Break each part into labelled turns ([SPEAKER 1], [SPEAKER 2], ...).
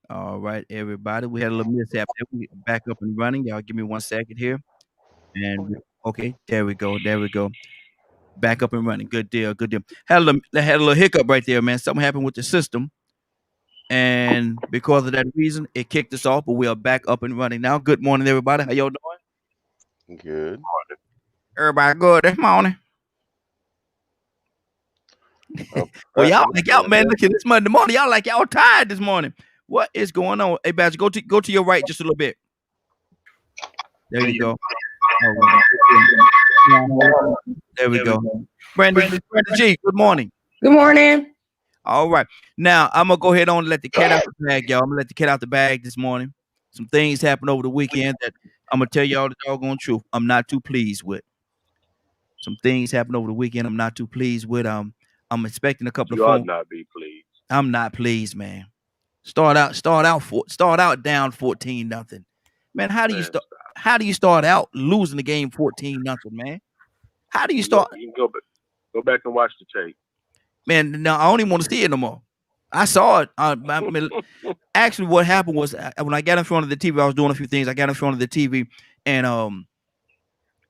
[SPEAKER 1] All right, everybody. We had a little mishap there. We back up and running. Y'all give me 1 second here. Okay, there we go. There we go. Back up and running. Good deal. Good deal. Had a little hiccup right there, man. Something happened with the system. And because of that reason, it kicked us off, but we are back up and running now. Good morning, everybody. How y'all doing?
[SPEAKER 2] Good.
[SPEAKER 1] Everybody good this morning. Well, y'all like y'all, man. Look at this Monday morning. Y'all like y'all tired this morning. What is going on? Hey, Badger, go to your right just a little bit. There you go. There we go. Brandon G, good morning.
[SPEAKER 3] Good morning.
[SPEAKER 1] All right. Now, I'm going to go ahead on and let the cat out the bag, y'all. I'm going to let the cat out the bag this morning. Some things happened over the weekend that I'm going to tell y'all the doggone truth. I'm not too pleased with. Some things happened over the weekend I'm not too pleased with. I'm expecting a couple of
[SPEAKER 2] You ought not be pleased.
[SPEAKER 1] I'm not pleased, man. Start out down 14-0. Man, how do you start out losing the game 14-0, man? How do you start?
[SPEAKER 2] You can go back and watch the tape.
[SPEAKER 1] Man, no, I don't even want to see it no more. I saw it. Actually, what happened was when I got in front of the TV, I was doing a few things. I got in front of the TV, and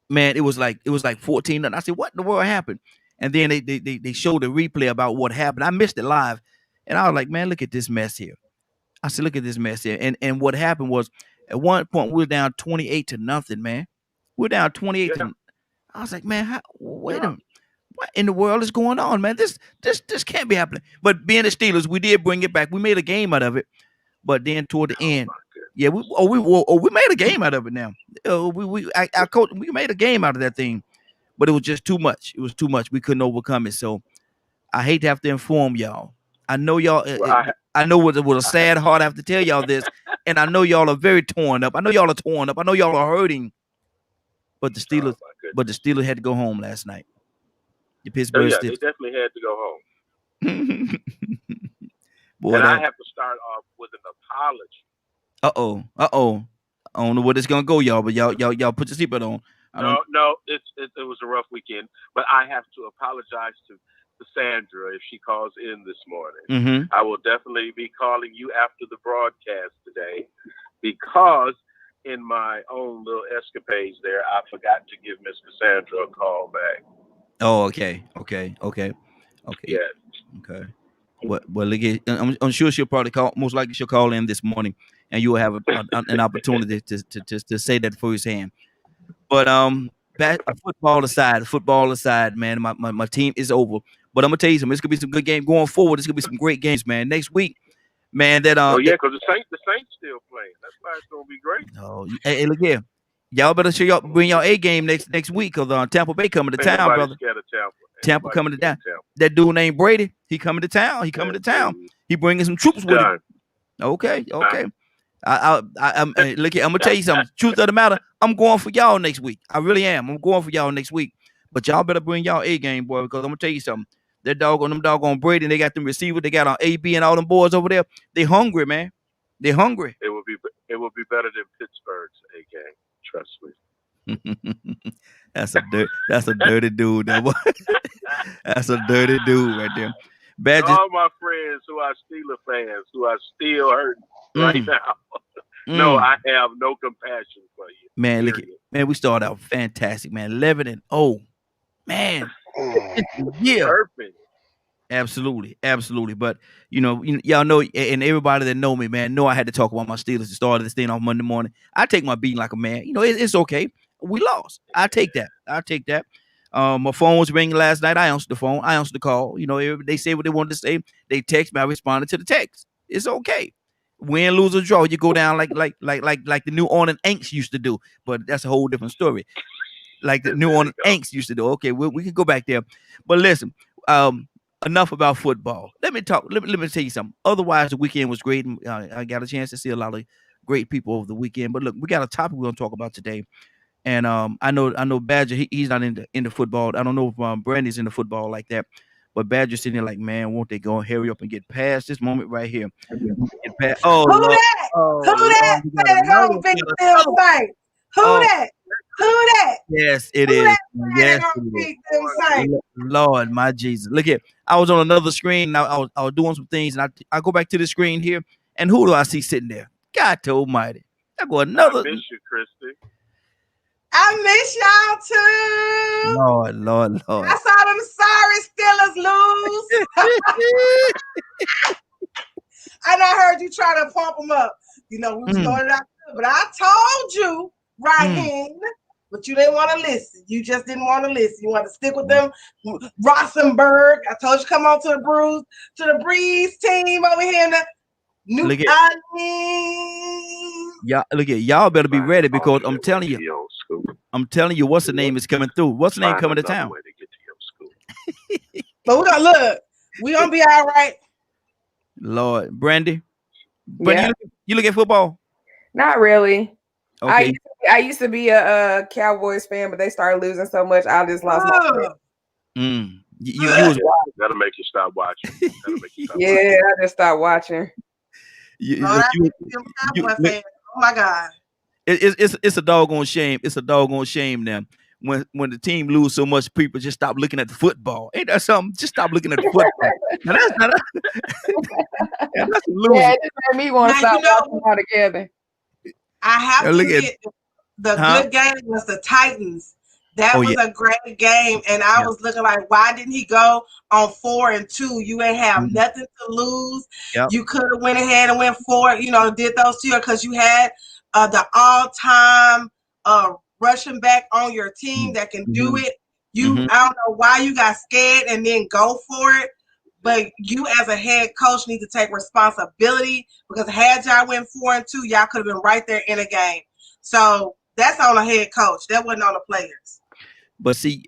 [SPEAKER 1] man, it was like 14. I said, "What in the world happened?" And then they showed a replay about what happened. I missed it live, and I was like, "Man, look at this mess here." I said, "Look at this mess here." And what happened was, at one point we were down 28-0, man. We're down 28. I was like, "Man, wait a minute. What in the world is going on, man? This can't be happening." But being the Steelers, we did bring it back. We made a game out of it. But then toward the end, yeah, we made a game out of it. Now, our coach, we made a game out of that thing, but it was just too much. It was too much. We couldn't overcome it. So I hate to have to inform y'all. I know y'all. I know with a sad heart I have to tell y'all this, and I know y'all are very torn up. I know y'all are torn up. I know y'all are hurting. But the Steelers had to go home last night. The Pittsburgh Steelers.
[SPEAKER 2] They definitely had to go home.
[SPEAKER 1] Boy,
[SPEAKER 2] and I have to start off with an apology.
[SPEAKER 1] I don't know where it's gonna go, y'all, but y'all put your seatbelt on.
[SPEAKER 2] No, it was a rough weekend, but I have to apologize to Sandra if she calls in this morning.
[SPEAKER 1] Mm-hmm.
[SPEAKER 2] I will definitely be calling you after the broadcast today, because in my own little escapades there, I forgot to give Miss Cassandra a call back.
[SPEAKER 1] Oh, okay.
[SPEAKER 2] Yeah.
[SPEAKER 1] Okay. Well, I'm sure she'll probably call. Most likely, she'll call in this morning, and you will have an opportunity to say that firsthand. But football aside, man, my team is over. But I'm gonna tell you something. It's gonna be some good games going forward. It's gonna be some great games, man. Next week, man.
[SPEAKER 2] Because the Saints still playing. That's why it's gonna be great.
[SPEAKER 1] Oh, hey, look here. Y'all better show y'all bring y'all A game next week because Tampa Bay coming to
[SPEAKER 2] Ain't
[SPEAKER 1] town,
[SPEAKER 2] nobody
[SPEAKER 1] brother.
[SPEAKER 2] scared of Tampa.
[SPEAKER 1] Tampa coming to town. That dude named Brady, he coming to town. He coming to town. He bringing some troops with him. Okay. I'm look here. I'm gonna tell you something. Truth of the matter, I'm going for y'all next week. I really am. I'm going for y'all next week. But y'all better bring y'all A game, boy, because I'm gonna tell you something. That them doggone Brady, and they got them receivers. They got on AB and all them boys over there. They hungry, man. They hungry.
[SPEAKER 2] It would be better than Pittsburgh's A game. Trust me.
[SPEAKER 1] That's a dirty dude. That's a dirty dude right there. Badger.
[SPEAKER 2] All my friends who are Steeler fans who are still hurting right now. No, I have no compassion for you.
[SPEAKER 1] Man, look at man, we started out fantastic, man. 11-0. Man. Yeah.
[SPEAKER 2] Perfect.
[SPEAKER 1] Absolutely. But y'all know, and everybody that know me, man, know I had to talk about my Steelers to start this thing on Monday morning. I take my beating like a man. It's okay. We lost. I take that. My phone was ringing last night. I answered the phone. I answered the call. They say what they wanted to say. They text me. I responded to the text. It's okay. Win, lose, or draw, you go down like the New Orleans Aints used to do. But that's a whole different story. Like the New Orleans Aints used to do. Okay, we can go back there. But listen, enough about football. Let me talk. Let me tell you something. Otherwise, the weekend was great. I got a chance to see a lot of great people over the weekend. But look, we got a topic we're gonna talk about today. And I know Badger, he's not into football. I don't know if Brandy's into football like that. But Badger's sitting there like, man, won't they go and hurry up and get past this moment right here?
[SPEAKER 3] Get past. Oh, who
[SPEAKER 1] Lord.
[SPEAKER 3] that? Who that? Big Phil Saint. Who that? Who that?
[SPEAKER 1] Yes, it is. Yes, it is. Lord, my Jesus. Look here. I was on another screen. And I was doing some things, and I go back to the screen here, and who do I see sitting there? God almighty. I go another.
[SPEAKER 2] I miss you, Christy.
[SPEAKER 3] I miss y'all too.
[SPEAKER 1] Lord.
[SPEAKER 3] I saw them sorry Steelers lose. And I heard you try to pump them up. We started out good, but I told you, Raheem, but you didn't want to listen. You just didn't want to listen. You want to stick with them. Rosenberg. I told you come on to the Breeze team over here in the New Orleans.
[SPEAKER 1] Yeah, look at y'all better be ready because I'm telling you, what's the name is coming through. What's the name coming to town?
[SPEAKER 3] But we're gonna look. We're gonna be all right.
[SPEAKER 1] Lord, Brandy. You look at football?
[SPEAKER 4] Not really.
[SPEAKER 1] Okay.
[SPEAKER 4] I used to be a Cowboys fan, but they started losing so much, I just lost my faith.
[SPEAKER 1] You was
[SPEAKER 2] that'll make you stop watching.
[SPEAKER 4] I just stopped watching.
[SPEAKER 3] Oh my God.
[SPEAKER 1] It's a doggone shame. It's a doggone shame now. When the team lose so much, people just stop looking at the football. Ain't that something? Just stop looking at the football. Now that's losing.
[SPEAKER 4] Yeah, it just made me want to stop watching all together.
[SPEAKER 3] I have to admit, the good game was the Titans. That was a great game, and I was looking like, why didn't he go on 4-2? You ain't have nothing to lose. Yep. You could have went ahead and went forward. Did those two because you had the all-time rushing back on your team that can do it. I don't know why you got scared and then go for it, but you as a head coach need to take responsibility because had y'all went 4-2, y'all could have been right there in a game. So that's on a head coach. That wasn't on the players.
[SPEAKER 1] But see,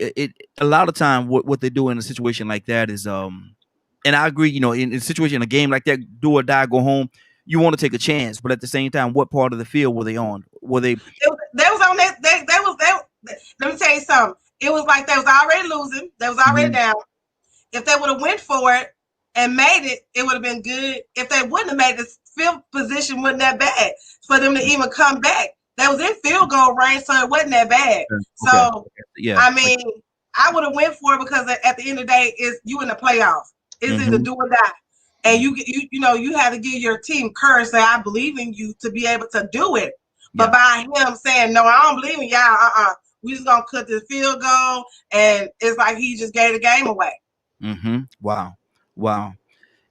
[SPEAKER 1] a lot of time what they do in a situation like that is and I agree, in a situation, a game like that, do or die, go home. You want to take a chance, but at the same time, what part of the field were they on? Were they?
[SPEAKER 3] They was on that. They let me tell you something. It was like they was already losing. They was already down. If they would have went for it and made it, it would have been good. If they wouldn't have made the field position, wasn't that bad for them to even come back. They was in field goal range, so it wasn't that bad. Okay. So I mean, I would have went for it because at the end of the day, is you in the playoffs. It's either do or die. And you have to give your team courage. Say, I believe in you to be able to do it. But by him saying, no, I don't believe in y'all. We just gonna cut this field goal, and it's like he just gave the game away.
[SPEAKER 1] Wow.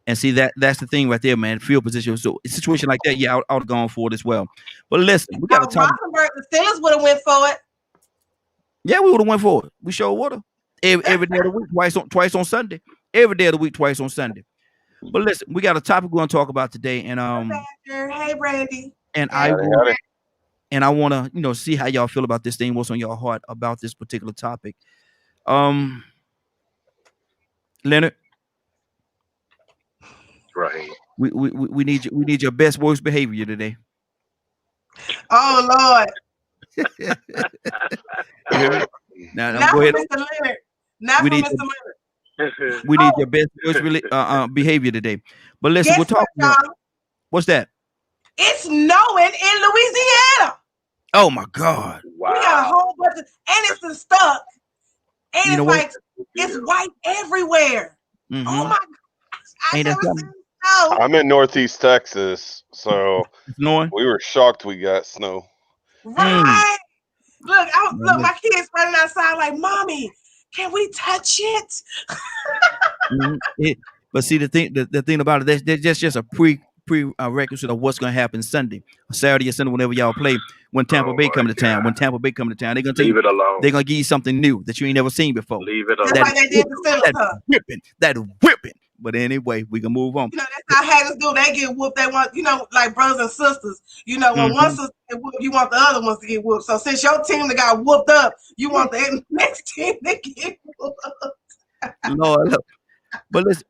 [SPEAKER 1] And see that's the thing right there, man. Field position. So a situation like that, I would have gone for it as well. But listen, we got to talk.
[SPEAKER 3] The Steelers would have went for it.
[SPEAKER 1] Yeah, we would have went for it. We sure would have. Every day of the week, twice on Sunday. Every day of the week, twice on Sunday. But listen, we got a topic we're gonna talk about today, and
[SPEAKER 3] Hey, Brandy.
[SPEAKER 1] And and I want to see how y'all feel about this thing. What's on your heart about this particular topic? Leonard,
[SPEAKER 2] Right.
[SPEAKER 1] we need your best worst behavior today.
[SPEAKER 3] Oh Lord.
[SPEAKER 1] Now
[SPEAKER 3] Not
[SPEAKER 1] go
[SPEAKER 3] for
[SPEAKER 1] ahead.
[SPEAKER 3] Mr. Leonard. Not
[SPEAKER 1] We
[SPEAKER 3] for
[SPEAKER 1] need
[SPEAKER 3] Mr. Leonard.
[SPEAKER 1] we need your best worst behavior today. But listen,
[SPEAKER 3] Guess
[SPEAKER 1] we'll talk.
[SPEAKER 3] what, y'all?
[SPEAKER 1] What's that?
[SPEAKER 3] It's snowing in Louisiana.
[SPEAKER 1] Oh my God!
[SPEAKER 2] Wow.
[SPEAKER 3] We got a whole bunch of, and it's the stuck, and
[SPEAKER 1] You know
[SPEAKER 3] it's
[SPEAKER 1] what?
[SPEAKER 3] like it's white everywhere.
[SPEAKER 1] Mhm.
[SPEAKER 3] Oh my gosh! I
[SPEAKER 1] Ain't that
[SPEAKER 3] never
[SPEAKER 1] something?
[SPEAKER 3] seen snow.
[SPEAKER 5] I'm in Northeast Texas, so
[SPEAKER 1] It's snowing.
[SPEAKER 5] we were shocked we got snow.
[SPEAKER 3] Right. Look,
[SPEAKER 1] Mhm.
[SPEAKER 3] my kids running outside like, Mommy, can we touch it?
[SPEAKER 1] Mhm. But see, the thing about it, that's just a prerequisite of what's going to happen Sunday, Saturday, or Sunday, whenever y'all play. When Tampa Bay come to town, they're gonna tell
[SPEAKER 2] Leave
[SPEAKER 1] you
[SPEAKER 2] it alone.
[SPEAKER 1] they're gonna give you something new that you ain't never seen before.
[SPEAKER 2] Leave it
[SPEAKER 3] Just
[SPEAKER 2] alone.
[SPEAKER 3] like they did the Steelers stuff.
[SPEAKER 1] That whipping. But anyway, we can move on.
[SPEAKER 3] You know, that's how haters do. They get whooped. They want, like brothers and sisters. You know, when one sister get whooped, you want the other ones to get whooped. So since your team that got whooped up, you want the next team to get whooped.
[SPEAKER 1] Lord, look. But let's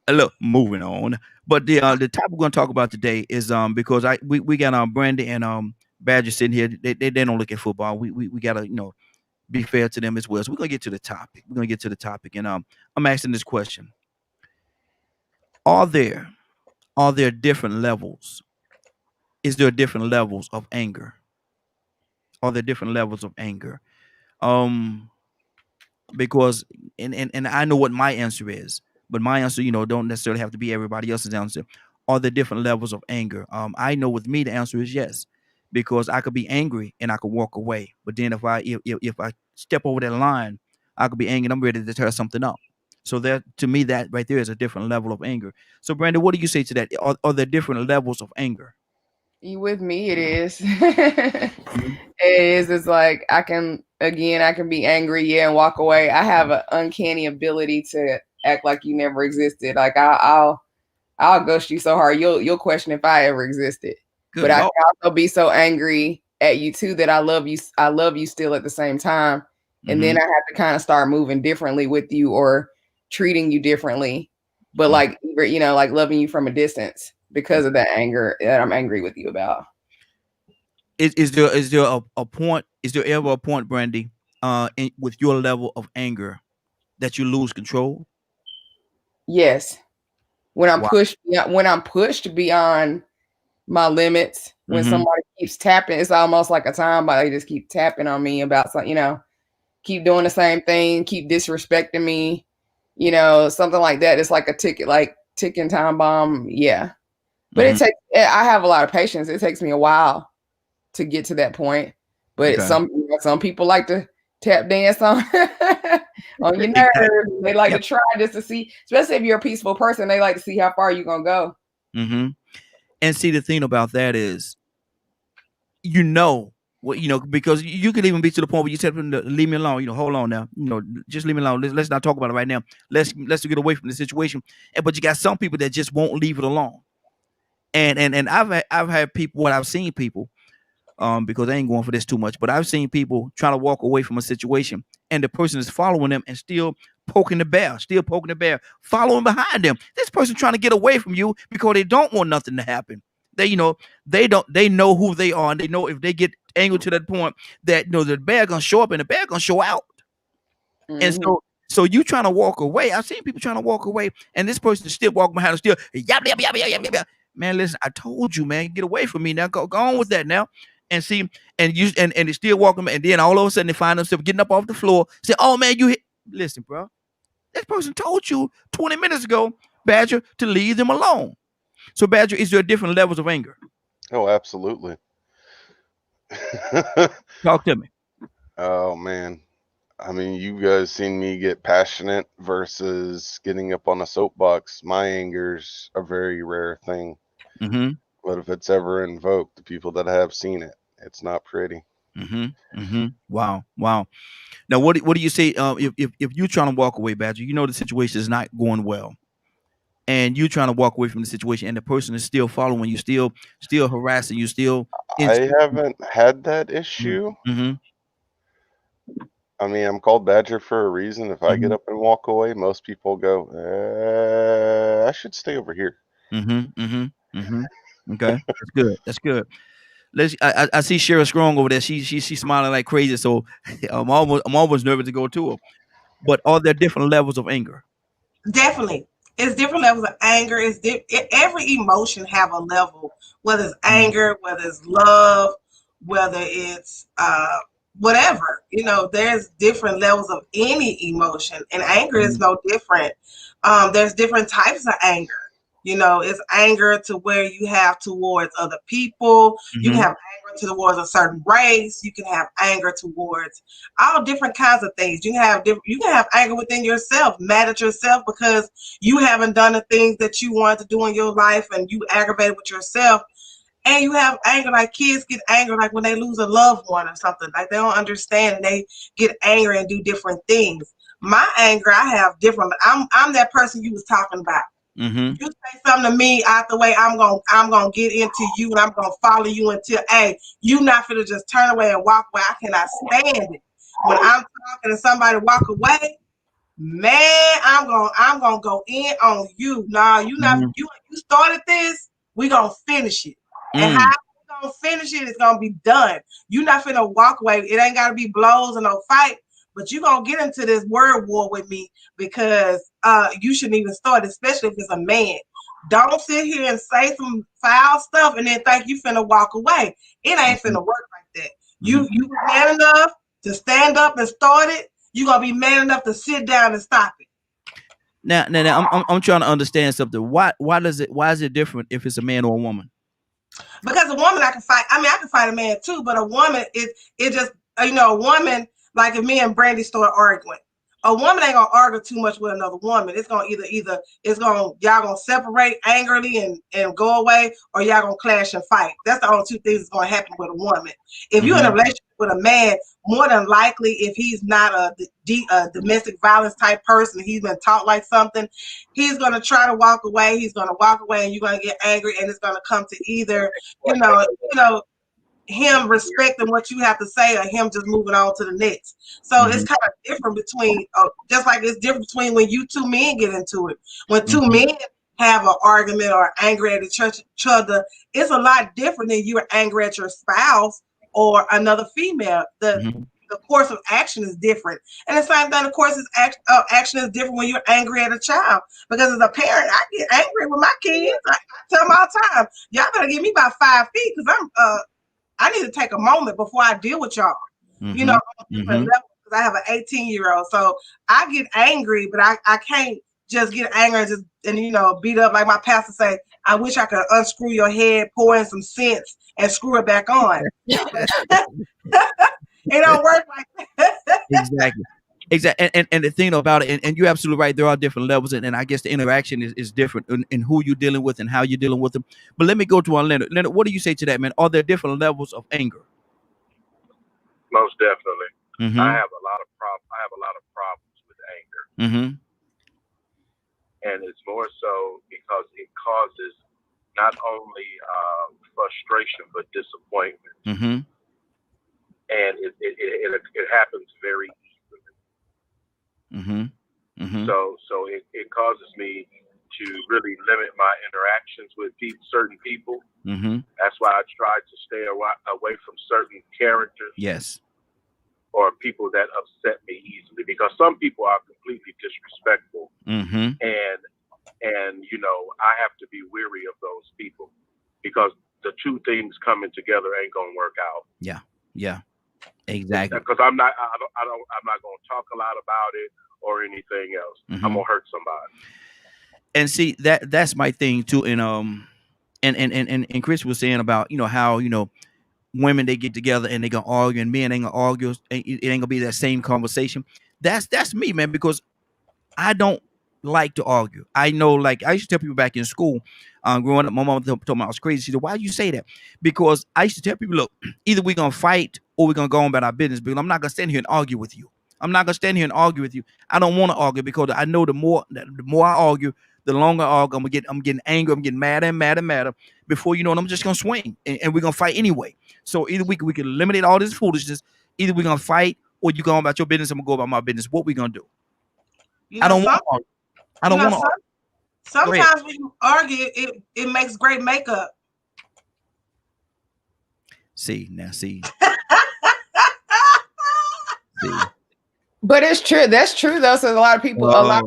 [SPEAKER 1] look, moving on. But the topic we're gonna talk about today is because we got Brandy and Badger sitting here. They don't look at football. We gotta be fair to them as well. So we're gonna get to the topic. And I'm asking this question: Are there different levels? Is there different levels of anger? Are there different levels of anger? Because and I know what my answer is, but my answer, don't necessarily have to be everybody else's answer. Are there different levels of anger? I know with me the answer is yes, because I could be angry and I could walk away. But then if I step over that line, I could be angry and I'm ready to tear something up. So that, to me, that right there is a different level of anger. So Brandon, what do you say to that? Are there different levels of anger?
[SPEAKER 4] With me, it is. It is. It's like I can be angry, yeah, and walk away. I have an uncanny ability to act like you never existed. Like I'll ghost you so hard you'll question if I ever existed.
[SPEAKER 1] Good
[SPEAKER 4] but
[SPEAKER 1] Lord.
[SPEAKER 4] I can also be so angry at you too that I love you still at the same time. And then I have to kind of start moving differently with you or treating you differently. But like loving you from a distance because of that anger that I'm angry with you about.
[SPEAKER 1] Is there a point? Is there ever a point, Brandy, with your level of anger that you lose control?
[SPEAKER 4] Yes. When I'm pushed beyond my limits, when somebody keeps tapping, it's almost like a time bomb. They just keep tapping on me about something, keep doing the same thing, keep disrespecting me, something like that. It's like a ticking time bomb. Yeah. But I have a lot of patience. It takes me a while to get to that point. But some people like to tap dance on your nerves. They like to try just to see, especially if you're a peaceful person, they like to see how far you're gonna go.
[SPEAKER 1] And see, the thing about that is, because you could even be to the point where you tell them to leave me alone. Hold on now. Just leave me alone. Let's not talk about it right now. Let's get away from the situation. But you got some people that just won't leave it alone. And I've had people. I've seen people. Because I ain't going for this too much, but I've seen people trying to walk away from a situation, and the person is following them and still poking the bear, following behind them. This person trying to get away from you because they don't want nothing to happen. They know who they are, and they know if they get angered to that point that the bear gonna show up and the bear gonna show out. And so you trying to walk away. I've seen people trying to walk away, and this person is still walking behind them, still yap yap yap yap yap yap. Man, listen, I told you, man, get away from me now. Go on with that now. And see, and they still walking, and then all of a sudden they find themselves getting up off the floor. Say, "Oh man, you hit." Listen, bro, this person told you 20 minutes ago, Badger, to leave them alone. So, Badger, is there different levels of anger?
[SPEAKER 5] Oh, absolutely.
[SPEAKER 1] Talk to me.
[SPEAKER 5] Oh man, I mean, you guys seen me get passionate versus getting up on a soapbox. My anger's a very rare thing. But if it's ever invoked, the people that have seen it, it's not pretty.
[SPEAKER 1] Wow. Now, what do you say if you're trying to walk away, Badger? The situation is not going well, and you trying to walk away from the situation, and the person is still following you, still harassing you, still.
[SPEAKER 5] I haven't had that issue.
[SPEAKER 1] Mm-hmm.
[SPEAKER 5] I mean, I'm called Badger for a reason. If I get up and walk away, most people go, I should stay over here.
[SPEAKER 1] Okay, that's good. That's good. I see Cheryl Strong over there. She's smiling like crazy. So I'm almost nervous to go to her. But are there different levels of anger?
[SPEAKER 3] Definitely, it's different levels of anger. Every emotion have a level, whether it's anger, whether it's love, whether it's whatever. There's different levels of any emotion, and anger is no different. There's different types of anger. It's anger to where you have towards other people. You can have anger towards a certain race. You can have anger towards all different kinds of things. You can have anger within yourself, mad at yourself because you haven't done the things that you wanted to do in your life, and you aggravated with yourself. And you have anger, like kids get angry like when they lose a loved one or something. Like they don't understand, and they get angry and do different things. My anger, I have different. I'm that person you was talking about. You say something to me out the way, I'm gonna get into you, and I'm gonna follow you until you not finna just turn away and walk away. I cannot stand it. When I'm talking and somebody walk away, man, I'm gonna go in on you. Nah, you started this, we gonna finish it. And how we gonna finish it is gonna be done. You not finna walk away. It ain't gotta be blows and no fight. But you're going to get into this word war with me because you shouldn't even start, especially if it's a man. Don't sit here and say some foul stuff and then think you finna walk away. It ain't finna work like that. You were man enough to stand up and start it. You're going to be man enough to sit down and stop it.
[SPEAKER 1] Now I'm trying to understand something. Why is it different if it's a man or a woman?
[SPEAKER 3] Because a woman I can fight. I mean, I can fight a man too, but a woman, it just, a woman, like if me and Brandy start arguing, a woman ain't gonna argue too much with another woman. It's gonna y'all gonna separate angrily and go away, or y'all gonna clash and fight. That's the only two things that's gonna happen with a woman. If you're in a relationship with a man, more than likely, if he's not a domestic violence type person, he's been taught like something, he's gonna try to walk away. He's gonna walk away, and you're gonna get angry, and it's gonna come to either him respecting what you have to say or him just moving on to the next. So it's kind of different between, just like it's different between when you two men get into it. When two men have an argument or angry at each other, it's a lot different than you're angry at your spouse or another female. The course of action is different. And the same thing, the course of action is different when you're angry at a child. Because as a parent, I get angry with my kids. I tell them all the time, y'all better give me about 5 feet because I need to take a moment before I deal with y'all. On different levels, because I have an 18-year-old. So I get angry, but I can't just get angry and beat up like my pastor say. I wish I could unscrew your head, pour in some sense, and screw it back on. It don't work like that.
[SPEAKER 1] Exactly. And the thing about it, and you're absolutely right, there are different levels, and I guess the interaction is different in who you're dealing with and how you're dealing with them. But let me go to Leonard. Leonard, what do you say to that, man? Are there different levels of anger?
[SPEAKER 2] Most definitely. I have a lot of problems with anger. And it's more so because it causes not only frustration but disappointment. And it happens very easily. So it causes me to really limit my interactions with certain people. That's why I try to stay away from certain characters.
[SPEAKER 1] Yes.
[SPEAKER 2] Or people that upset me easily, because some people are completely disrespectful. And I have to be weary of those people, because the two things coming together ain't gonna work out.
[SPEAKER 1] Yeah. Exactly.
[SPEAKER 2] Because I'm not gonna talk a lot about it or anything else. I'm gonna hurt somebody.
[SPEAKER 1] And see, that's my thing too. And Chris was saying about how women, they get together and they gonna argue, and men ain't gonna argue. It ain't gonna be that same conversation. That's me, man, because I don't like to argue. I know, like I used to tell people back in school, growing up, my mom told me I was crazy. She said, "Why do you say that?" Because I used to tell people, look, either we're gonna fight or we're gonna go on about our business. Because I'm not gonna stand here and argue with you. I don't want to argue, because I know the more I argue, the longer I argue, I'm getting angry, I'm getting madder and madder and madder. Before you know it, I'm just gonna swing, and we're gonna fight anyway. So either we can eliminate all this foolishness, either we're gonna fight, or you go about your business, I'm gonna go about my business. What we gonna do?
[SPEAKER 3] You know,
[SPEAKER 1] I don't want to.
[SPEAKER 3] Sometimes when you argue, it makes great makeup.
[SPEAKER 1] See.
[SPEAKER 4] But it's true. That's true though. So a lot of people, I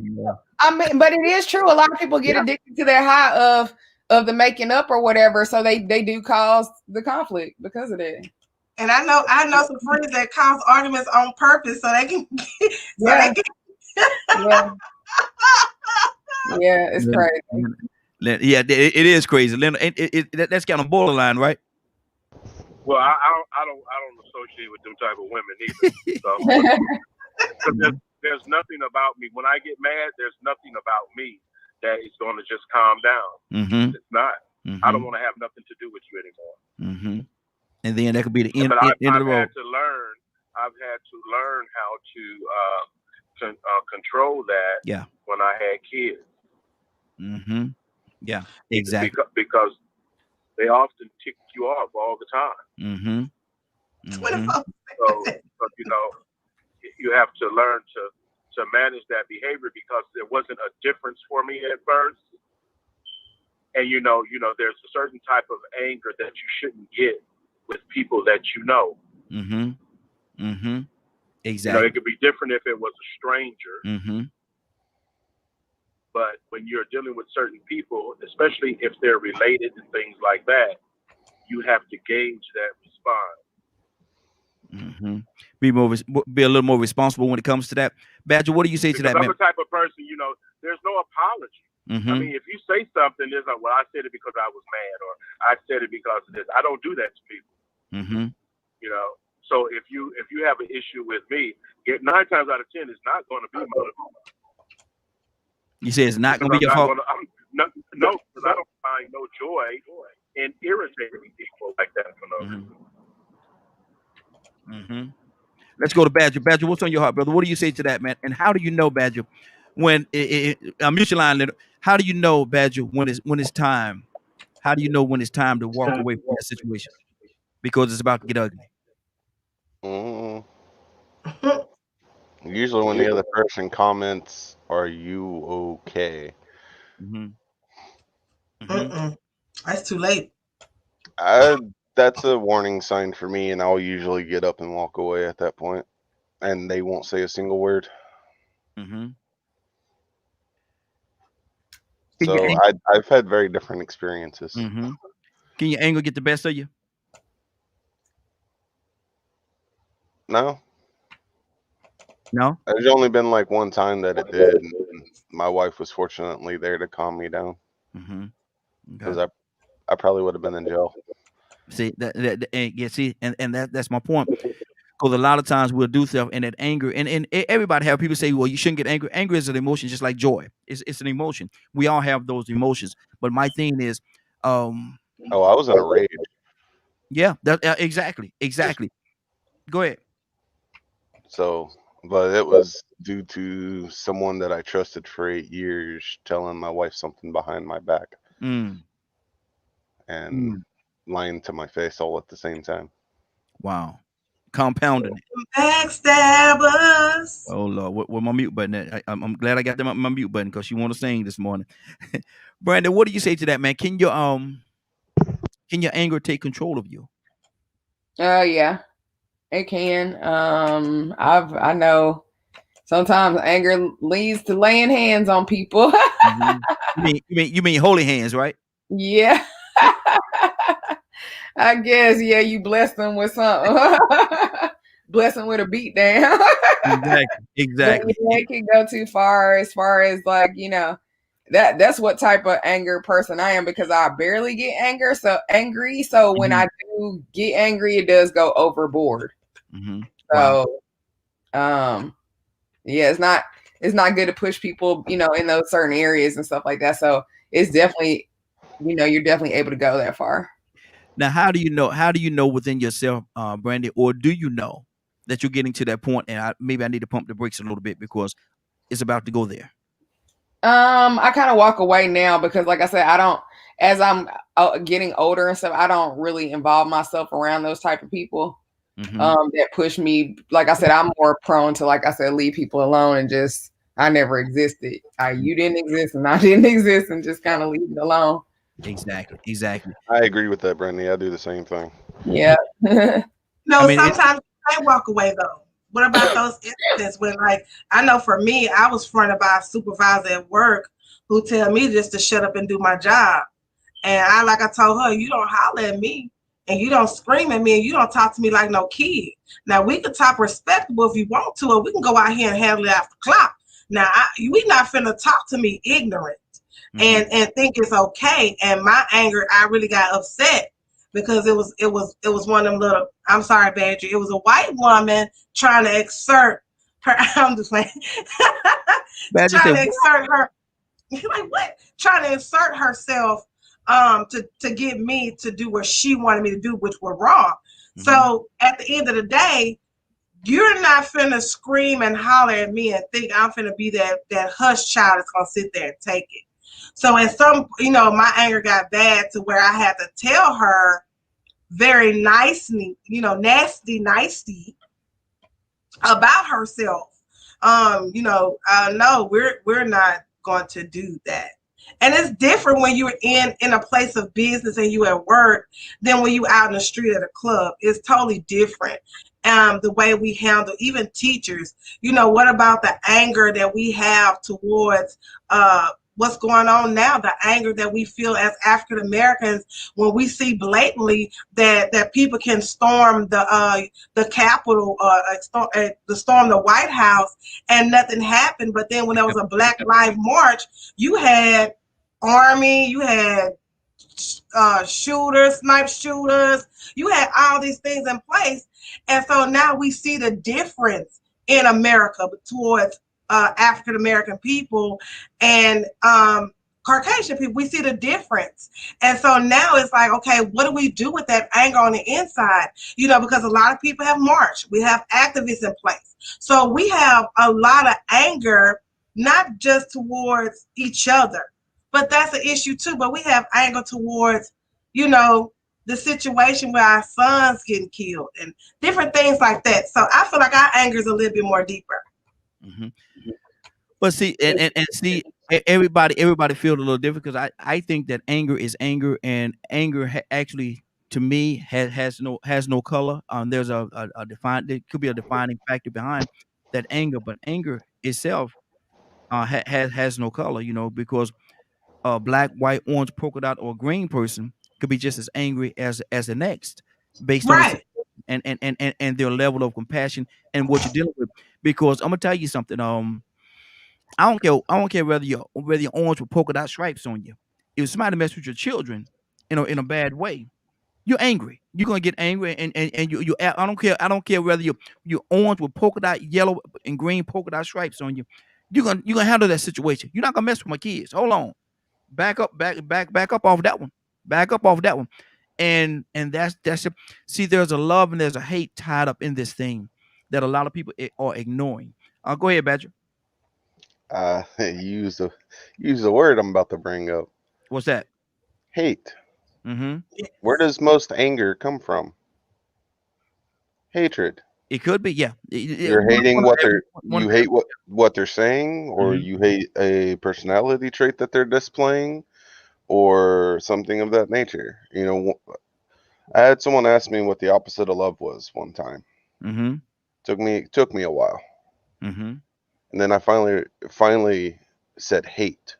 [SPEAKER 4] mean, but it is true. A lot of people get addicted to their high of the making up or whatever. So they do cause the conflict because of that.
[SPEAKER 3] And I know some friends that cause arguments on purpose so they can.
[SPEAKER 4] Yeah, it's crazy.
[SPEAKER 1] Yeah, it is crazy. That's kind of borderline, right?
[SPEAKER 2] Well, I don't associate with them type of women either. So, there's nothing about me. When I get mad, there's nothing about me that is going to just calm down.
[SPEAKER 1] Mm-hmm.
[SPEAKER 2] It's not. Mm-hmm. I don't want to have nothing to do with you anymore.
[SPEAKER 1] Mm-hmm. And then that could be the end.
[SPEAKER 2] But
[SPEAKER 1] I've
[SPEAKER 2] had to learn how to control that.
[SPEAKER 1] Yeah.
[SPEAKER 2] When I had kids.
[SPEAKER 1] Mm-hmm. Yeah. Exactly.
[SPEAKER 2] Because they often tick you off all the time.
[SPEAKER 1] Mm-hmm. Mm-hmm.
[SPEAKER 2] So you know, you have to learn to manage that behavior because there wasn't a difference for me at first. And you know, there's a certain type of anger that you shouldn't get with people that you know.
[SPEAKER 1] Mm-hmm. Mm-hmm. Exactly.
[SPEAKER 2] You know, it could be different if it was a stranger.
[SPEAKER 1] Mm-hmm.
[SPEAKER 2] But when you're dealing with certain people, especially if they're related and things like that, you have to gauge that response.
[SPEAKER 1] Mm-hmm. Be a little more responsible when it comes to that. Badger, what do you say to that?
[SPEAKER 2] I'm the type of person, you know, there's no apology.
[SPEAKER 1] Mm-hmm.
[SPEAKER 2] I mean, if you say something, there's like, well, I said it because I was mad, or I said it because of this. I don't do that to people.
[SPEAKER 1] Mm-hmm.
[SPEAKER 2] You know, so if you have an issue with me, 9 times out of 10, it's not going to be my fault.
[SPEAKER 1] You say it's not going to be your fault?
[SPEAKER 2] No, because I don't find no joy in irritating people like that for no reason.
[SPEAKER 1] Mm-hmm. Let's go to Badger. Badger, what's on your heart, brother? What do you say to that, man? And how do you know, Badger, when mute your line, little? How do you know, Badger, when it's time? How do you know when it's time to walk away from that situation? Because it's about to get ugly.
[SPEAKER 5] Usually when the other person comments, "Are you okay?"
[SPEAKER 1] Mm-hmm. Mm-hmm.
[SPEAKER 3] That's too late.
[SPEAKER 5] That's a warning sign for me, and I'll usually get up and walk away at that point, and they won't say a single word.
[SPEAKER 1] Mm-hmm.
[SPEAKER 5] So I've had very different experiences.
[SPEAKER 1] Mm-hmm. Can your anger get the best of you?
[SPEAKER 5] No.
[SPEAKER 1] No?
[SPEAKER 5] There's only been like one time that it did, and my wife was fortunately there to calm me down.
[SPEAKER 1] Mm-hmm.
[SPEAKER 5] Because I probably would have been in jail.
[SPEAKER 1] See that's my point. Because a lot of times we'll do stuff and that anger, and everybody have people say, well, you shouldn't get angry. Anger is an emotion just like joy. It's an emotion. We all have those emotions. But my thing is,
[SPEAKER 5] I was in a rage.
[SPEAKER 1] Yeah, exactly. Go ahead.
[SPEAKER 5] So, but it was due to someone that I trusted for 8 years telling my wife something behind my back. And lying to my face all at the same time.
[SPEAKER 1] Wow. Compounding it.
[SPEAKER 3] Backstabbers.
[SPEAKER 1] Oh Lord, where my mute button at? I'm glad I got them up my mute button because you want to sing this morning. Brandon, what do you say to that, man? Can your anger take control of you?
[SPEAKER 4] Yeah, it can. I know sometimes anger leads to laying hands on people.
[SPEAKER 1] You mean holy hands, right?
[SPEAKER 4] Yeah. I guess, yeah, you bless them with something. Bless them with a beat down.
[SPEAKER 1] Exactly.
[SPEAKER 4] Yeah, it can go too far as like, you know, that's what type of anger person I am, because I barely get angry. So when I do get angry, it does go overboard. So yeah, it's not good to push people, you know, in those certain areas and stuff like that. So it's definitely, you know, you're definitely able to go that far.
[SPEAKER 1] Now, how do you know within yourself, Brandy, or do you know that you're getting to that point and maybe I need to pump the brakes a little bit because it's about to go there?
[SPEAKER 4] I kind of walk away now because, like I said, I don't. As I'm getting older and stuff, I don't really involve myself around those type of people that push me. Like I said, I'm more prone to, like I said, leave people alone and just I never existed. You didn't exist and I didn't exist, and just kind of leave it alone.
[SPEAKER 1] Exactly.
[SPEAKER 5] I agree with that, Brandy. I do the same thing.
[SPEAKER 4] Yeah.
[SPEAKER 3] No, sometimes I walk away though. What about those instances when, like, I know for me, I was fronted by a supervisor at work who tell me just to shut up and do my job. And I told her, you don't holler at me and you don't scream at me and you don't talk to me like no kid. Now, we could talk respectable if you want to, or we can go out here and handle it after clock. Now, we not finna talk to me ignorant and think it's okay. And my anger, I really got upset because it was one of them little, I'm sorry, Badger, it was a white woman trying to exert her, I'm just like, trying to exert her, like what? Trying to insert herself to get me to do what she wanted me to do, which were wrong. So at the end of the day, you're not finna scream and holler at me and think I'm finna be that hush child that's gonna sit there and take it. So at some, my anger got bad to where I had to tell her very nicely, nasty about herself. No, we're not going to do that. And it's different when you're in a place of business and you at work than when you out in the street at a club. It's totally different. The way we handle even teachers, what about the anger that we have towards what's going on now, the anger that we feel as African Americans when we see blatantly that people can storm the Capitol or storm the White House and nothing happened. But then when there was a Black Lives March, you had Army, you had shooters, snipe shooters, you had all these things in place. And so now we see the difference in America towards African American people and Caucasian people. We see the difference. And so now it's like, okay, what do we do with that anger on the inside? Because a lot of people have marched. We have activists in place. So we have a lot of anger, not just towards each other, but that's an issue too. But we have anger towards, the situation where our sons getting killed and different things like that. So I feel like our anger is a little bit more deeper.
[SPEAKER 1] But see, and see, everybody feels a little different because I think that anger is anger, and anger actually, to me, has no color. There's there could be a defining factor behind that anger, but anger itself has no color, because black, white, orange, polka dot, or green person could be just as angry as the next, based on and their level of compassion and what you're dealing with. Because I'm gonna tell you something. I don't care whether you're orange with polka dot stripes on you. If somebody mess with your children, in a bad way, you're angry. You're gonna get angry, and you. I don't care whether you're orange with polka dot, yellow and green polka dot stripes on you. You're gonna handle that situation. You're not gonna mess with my kids. Hold on. Back up off that one. Back up off that one. And that's it. See, there's a love and there's a hate tied up in this thing that a lot of people are ignoring. Go ahead, Badger.
[SPEAKER 5] Use the word I'm about to bring up.
[SPEAKER 1] What's that?
[SPEAKER 5] Hate. Where does most anger come from? Hatred.
[SPEAKER 1] It could be, yeah.
[SPEAKER 5] You're hating you hate what they're saying, or you hate a personality trait that they're displaying, or something of that nature. I had someone ask me what the opposite of love was one time. Took me a while. And then I finally said hate.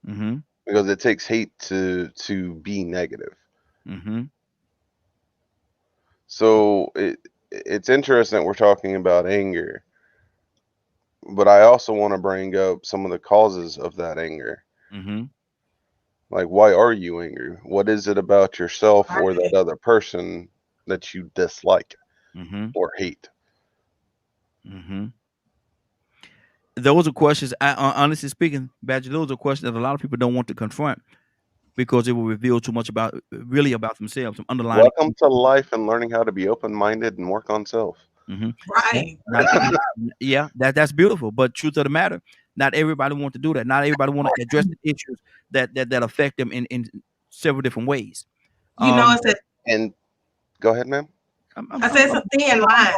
[SPEAKER 5] Because it takes hate to be negative. So it's interesting that we're talking about anger, but I also want to bring up some of the causes of that anger. Like, why are you angry? What is it about yourself or that other person that you dislike or hate?
[SPEAKER 1] Those are questions, honestly speaking, Badger, those are questions that a lot of people don't want to confront because it will reveal too much about themselves. Some underlying.
[SPEAKER 5] Welcome to life and learning how to be open-minded and work on self.
[SPEAKER 3] Right.
[SPEAKER 1] Yeah, that's beautiful. But truth of the matter, Not everybody wants to do that. Not everybody want to address the issues that affect them in several different ways.
[SPEAKER 3] You know, it's a.
[SPEAKER 5] And go ahead, ma'am.
[SPEAKER 3] I said it's a thin line.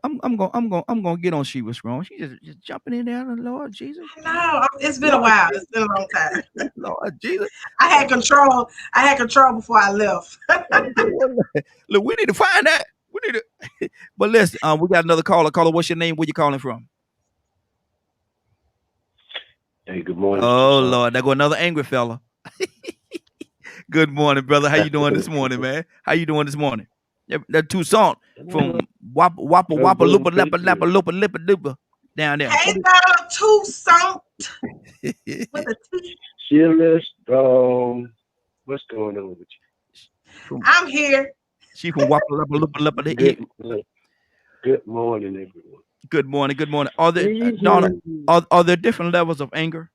[SPEAKER 1] I'm gonna get on She Was Strong. She just jumping in there, Lord Jesus.
[SPEAKER 3] No, it's been a while. It's been a long time.
[SPEAKER 1] Lord Jesus.
[SPEAKER 3] I had control before I left.
[SPEAKER 1] Look, we need to find that. We need to. But listen, we got another caller. Caller, what's your name? Where you calling from?
[SPEAKER 6] Hey, good morning.
[SPEAKER 1] Oh Lord, there go another angry fella. Good morning, brother. How you doing this morning, man? How you doing this morning? That Toussaint from Wappa Loopa Lappa Lappa Loopa Lippa Doopa down there.
[SPEAKER 3] Hey, Toussaint. With a T.
[SPEAKER 6] Sheila Strong. What's going on with
[SPEAKER 3] you? I'm here.
[SPEAKER 1] She from Wappa Lappa Loopa Lippa.
[SPEAKER 6] Good morning, everyone.
[SPEAKER 1] Good morning. Good morning. Are there, Donna, are there different levels of anger?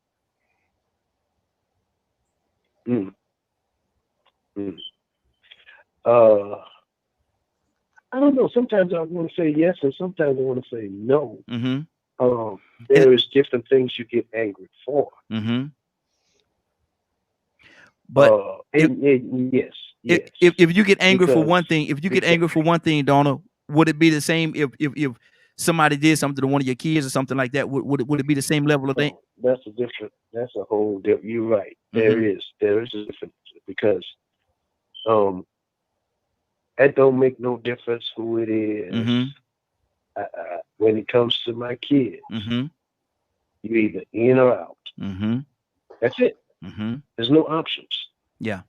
[SPEAKER 6] I don't know. Sometimes I want to say yes, and sometimes I want to say no.
[SPEAKER 1] Mm-hmm.
[SPEAKER 6] There's different things you get angry for.
[SPEAKER 1] Mm-hmm. But
[SPEAKER 6] yes.
[SPEAKER 1] If you get angry for one thing, Donna, would it be the same if somebody did something to one of your kids or something like that? Would it be the same level of thing?
[SPEAKER 6] That's a whole different. You're right. There is a difference because that don't make no difference who it is. When it comes to my kids, you're either in or out. That's it. There's no options.
[SPEAKER 1] Yeah.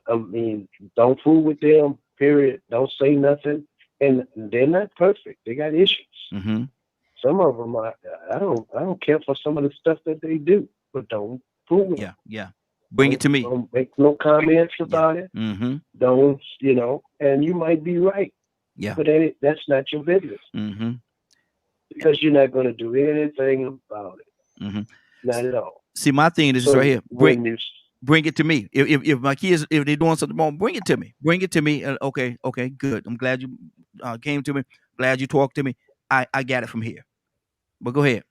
[SPEAKER 6] I mean, don't fool with them. Period. Don't say nothing. And they're not perfect. They got issues. Some of them I don't care for some of the stuff that they do, but don't fool with them.
[SPEAKER 1] Yeah. Bring it to me.
[SPEAKER 6] Don't make no comments about it. Don't, and you might be right.
[SPEAKER 1] Yeah.
[SPEAKER 6] But that's not your business. Because you're not going to do anything about it. Not at all.
[SPEAKER 1] See, my thing is right here. Bring it to me. If my kids, if they're doing something wrong, bring it to me. Bring it to me. Okay, good. I'm glad you came to me. Glad you talked to me. I got it from here. But go ahead.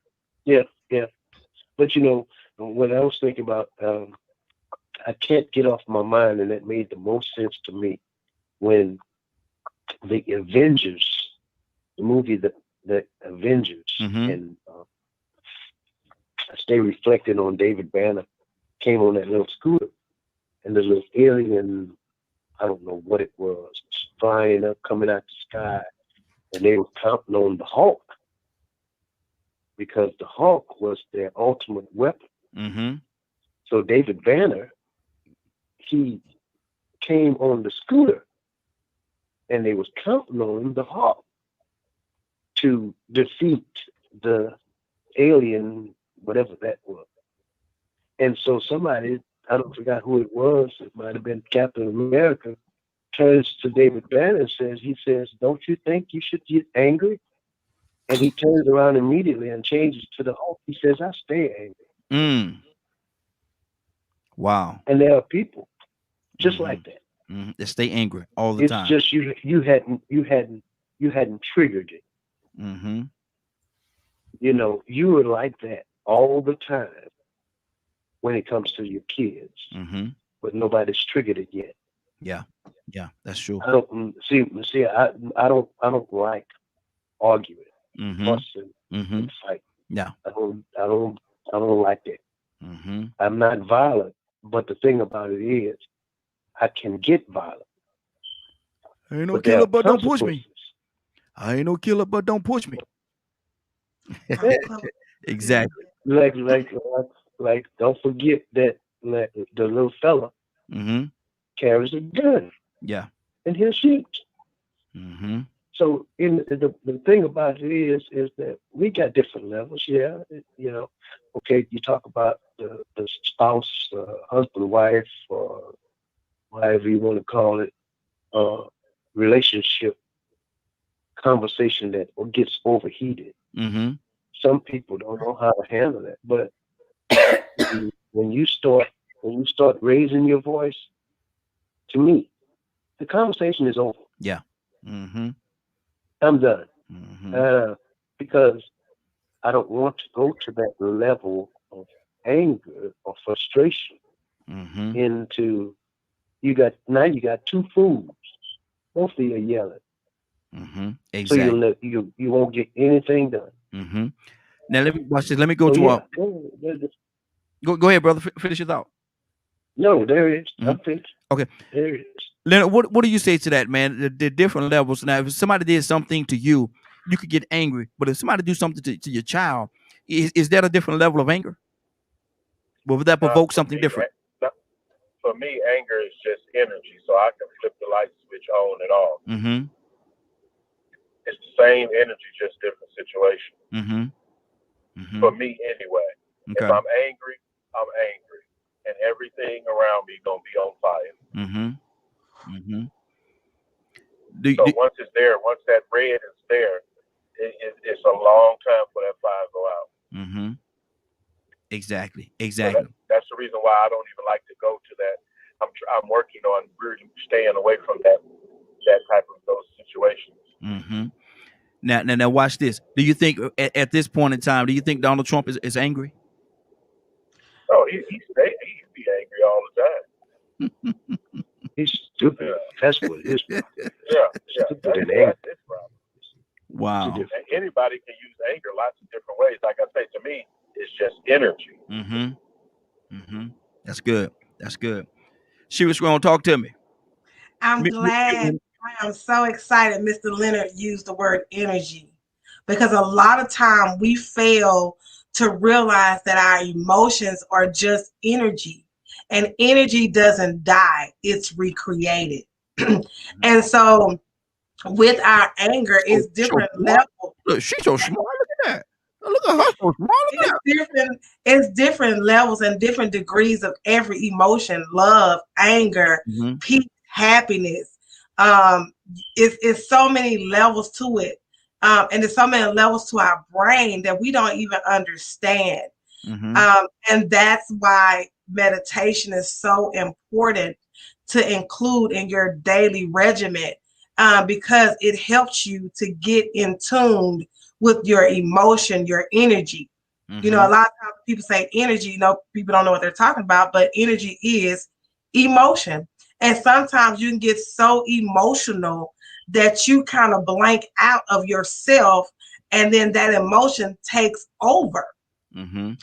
[SPEAKER 6] Yeah. But when I was thinking about, I can't get off my mind, and that made the most sense to me when the Avengers, the movie, the Avengers, and I stay reflecting on David Banner, came on that little scooter, and the little alien, I don't know what it was flying up, coming out the sky, and they were counting on the Hulk because the Hulk was their ultimate weapon. So David Banner, he came on the scooter, and they was counting on the Hulk to defeat the alien, whatever that was. And so somebody, I don't forget who it was, it might have been Captain America, turns to David Banner and he says, don't you think you should get angry? And he turns around immediately and changes to the Hulk. He says, I stay angry.
[SPEAKER 1] Wow.
[SPEAKER 6] And there are people just like that.
[SPEAKER 1] They stay angry all the time.
[SPEAKER 6] It's just you hadn't triggered it. You were like that all the time when it comes to your kids, but nobody's triggered it yet.
[SPEAKER 1] Yeah, that's true.
[SPEAKER 6] I don't see. I don't like arguing, fussing, and fighting.
[SPEAKER 1] Yeah,
[SPEAKER 6] I don't like that. I'm not violent, but the thing about it is, I can get violent.
[SPEAKER 1] I ain't no killer, but don't push me. I ain't no killer, but don't push me. Exactly.
[SPEAKER 6] Like, don't forget that the little fella carries a gun.
[SPEAKER 1] Yeah.
[SPEAKER 6] And he'll shoot. So the thing about it is that we got different levels. Yeah. Okay, you talk about the spouse, husband, wife, or whatever you want to call it, relationship conversation that gets overheated. Some people don't know how to handle that, but when you start raising your voice, to me, the conversation is over.
[SPEAKER 1] Yeah.
[SPEAKER 6] I'm done. Because I don't want to go to that level anger or frustration into you got two fools. Both of you are yelling.
[SPEAKER 1] Exactly.
[SPEAKER 6] So you won't get anything done.
[SPEAKER 1] Now let me watch this. Let me go to go ahead, brother. Finish your thought.
[SPEAKER 6] No, there it is. Okay. There it is.
[SPEAKER 1] Leonard, what do you say to that, man? The different levels. Now, if somebody did something to you, you could get angry. But if somebody do something to your child, is that a different level of anger? Or would that provoke something different?
[SPEAKER 2] For me, anger is just energy, so I can flip the light switch on and off. It's the same energy, just different situation. For me, anyway. If I'm angry, I'm angry, and everything around me gonna be on fire. So once it's there, once that red is there, it's a long time for that fire to go out.
[SPEAKER 1] Exactly.
[SPEAKER 2] So that's the reason why I don't even like to go to that. I'm working on really staying away from that type of those situations.
[SPEAKER 1] Now watch this. Do you think at this point in time, do you think Donald Trump is angry?
[SPEAKER 2] Oh, he'd be angry all the
[SPEAKER 6] time. He's stupid. Yeah. That's what it is.
[SPEAKER 2] Yeah.
[SPEAKER 6] Stupid and angry.
[SPEAKER 2] That's his problem.
[SPEAKER 1] Wow.
[SPEAKER 2] And anybody can use anger lots of different ways. Like I say, to me, it's just energy.
[SPEAKER 1] That's good. That's good. She was going to talk to me.
[SPEAKER 3] I'm glad. I am so excited Mr. Leonard used the word energy, because a lot of time we fail to realize that our emotions are just energy, and energy doesn't die, it's recreated. And so with our anger, it's different levels.
[SPEAKER 1] Look, she's so smart. Look at that. Look at her, so smart.
[SPEAKER 3] It's different levels and different degrees of every emotion: love, anger, peace, happiness. It's so many levels to it. And there's so many levels to our brain that we don't even understand. And that's why meditation is so important to include in your daily regimen, because it helps you to get in tune with your emotion, your energy. You know, a lot of times people say energy, people don't know what they're talking about, but energy is emotion. And sometimes you can get so emotional that you kind of blank out of yourself, and then that emotion takes over. And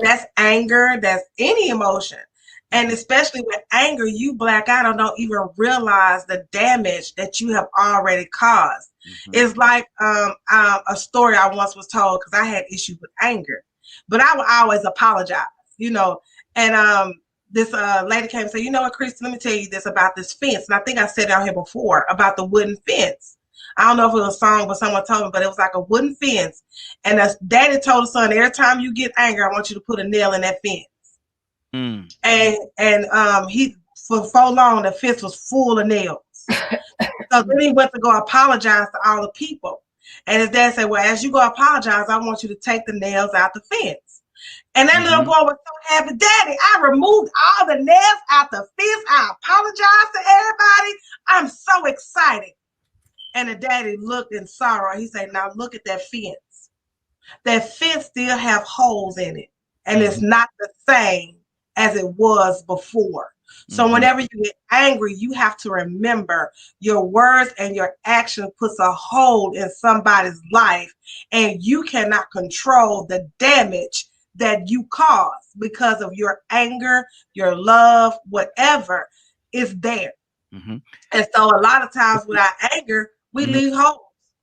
[SPEAKER 3] that's anger, that's any emotion. And especially with anger, you black out and don't even realize the damage that you have already caused. It's like a story I once was told, because I had issues with anger, but I would always apologize, and this lady came and said, you know what, Kristen, let me tell you this about this fence. And I think I said out here before about the wooden fence. I don't know if it was a song, but someone told me, but it was like a wooden fence. And daddy told the son, every time you get angry, I want you to put a nail in that fence. And he, for so long, the fence was full of nails. So then he went to go apologize to all the people. And his dad said, well, as you go apologize, I want you to take the nails out the fence. And that little boy was so happy. Daddy, I removed all the nails out the fence. I apologized to everybody. I'm so excited. And the daddy looked in sorrow. He said, now look at that fence. That fence still have holes in it. And it's not the same as it was before. So whenever you get angry, you have to remember your words and your action puts a hold in somebody's life, and you cannot control the damage that you cause because of your anger, your love, whatever is there. And so a lot of times with our anger, we leave holes.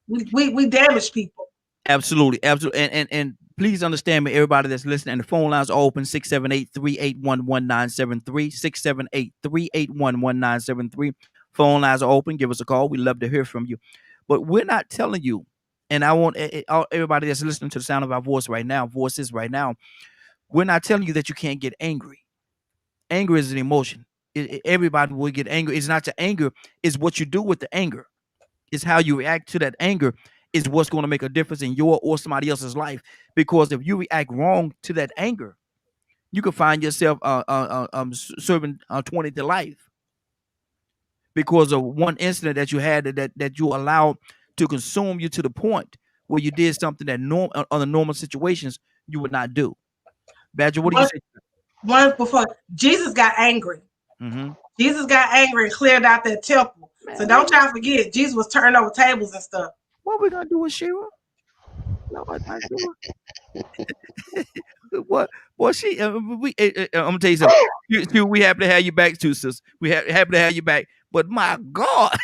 [SPEAKER 3] We damage people.
[SPEAKER 1] Absolutely. And please understand me, everybody that's listening, and the phone lines are open, 678-381-1973, 678-381-1973. Phone lines are open. Give us a call. We love to hear from you. But we're not telling you, and I want everybody that's listening to the sound of our voices right now, we're not telling you that you can't get angry. Anger is an emotion. Everybody will get angry. It's not the anger. It's what you do with the anger. It's how you react to that anger is what's going to make a difference in your or somebody else's life. Because if you react wrong to that anger, you can find yourself serving 20 to life because of one incident that you had that you allowed to consume you to the point where you did something that under normal situations you would not do. Badger, what do you say?
[SPEAKER 3] One before Jesus got angry. Jesus got angry and cleared out that temple. Man, so don't try to forget, Jesus was turning over tables and stuff.
[SPEAKER 1] What we gonna do with Shira? No, I'm not doing. What? Boy, she. I'm gonna tell you something. We happy to have you back too, sis. We happy to have you back. But my God,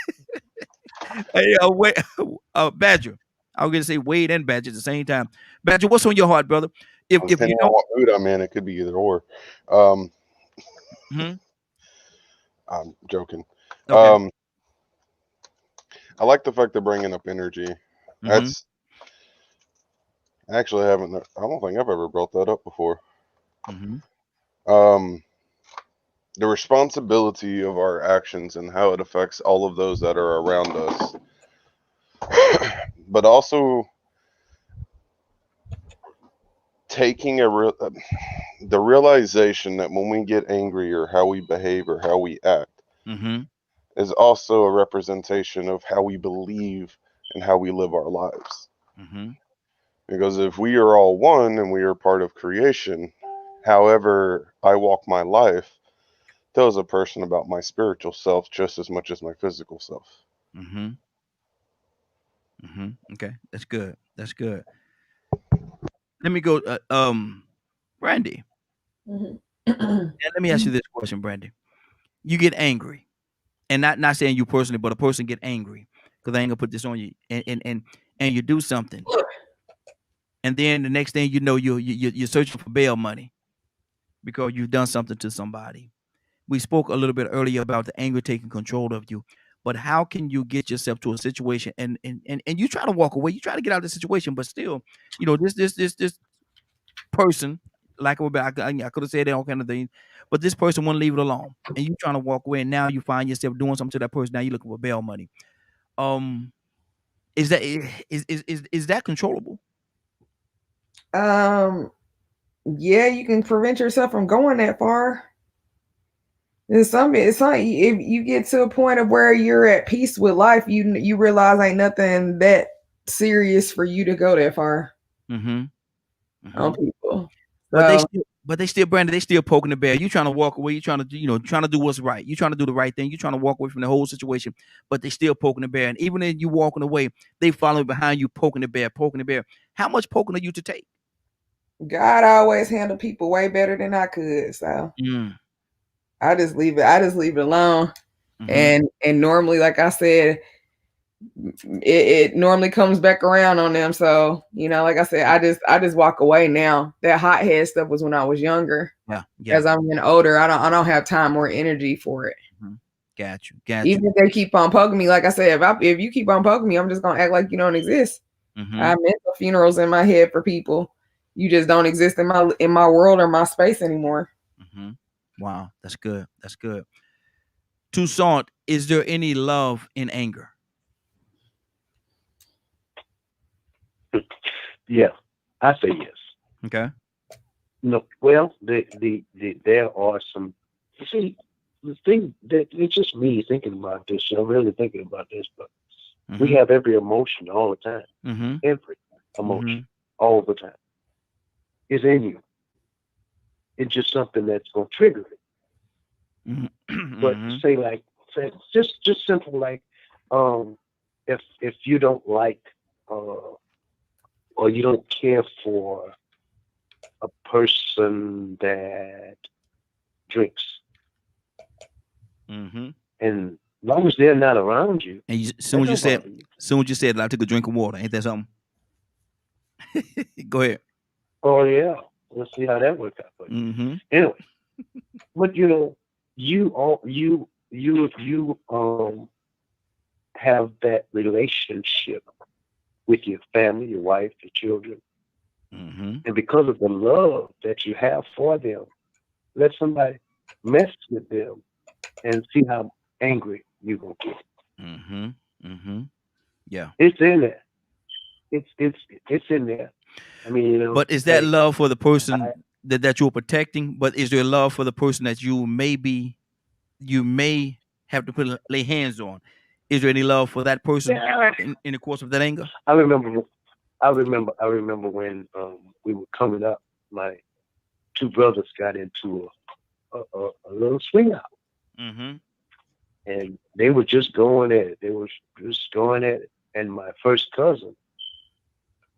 [SPEAKER 1] hey, wait, Badger. I was gonna say Wade and Badger at the same time. Badger, what's on your heart, brother?
[SPEAKER 5] If you know what mood I'm in, it could be either or. I'm joking. Okay. I like the fact they're bringing up energy. That's actually I don't think I've ever brought that up before. The responsibility of our actions and how it affects all of those that are around us, but also taking the realization that when we get angry or how we behave or how we act is also a representation of how we believe and how we live our lives. Because if we are all one and we are part of creation, however I walk my life tells a person about my spiritual self just as much as my physical self.
[SPEAKER 1] Okay, that's good. That's good. Let me go, Brandy. And let me ask you this question, Brandy. You get angry, and not saying you personally, but a person get angry because I ain't gonna put this on you, and you do something, and then the next thing you know, you're searching for bail money because you've done something to somebody. We spoke a little bit earlier about the anger taking control of you, but how can you get yourself to a situation and you try to walk away, you try to get out of the situation, but still, this person, like I could have said all kind of things, but this person won't leave it alone, and you trying to walk away, and now you find yourself doing something to that person. Now you're looking for bail money. Is that controllable?
[SPEAKER 4] Yeah, you can prevent yourself from going that far. It's like if you get to a point of where you're at peace with life, you realize ain't nothing that serious for you to go that far. On people.
[SPEAKER 1] But they still, Brandon, they still poking the bear. You trying to walk away, you trying to do what's right. You trying to do the right thing. You trying to walk away from the whole situation, but they still poking the bear. And even if you walking away, they following behind you, poking the bear. How much poking are you to take?
[SPEAKER 4] God always handled people way better than I could. So I just leave it alone. And normally, like I said, it normally comes back around on them. So, like I said, I just walk away now. That hothead stuff was when I was younger.
[SPEAKER 1] Yeah.
[SPEAKER 4] As I'm getting older, I don't have time or energy for it.
[SPEAKER 1] Got you.
[SPEAKER 4] Even if they keep on poking me, like I said, if you keep on poking me, I'm just gonna act like you don't exist. I have mental funerals in my head for people. You just don't exist in my world or my space anymore.
[SPEAKER 1] Wow, that's good. That's good. Toussaint, is there any love in anger?
[SPEAKER 6] Yeah, I say yes.
[SPEAKER 1] Okay.
[SPEAKER 6] No, well, there are some. You see, the thing that it's just me thinking about this. I'm really thinking about this, but we have every emotion all the time. Every emotion all the time is in you. It's just something that's gonna trigger it. But say just simple like, if you don't like or you don't care for a person that drinks, and as long as they're not around you,
[SPEAKER 1] and as soon as you said, I took a drink of water. Ain't that something? Go ahead.
[SPEAKER 6] Oh yeah, let's see how that works out for you. Anyway, but you have that relationship with your family, your wife, your children, and because of the love that you have for them, let somebody mess with them and see how angry you're gonna get.
[SPEAKER 1] Yeah,
[SPEAKER 6] it's in there. It's in there. I mean,
[SPEAKER 1] but is that love for the person that you're protecting? But is there love for the person that you may have to lay hands on? Is there any love for that person in the course of that anger?
[SPEAKER 6] I remember when we were coming up. two brothers got into a little swing out.
[SPEAKER 1] Mm-hmm.
[SPEAKER 6] And they were just going at it. They were just going at it. And my first cousin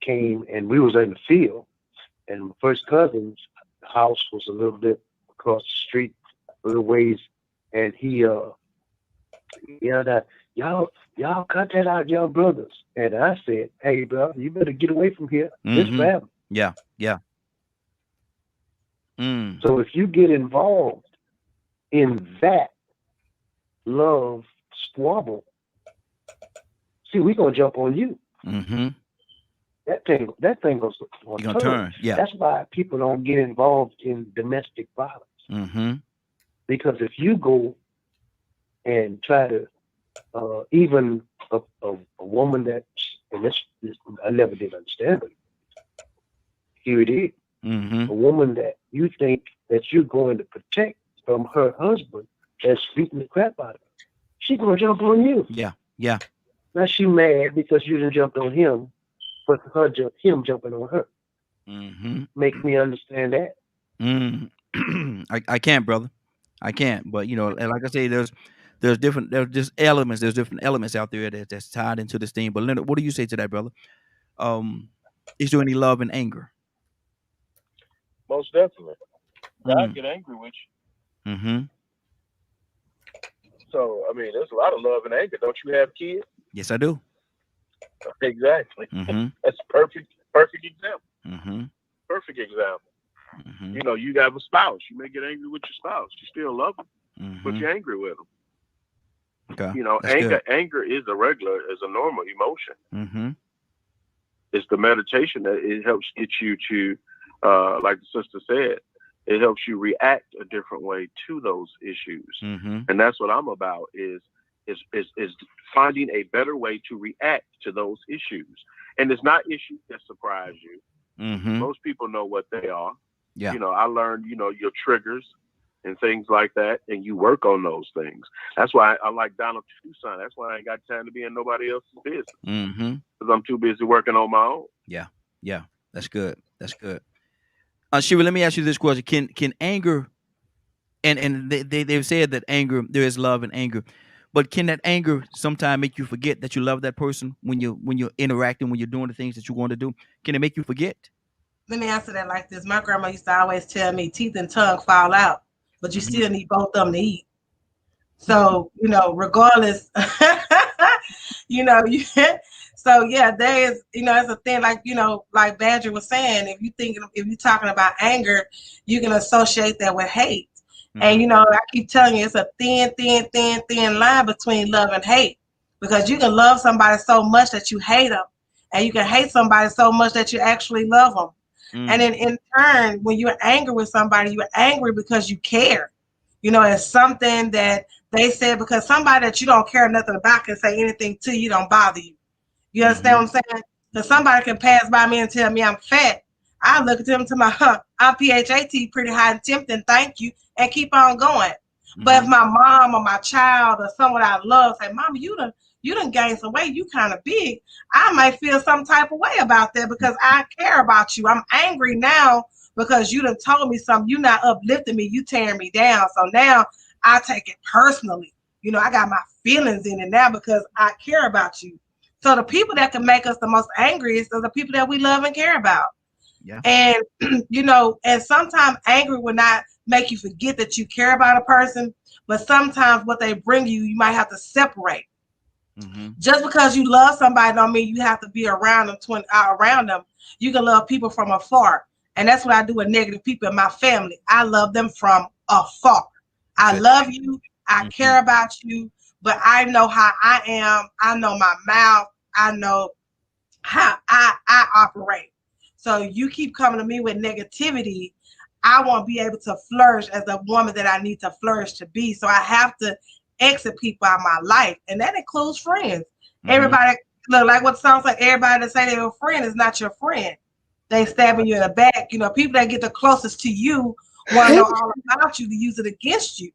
[SPEAKER 6] came, and we was in the field. And my first cousin's house was a little bit across the street, a little ways. And he yelled out, y'all cut that out, y'all brothers. And I said, hey, bro, you better get away from here. This family.
[SPEAKER 1] Yeah.
[SPEAKER 6] So if you get involved in that love squabble, see, we're gonna jump on you.
[SPEAKER 1] Mm-hmm.
[SPEAKER 6] That thing goes on turn.
[SPEAKER 1] Yeah.
[SPEAKER 6] That's why people don't get involved in domestic violence.
[SPEAKER 1] Mm-hmm.
[SPEAKER 6] Because if you go and try to even a woman that, and this I never did understand it. Here it is.
[SPEAKER 1] Mm-hmm.
[SPEAKER 6] A woman that you think that you're going to protect from her husband that's beating the crap out of her. She's gonna jump on you.
[SPEAKER 1] Yeah.
[SPEAKER 6] Now she mad because you didn't jump on him, but him jumping on her.
[SPEAKER 1] Mm-hmm.
[SPEAKER 6] Make me understand that.
[SPEAKER 1] I can't, brother. I can't. But and like I say, there's different elements out there that's tied into this thing. But Leonard, what do you say to that, brother? Is there any love and anger?
[SPEAKER 2] Most definitely. God get angry with you.
[SPEAKER 1] Mm-hmm.
[SPEAKER 2] So, I mean, there's a lot of love and anger. Don't you have kids?
[SPEAKER 1] Yes, I do.
[SPEAKER 2] Exactly.
[SPEAKER 1] Mm-hmm.
[SPEAKER 2] That's a perfect example.
[SPEAKER 1] Mm-hmm.
[SPEAKER 2] Perfect example.
[SPEAKER 1] Mm-hmm.
[SPEAKER 2] You have a spouse. You may get angry with your spouse. You still love them, but you're angry with them.
[SPEAKER 1] Okay.
[SPEAKER 2] Anger is a normal emotion.
[SPEAKER 1] Mm-hmm.
[SPEAKER 2] It's the meditation that it helps get you to, like the sister said, it helps you react a different way to those issues.
[SPEAKER 1] Mm-hmm.
[SPEAKER 2] And that's what I'm about is finding a better way to react to those issues. And it's not issues that surprise you.
[SPEAKER 1] Mm-hmm.
[SPEAKER 2] Most people know what they are.
[SPEAKER 1] Yeah.
[SPEAKER 2] I learned, your triggers and things like that, and you work on those things. That's why I like Donald Tucson. That's why I ain't got time to be in nobody else's business.
[SPEAKER 1] Mm-hmm.
[SPEAKER 2] Because I'm too busy working on my own.
[SPEAKER 1] Yeah. That's good. Shiva, let me ask you this question: Can anger, and they've said that anger, there is love in anger, but can that anger sometimes make you forget that you love that person when you're interacting, when you're doing the things that you want to do? Can it make you forget?
[SPEAKER 3] Let me answer that like this. My grandma used to always tell me, teeth and tongue fall out, but you still need both of them to eat. So, regardless, so yeah, there is, it's a thing like Badger was saying, if you're talking about anger, you can associate that with hate. And, I keep telling you, it's a thin line between love and hate, because you can love somebody so much that you hate them, and you can hate somebody so much that you actually love them. And then in turn, when you're angry with somebody, you're angry because you care. It's something that they said, because somebody that you don't care nothing about can say anything to you, don't bother you. You understand what I'm saying? Because somebody can pass by me and tell me I'm fat. I look at them to my, I'm PHAT, pretty high and tempting, thank you, and keep on going. But if my mom or my child or someone I love say, Mama, you done gained some weight, you kind of big, I might feel some type of way about that because I care about you. I'm angry now because you done told me something. You not uplifting me, you tearing me down. So now I take it personally. I got my feelings in it now because I care about you. So the people that can make us the most angriest are the people that we love and care about.
[SPEAKER 1] Yeah.
[SPEAKER 3] And, and sometimes anger will not make you forget that you care about a person, but sometimes what they bring you might have to separate. Mm-hmm. Just because you love somebody don't mean you have to be around them. You can love people from afar. And that's what I do with negative people in my family. I love them from afar. I love you. I care about you, but I know how I am. I know my mouth. I know how I operate. So you keep coming to me with negativity, I won't be able to flourish as a woman that I need to flourish to be. So I have to exit people out of my life, and that includes friends. Everybody, look, like what the song like, everybody that say they're your friend is not your friend. They stabbing you in the back. People that get the closest to you want to know all about you to use it against you.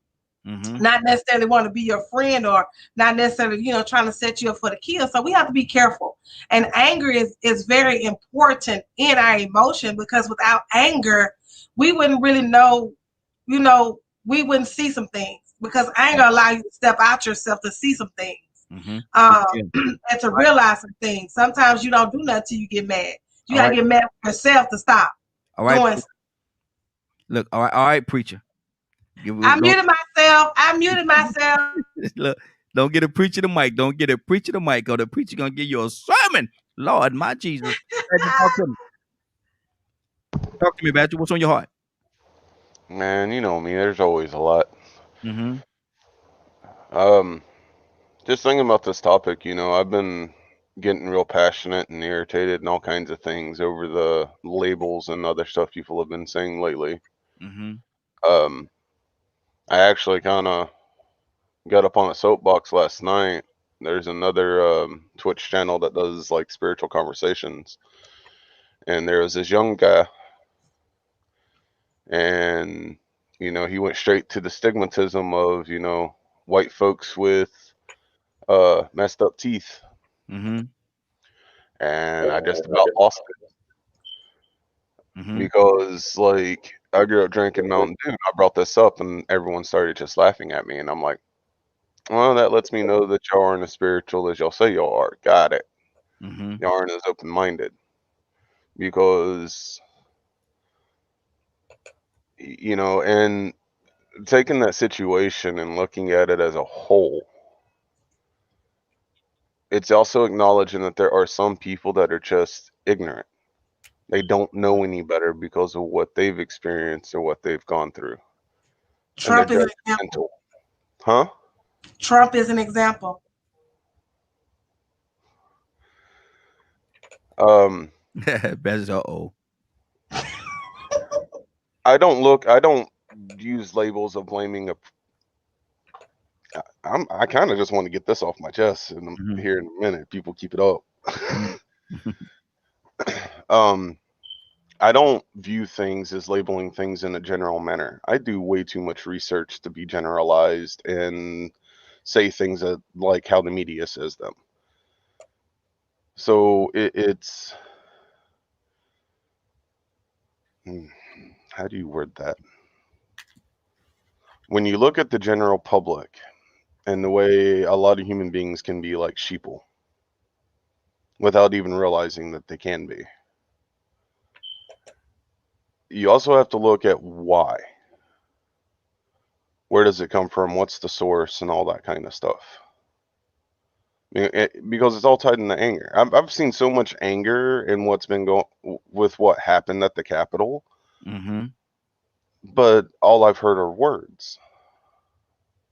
[SPEAKER 3] Not necessarily want to be your friend, or not necessarily, trying to set you up for the kill. So we have to be careful. And anger is very important in our emotion, because without anger, we wouldn't really know, we wouldn't see some things, because I ain't gonna allow you to step out yourself to see some things. And to realize some things. Sometimes you don't do nothing till you get mad. You gotta get mad with yourself to stop.
[SPEAKER 1] All right. Look, all right, preacher.
[SPEAKER 3] I muted myself.
[SPEAKER 1] Look, don't get a preacher the mic. Don't get a preacher the mic, or the preacher gonna give you a sermon. Lord, my Jesus. Talk to me, Badger. What's on your heart?
[SPEAKER 5] Man, you know me. There's always a lot. Just thinking about this topic, I've been getting real passionate and irritated and all kinds of things over the labels and other stuff people have been saying lately. I actually kind of got up on a soapbox last night. There's another Twitch channel that does like spiritual conversations, and there was this young guy, and he went straight to the stigmatism of white folks with messed up teeth, and I just about lost it because like I grew up drinking Mountain Dew. I brought this up, and everyone started just laughing at me, and I'm like, well, that lets me know that y'all aren't as spiritual as y'all say y'all are. Got it. Y'all aren't as open-minded, because and taking that situation and looking at it as a whole, it's also acknowledging that there are some people that are just ignorant. They don't know any better because of what they've experienced or what they've gone through.
[SPEAKER 3] Trump is an example.
[SPEAKER 5] Huh?
[SPEAKER 3] Trump is an example.
[SPEAKER 5] I don't use labels of blaming I kind of just want to get this off my chest, and I'm here in a minute. People keep it up. I don't view things as labeling things in a general manner. I do way too much research to be generalized and say things like how the media says them. So it's how do you word that? When you look at the general public and the way a lot of human beings can be like sheeple without even realizing that they can be, you also have to look at why. Where does it come from? What's the source and all that kind of stuff? Because it's all tied into anger. I've seen so much anger in what's been going with what happened at the Capitol. But all I've heard are words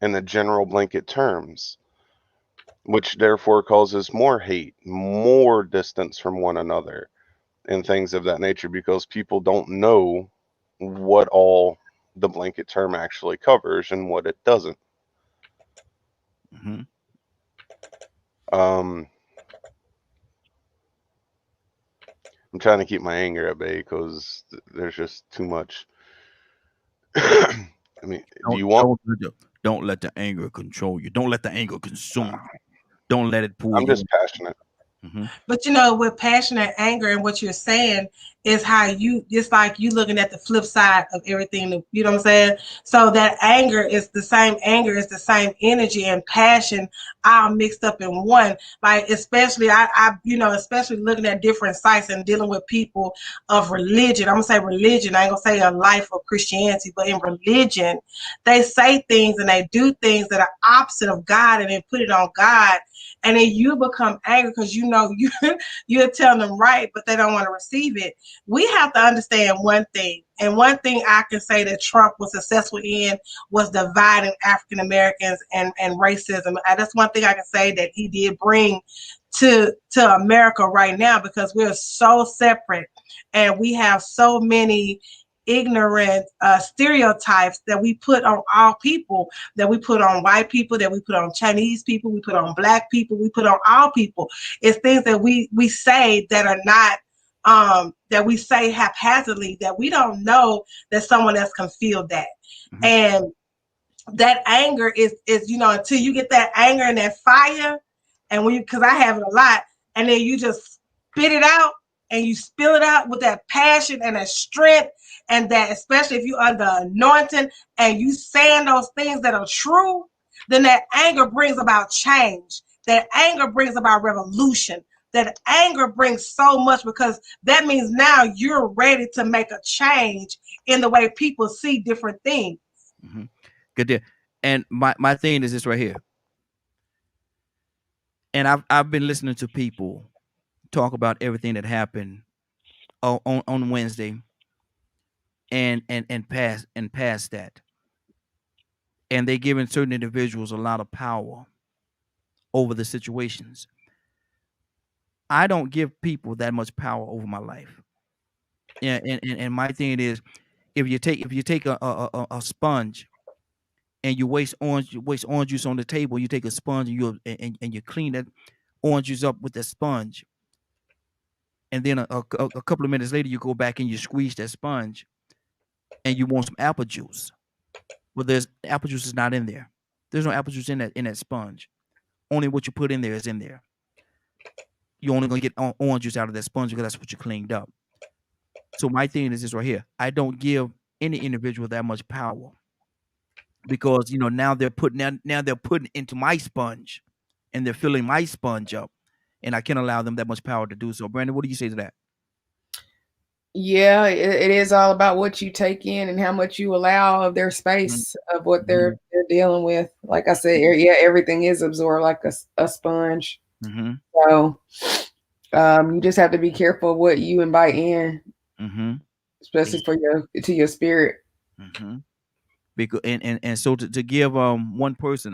[SPEAKER 5] in the general blanket terms, which therefore causes more hate, more distance from one another, and things of that nature, because people don't know what all the blanket term actually covers and what it doesn't. I'm trying to keep my anger at bay because there's just too much. I mean,
[SPEAKER 1] don't let the anger control you. Don't let the anger consume you. Don't let it pull you.
[SPEAKER 5] I'm just passionate.
[SPEAKER 3] But with passion and anger, and what you're saying is how it's like you looking at the flip side of everything. You know what I'm saying? So that anger is the same energy and passion all mixed up in one. Like especially especially looking at different sites and dealing with people of religion. I'm gonna say religion. I ain't gonna say a life of Christianity, but in religion, they say things and they do things that are opposite of God, and they put it on God. And then you become angry because you're telling them right, but they don't want to receive it. We have to understand one thing. And one thing I can say that Trump was successful in was dividing African Americans and racism. That's one thing I can say that he did bring to America right now, because we're so separate and we have so many ignorant stereotypes that we put on all people, that we put on white people, that we put on Chinese people, we put on black people, we put on all people. It's things that we say that are not that we say haphazardly, that we don't know that someone else can feel that. And that anger is until you get that anger and that fire, and because I have it a lot, and then you just spit it out, and you spill it out with that passion and that strength, and that, especially if you're under anointing and you saying those things that are true, then that anger brings about change. That anger brings about revolution. That anger brings so much, because that means now you're ready to make a change in the way people see different things.
[SPEAKER 1] Mm-hmm. Good deal. And my thing is this right here. And I've been listening to people talk about everything that happened on Wednesday and past that. And they're giving certain individuals a lot of power over the situations. I don't give people that much power over my life. And my thing is, if you take a sponge and you waste orange juice on the table, you take a sponge and you clean that orange juice up with that sponge, and then a couple of minutes later you go back and you squeeze that sponge, and you want some apple juice. Well, there's apple juice is not in there. There's no apple juice in that sponge. Only what you put in there is in there. You're only gonna get orange juice out of that sponge because that's what you cleaned up. So my thing is this right here. I don't give any individual that much power, because now they're putting into my sponge, and they're filling my sponge up, and I can't allow them that much power to do so. Brandon, what do you say to that?
[SPEAKER 4] Yeah, it is all about what you take in and how much you allow of their space, of what they're dealing with. Like I said, yeah, everything is absorbed like a sponge.
[SPEAKER 1] Mm-hmm.
[SPEAKER 4] So you just have to be careful of what you invite in, especially to your spirit.
[SPEAKER 1] Mm-hmm. Because and so to give one person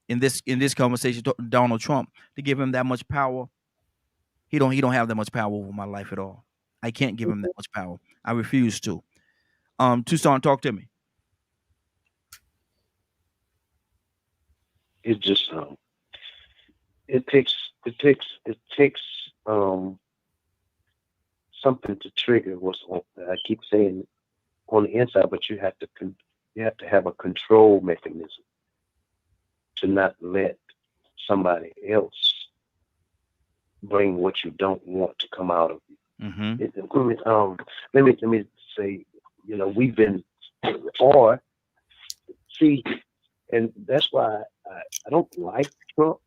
[SPEAKER 1] in this conversation, Donald Trump, to give him that much power, he don't have that much power over my life at all. I can't give him that much power. I refuse to. Tucson, talk to me.
[SPEAKER 6] It just it takes something to trigger what's on. I keep saying on the inside, but you have to have a control mechanism to not let somebody else bring what you don't want to come out of you. Let me say, we've been, or see, and that's why I don't like Trump,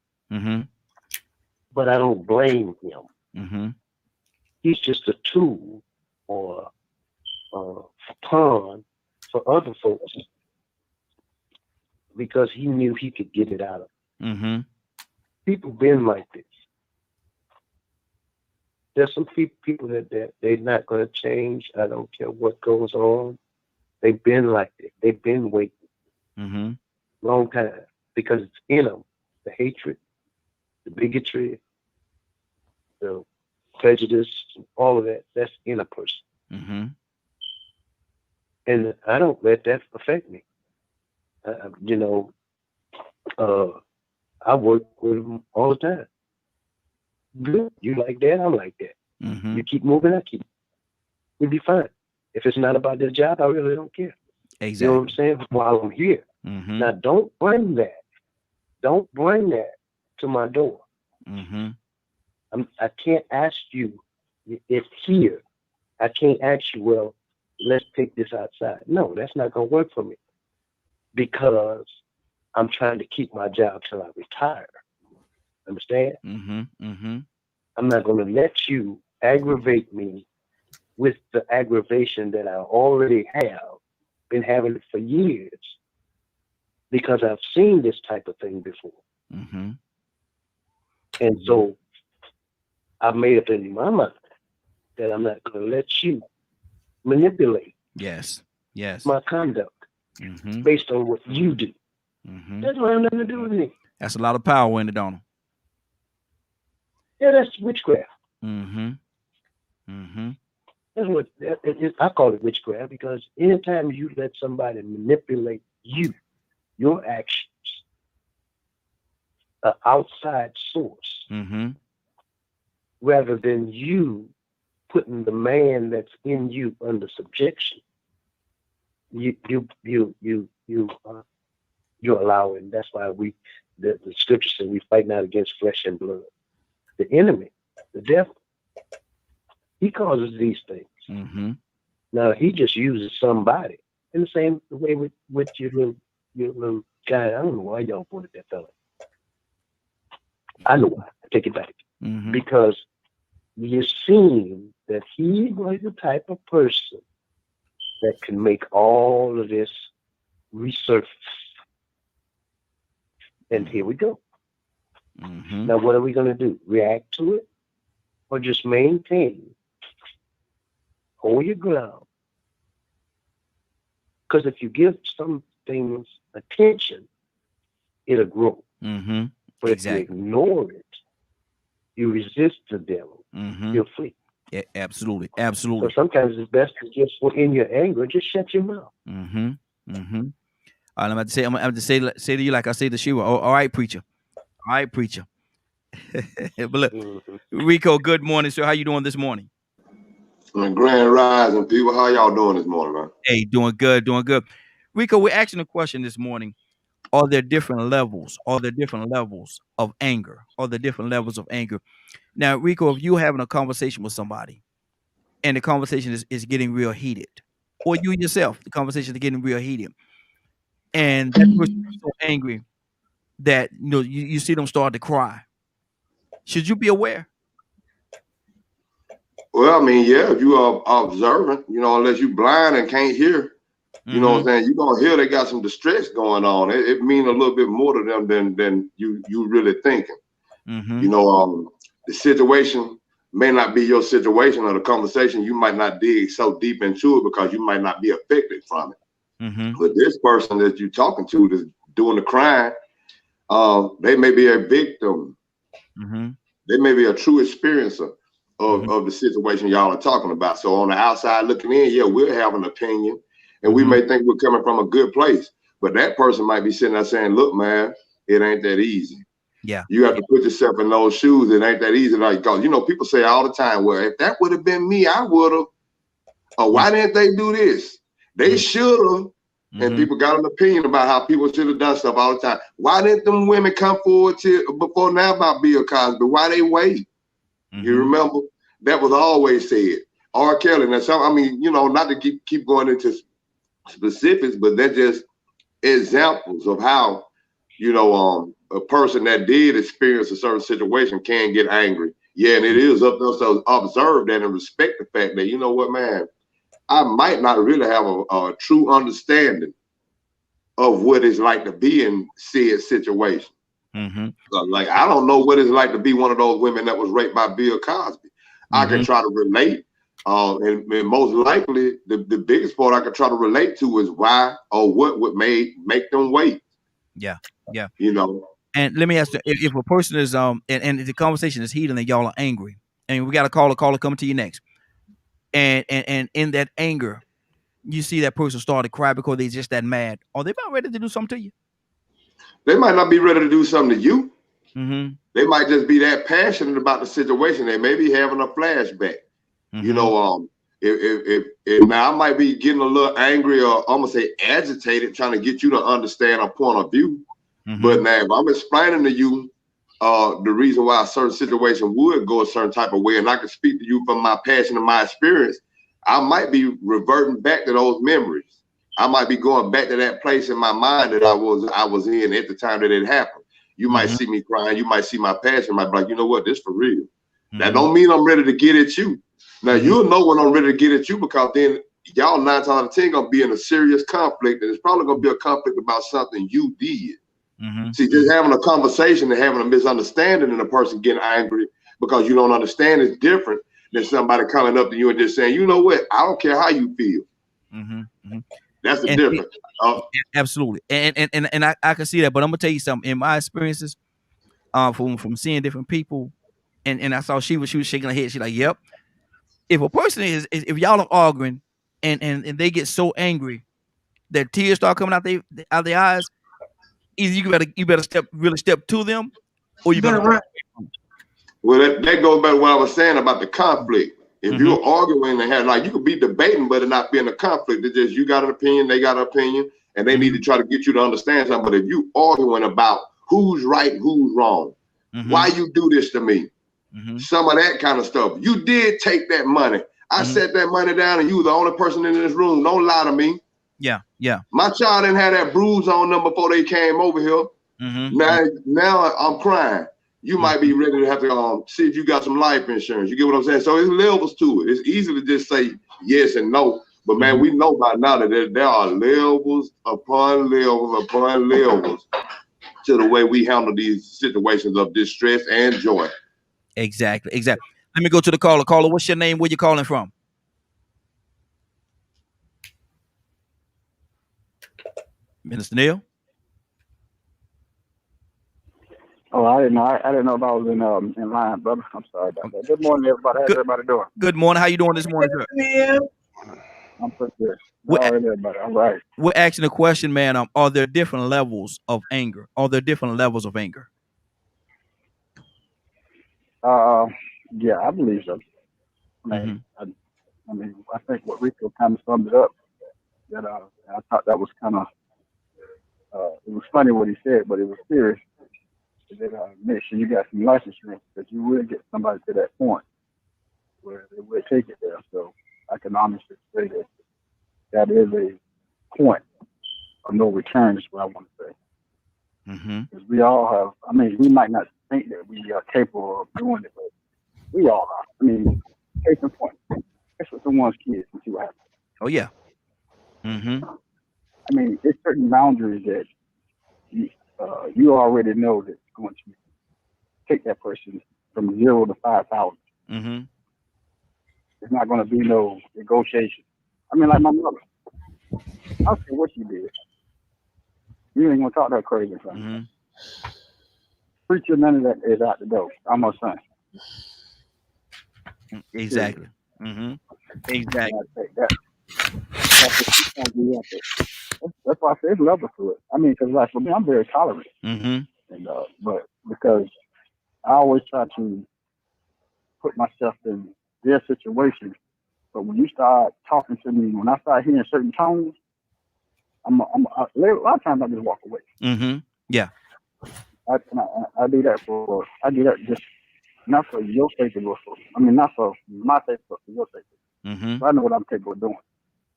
[SPEAKER 6] but I don't blame him. He's just a tool or a pawn for other folks, because he knew he could get it out of them. People been like this. There's some people that they're not going to change. I don't care what goes on. They've been like this. They've been waiting long time, because it's in them. The hatred, the bigotry, the prejudice, all of that, that's in a person. And I don't let that affect me. I work with them all the time. Good. You like that? I'm like that. You keep moving, I keep. We'll be fine. If it's not about the job, I really don't care.
[SPEAKER 1] Exactly.
[SPEAKER 6] You know what I'm saying? While I'm here. Now, don't bring that. Don't bring that to my door. I can't ask you. It's here. I can't ask you, well, let's take this outside. No, that's not going to work for me, because I'm trying to keep my job till I retire. Understand? I'm not going to let you aggravate me with the aggravation that I already have, been having it for years, because I've seen this type of thing before. And so I've made up in my mind that I'm not going to let you manipulate my conduct based on what you do. That don't have nothing to do with me.
[SPEAKER 1] That's a lot of power in it, Donald.
[SPEAKER 6] Yeah, that's witchcraft. That's what I call it, witchcraft, because anytime you let somebody manipulate you, your actions, an outside source, rather than you putting the man that's in you under subjection, you're allowing. That's why the scripture says we fight not against flesh and blood. The enemy, the devil, He causes these things.
[SPEAKER 1] Mm-hmm.
[SPEAKER 6] Now he just uses somebody. In the same way with your little guy. I don't know why y'all wanted that fella. I know why. I take it back.
[SPEAKER 1] Mm-hmm.
[SPEAKER 6] Because you're seeing that he was the type of person that can make all of this resurface. And here we go.
[SPEAKER 1] Mm-hmm.
[SPEAKER 6] Now, what are we going to do? React to it? Or just maintain? Hold your ground. Because if you give some things attention, it'll grow.
[SPEAKER 1] Mm-hmm.
[SPEAKER 6] But
[SPEAKER 1] exactly.
[SPEAKER 6] if you ignore it, you resist the devil,
[SPEAKER 1] Mm-hmm.
[SPEAKER 6] you'll flee.
[SPEAKER 1] Yeah, absolutely.
[SPEAKER 6] So
[SPEAKER 1] Absolutely.
[SPEAKER 6] sometimes it's best to just, in your anger, just shut your mouth.
[SPEAKER 1] Mm-hmm. Mm-hmm. All right, I'm about to say to you like I say to Shira. Oh, all right, preacher. All right, preacher. But look, Rico, good morning, sir. How you doing this morning?
[SPEAKER 7] Grand Rising, people. How y'all doing this morning, man?
[SPEAKER 1] Hey, doing good, doing good. Rico, we're asking a question this morning. Are there different levels? Are there different levels of anger? Are there different levels of anger? Now, Rico, if you're having a conversation with somebody and the conversation is getting real heated, or you yourself, the conversation is getting real heated, and that person is so angry that you see them start to cry, should you be aware?
[SPEAKER 7] Well, I mean, yeah, if you are observant, unless you blind and can't hear, you know what I'm saying, you're gonna hear they got some distress going on. It means a little bit more to them than you really thinking.
[SPEAKER 1] Mm-hmm.
[SPEAKER 7] The situation may not be your situation, or the conversation you might not dig so deep into it because you might not be affected from it.
[SPEAKER 1] Mm-hmm.
[SPEAKER 7] But this person that you're talking to that's doing the crime, they may be a victim.
[SPEAKER 1] Mm-hmm.
[SPEAKER 7] They may be a true experiencer of the situation y'all are talking about. So on the outside looking in, yeah, we'll have an opinion, and we may think we're coming from a good place, but that person might be sitting there saying, look, man, it ain't that easy.
[SPEAKER 1] Yeah.
[SPEAKER 7] You have to put yourself in those shoes. It ain't that easy. Like, because, people say all the time, well, if that would have been me, I would have. Or why didn't they do this? They should have. And people got an opinion about how people should have done stuff all the time. Why didn't them women come forward before now about Bill Cosby? Why they wait? You remember? That was always said. R. Kelly. Now, not to keep going into specifics, but they're just examples of how, a person that did experience a certain situation can get angry. Yeah, and it is up to us to observe that and respect the fact that, you know what, man, I might not really have a true understanding of what it's like to be in said situation. Like, I don't know what it's like to be one of those women that was raped by Bill Cosby. I can try to relate. And most likely, the biggest part I could try to relate to is why or what would make them wait.
[SPEAKER 1] Yeah. Yeah.
[SPEAKER 7] And
[SPEAKER 1] let me ask you, if a person is and the conversation is heated and y'all are angry, and we got a caller coming to you next, and in that anger, you see that person start to cry because they're just that mad. Are they about ready to do something to you?
[SPEAKER 7] They might not be ready to do something to you.
[SPEAKER 1] Mm-hmm.
[SPEAKER 7] They might just be that passionate about the situation. They may be having a flashback. If now I might be getting a little angry, or I'm gonna say agitated, trying to get you to understand a point of view. But now if I'm explaining to you the reason why a certain situation would go a certain type of way, and I can speak to you from my passion and my experience, I might be reverting back to those memories. I might be going back to that place in my mind that I was in at the time that it happened. You might see me crying. You might see my passion. Might be like, you know what, this for real. That don't mean I'm ready to get at you. Now you'll know when I'm ready to get at you, because then y'all 9 times out of 10 gonna be in a serious conflict, and it's probably gonna be a conflict about something you did. See, just having a conversation and having a misunderstanding and a person getting angry because you don't understand is different than somebody coming up to you and just saying, you know what, I don't care how you feel. That's the difference.
[SPEAKER 1] Absolutely. And I can see that, but I'm gonna tell you something. In my experiences, from seeing different people, and I saw she was shaking her head. She's like, yep. If a person if y'all are arguing and they get so angry that tears start coming out their eyes, either you better step to them, or you better run.
[SPEAKER 7] Well, that goes back to what I was saying about the conflict. If you're arguing and have, like, you could be debating, but it not being a conflict. It's just you got an opinion, they got an opinion, and they need to try to get you to understand something. But if you arguing about who's right, who's wrong, why you do this to me, some of that kind of stuff. You did take that money. I set that money down, and you were the only person in this room. Don't lie to me.
[SPEAKER 1] Yeah, yeah.
[SPEAKER 7] My child didn't have that bruise on them before they came over here. Now I'm crying. You might be ready to have to see if you got some life insurance. You get what I'm saying? So it's levels to it. It's easy to just say yes and no. But man, we know by now that there are levels upon levels upon levels to the way we handle these situations of distress and joy.
[SPEAKER 1] Exactly. Let me go to the caller. Caller, what's your name? Where you calling from? Minister Neil?
[SPEAKER 8] Oh, I didn't know. I didn't know if I was in line, brother. I'm sorry about that. Good morning, everybody. How's everybody doing?
[SPEAKER 1] Good morning. How you doing this morning, sir?
[SPEAKER 8] I'm pretty good. All right, everybody. All right.
[SPEAKER 1] We're asking a question, man. Are there different levels of anger?
[SPEAKER 8] Yeah, I believe so. I think what Rico kind of summed it up. That I thought that was kind of it was funny what he said, but it was serious. That make sure you got some life insurance, because you will get somebody to that point where they will take it there. So I can honestly say that is a point of no return, is what I want to say. Because we all have. I mean, we might not think that we are capable of doing it, but we all are. I mean, case in point, that's what someone's kids and see what happens.
[SPEAKER 1] Oh yeah.
[SPEAKER 8] I mean, there's certain boundaries that you already know that's going to take that person from 0 to 5,000. There's not going to be no negotiation. I mean, like my mother. I don't care what she did. You ain't going to talk that crazy in front of me. Preacher, none of that is out the door. I'm her son.
[SPEAKER 1] Exactly. Exactly.
[SPEAKER 8] That's why I say it's level to it. I mean, because like for me, I'm very tolerant. And but because I always try to put myself in their situation. But when you start talking to me, when I start hearing certain tones, a lot of times I just walk away.
[SPEAKER 1] Yeah.
[SPEAKER 8] I do that just not for your sake, but not for my sake, but for your sake. So I know what I'm capable of doing.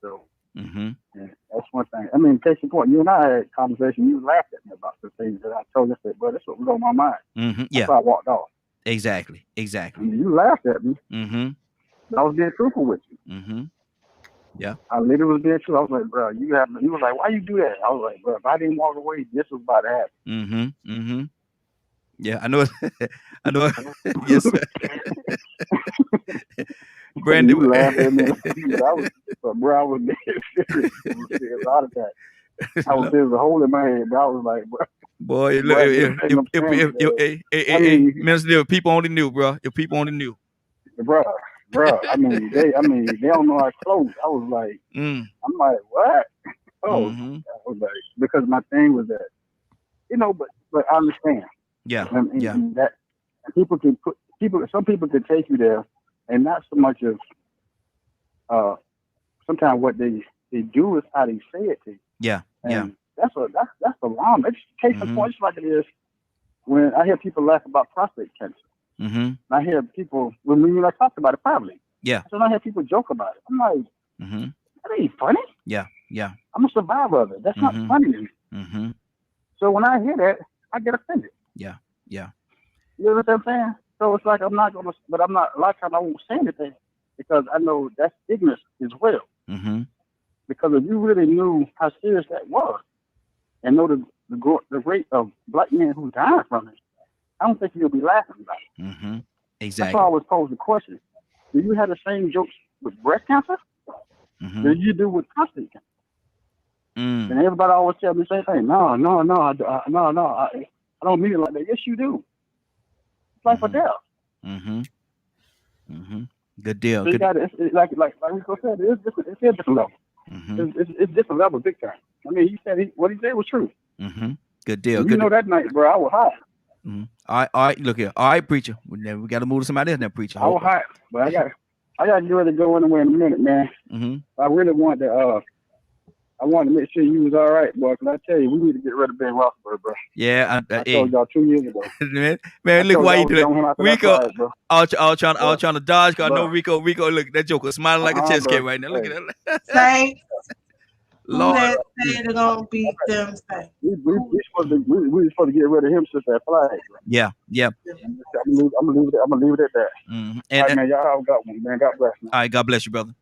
[SPEAKER 8] So and that's one thing. I mean, case in point, you and I had a conversation. You laughed at me about the things that I told you. I said, "Bro, that's what was on my mind."
[SPEAKER 1] Yeah.
[SPEAKER 8] So I walked off.
[SPEAKER 1] Exactly.
[SPEAKER 8] And you laughed at me. I was being truthful with you.
[SPEAKER 1] Yeah.
[SPEAKER 8] I literally was being true. I was like, "Bro, you was like, why you do that?" I was like, "Bro, if I didn't walk away, this was about to happen."
[SPEAKER 1] Yeah, I know. I know. Yes, sir. Brandon,
[SPEAKER 8] you laughed at me. I was being serious. A lot of that. I was just holding my head, but I was like, bro.
[SPEAKER 1] Boy, look, Minister Neil, people only knew, bro. If people only knew.
[SPEAKER 8] Bro. I mean, they don't know how close. I was like, I'm like, what? Oh, I was like, because my thing was that, but I understand.
[SPEAKER 1] Yeah.
[SPEAKER 8] And that people can some people can take you there, and not so much of sometimes what they do is how they say it to you.
[SPEAKER 1] Yeah.
[SPEAKER 8] And that's alarming. It's case in point, like it is when I hear people laugh about prostate cancer. And I hear people when we talk about it privately.
[SPEAKER 1] Yeah.
[SPEAKER 8] So I hear people joke about it. I'm like, that ain't funny.
[SPEAKER 1] Yeah.
[SPEAKER 8] I'm a survivor of it. That's not funny to me. So when I hear that, I get offended.
[SPEAKER 1] Yeah.
[SPEAKER 8] You know what I'm saying? So it's like a lot of times I won't say anything because I know that's ignorance as well. Because if you really knew how serious that was and know the rate of black men who died from it, I don't think you'll be laughing about it.
[SPEAKER 1] Exactly.
[SPEAKER 8] That's why I always pose the question. Do you have the same jokes with breast cancer than you do with prostate cancer? And everybody always tell me the same thing. No, I don't mean it like that. Yes, you do. It's like for death.
[SPEAKER 1] Good deal.
[SPEAKER 8] So it's like Rico said, it's a different level. It's different level, big time. I mean, what he said was true.
[SPEAKER 1] Good deal.
[SPEAKER 8] And that night, bro, I was hot.
[SPEAKER 1] All right, look here. All right, preacher. We got to move to somebody else now, preacher.
[SPEAKER 8] I was hot, but I got to get ready to go anywhere in a minute, man. I really want to I wanted to make sure you was all right, boy. Cause I tell you, we need to get rid of Ben Roethlisberger, bro.
[SPEAKER 1] Yeah,
[SPEAKER 8] I told y'all 2 years ago.
[SPEAKER 1] man, look why you do that, Rico.
[SPEAKER 8] Bro.
[SPEAKER 1] I was trying to dodge. Cause I know Rico. Look, that joker smiling like a chess kid right now. Look at that.
[SPEAKER 3] Say,
[SPEAKER 1] Lord,
[SPEAKER 3] that say they're gonna beat them. Say,
[SPEAKER 8] we supposed to get rid of him since that flag. Bro.
[SPEAKER 1] Yeah.
[SPEAKER 8] I'm gonna leave it at that.
[SPEAKER 1] Mm-hmm.
[SPEAKER 8] All right, man, y'all have a good one, man. God bless. Man.
[SPEAKER 1] All right, God bless you, brother.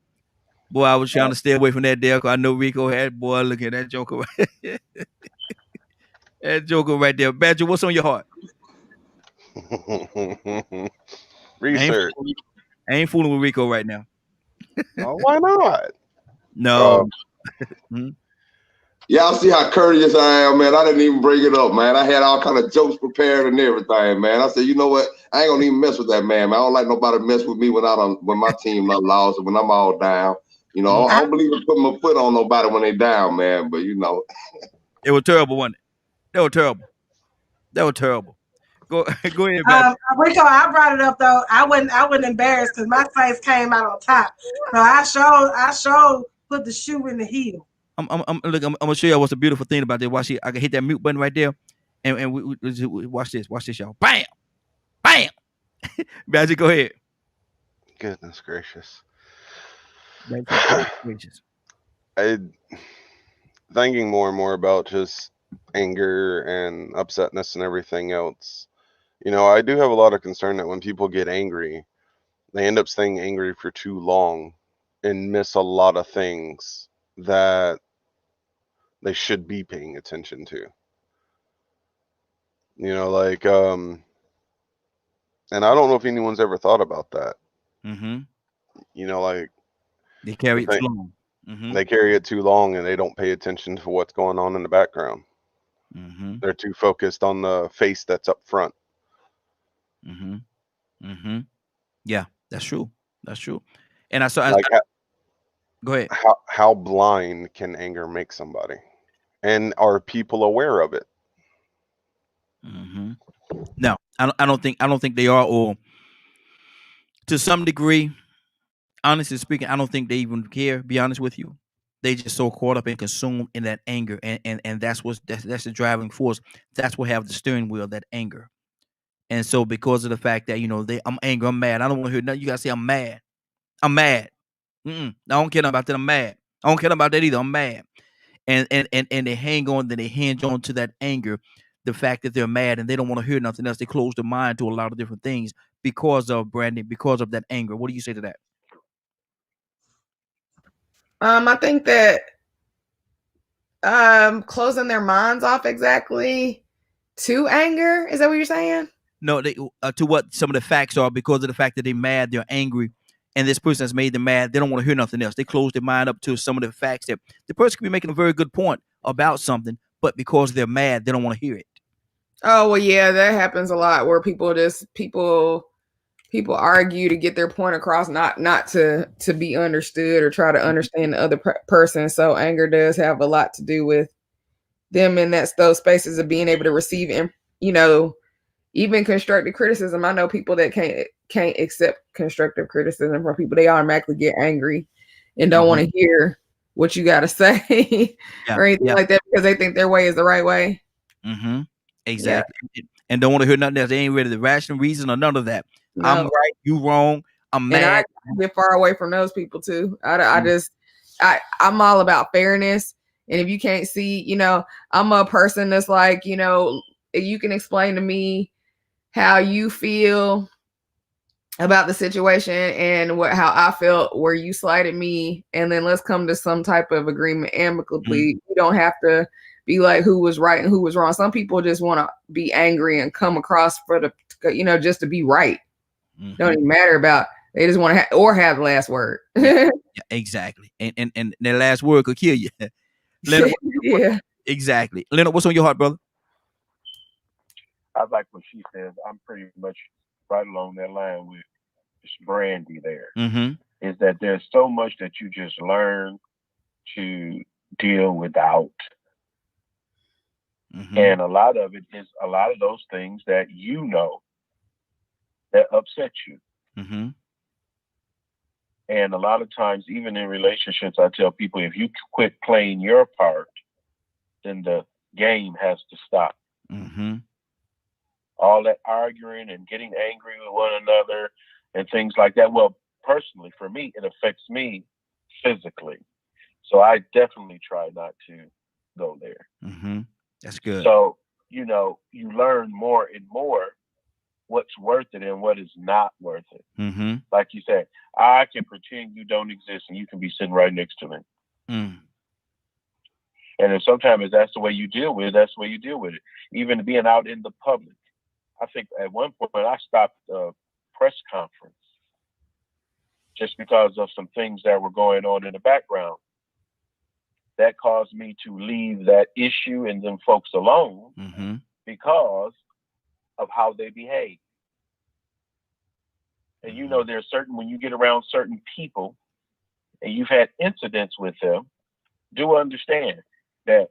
[SPEAKER 1] Boy, I was trying to stay away from that deal. Cause I know Rico had. Boy, look at that joker. That joker right there. Badger, what's on your heart?
[SPEAKER 5] Research.
[SPEAKER 1] I ain't fooling with Rico right now.
[SPEAKER 5] Oh, why not?
[SPEAKER 1] No.
[SPEAKER 7] Y'all see how courteous I am, man. I didn't even bring it up, man. I had all kind of jokes prepared and everything, man. I said, you know what? I ain't gonna even mess with that, man. I don't like nobody mess with me when my team not lost and when I'm all down. You know, I don't believe in putting my foot on nobody when they down, man. But you know,
[SPEAKER 1] it was terrible, wasn't it? That was terrible. Go ahead,
[SPEAKER 3] Rico. I brought it up though. I wasn't embarrassed because my face came out on top. So I showed put the shoe in the heel.
[SPEAKER 1] I'm gonna show you what's a beautiful thing about this. Watch it. I can hit that mute button right there, and we watch this, y'all. Bam, bam. Magic, go ahead.
[SPEAKER 5] Goodness gracious.
[SPEAKER 1] I
[SPEAKER 5] thinking more and more about just anger and upsetness and everything else. You know, I do have a lot of concern that when people get angry, they end up staying angry for too long and miss a lot of things that they should be paying attention to. You know, like, and I don't know if anyone's ever thought about that.
[SPEAKER 1] Mm-hmm.
[SPEAKER 5] You know, like
[SPEAKER 1] they carry it too long. Mm-hmm.
[SPEAKER 5] They carry it too long and they don't pay attention to what's going on in the background.
[SPEAKER 1] Mm-hmm.
[SPEAKER 5] They're too focused on the face that's up front.
[SPEAKER 1] Mm-hmm. Mm-hmm. Yeah, that's true. And I saw.
[SPEAKER 5] Like,
[SPEAKER 1] go ahead.
[SPEAKER 5] How blind can anger make somebody? And are people aware of it?
[SPEAKER 1] Mm-hmm. No, I don't think they are, or to some degree, honestly speaking, I don't think they even care. Be honest with you, they just so caught up and consumed in that anger, and that's the driving force. That's what have the steering wheel, that anger. And so because of the fact that I'm angry, I'm mad. I don't want to hear nothing. You gotta say I'm mad. I'm mad. I don't care about that. I'm mad. I don't care about that either. I'm mad. And they hang on, then they hinge on to that anger, the fact that they're mad and they don't want to hear nothing else. They close their mind to a lot of different things because of that anger. What do you say to that?
[SPEAKER 4] I think that closing their minds off exactly to anger. Is that what you're saying?
[SPEAKER 1] No, to what some of the facts are, because of the fact that they're mad, they're angry, and this person has made them mad. They don't want to hear nothing else. They close their mind up to some of the facts that the person could be making a very good point about something, but because they're mad, they don't want to hear it.
[SPEAKER 4] Oh, well, yeah, that happens a lot where people argue to get their point across, not to be understood or try to understand the other person. So anger does have a lot to do with them, and that's those spaces of being able to receive, even constructive criticism. I know people that can't accept constructive criticism from people. They automatically get angry and don't want to hear what you got to say or anything like that because they think their way is the right way.
[SPEAKER 1] Mm-hmm. Exactly. Yeah. And don't want to hear nothing else. They ain't ready to rational reason or none of that. No. I'm right, you wrong. I'm mad.
[SPEAKER 4] And I get far away from those people too. I'm all about fairness. And if you can't see, I'm a person that's like, you can explain to me how you feel about the situation and how I felt where you slighted me, and then let's come to some type of agreement amicably. You don't have to be like who was right and who was wrong. Some people just want to be angry and come across for just to be right. Don't even matter about. They just want to have the last word.
[SPEAKER 1] Yeah, exactly. And their last word could kill you. Leonard,
[SPEAKER 4] yeah,
[SPEAKER 1] exactly. Leonard, what's on your heart, brother?
[SPEAKER 6] I like what she says. I'm pretty much right along that line with Brandy there. Is that there's so much that you just learn to deal without. And a lot of it is a lot of those things that that upset you.
[SPEAKER 2] And a lot of times, even in relationships, I tell people, if you quit playing your part, then the game has to stop.
[SPEAKER 1] Mm-hmm.
[SPEAKER 2] All that arguing and getting angry with one another and things like that. Well, personally, for me, it affects me physically. So I definitely try not to go there.
[SPEAKER 1] Mm-hmm. That's good.
[SPEAKER 2] So, you learn more and more what's worth it and what is not worth it.
[SPEAKER 1] Mm-hmm.
[SPEAKER 2] Like you said, I can pretend you don't exist and you can be sitting right next to me.
[SPEAKER 1] Mm.
[SPEAKER 2] And then sometimes that's the way you deal with it. That's the way you deal with it. Even being out in the public. I think at one point I stopped a press conference just because of some things that were going on in the background. That caused me to leave that issue and them folks alone
[SPEAKER 1] mm-hmm.
[SPEAKER 2] because of how they behave. And there's when you get around certain people and you've had incidents with them, do understand that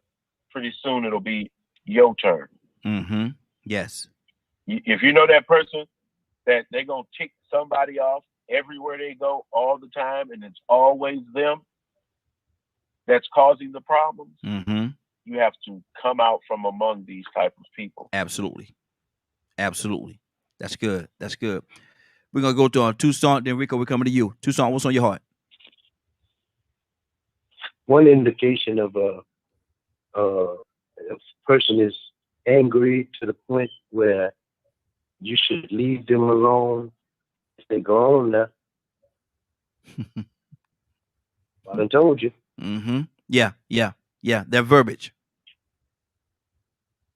[SPEAKER 2] pretty soon it'll be your turn.
[SPEAKER 1] Mm-hmm. Yes.
[SPEAKER 2] If you know that person that they're going to tick somebody off everywhere they go all the time and it's always them that's causing the problems,
[SPEAKER 1] mm-hmm.
[SPEAKER 2] you have to come out from among these type of people.
[SPEAKER 1] Absolutely. Absolutely. That's good. That's good. We're going to go to Tucson, then Rico, we're coming to you. Tucson, what's on your heart?
[SPEAKER 6] One indication of a person is angry to the point where you should leave them alone. If they go on now. I done told you.
[SPEAKER 1] Mm-hmm. Yeah. Their verbiage.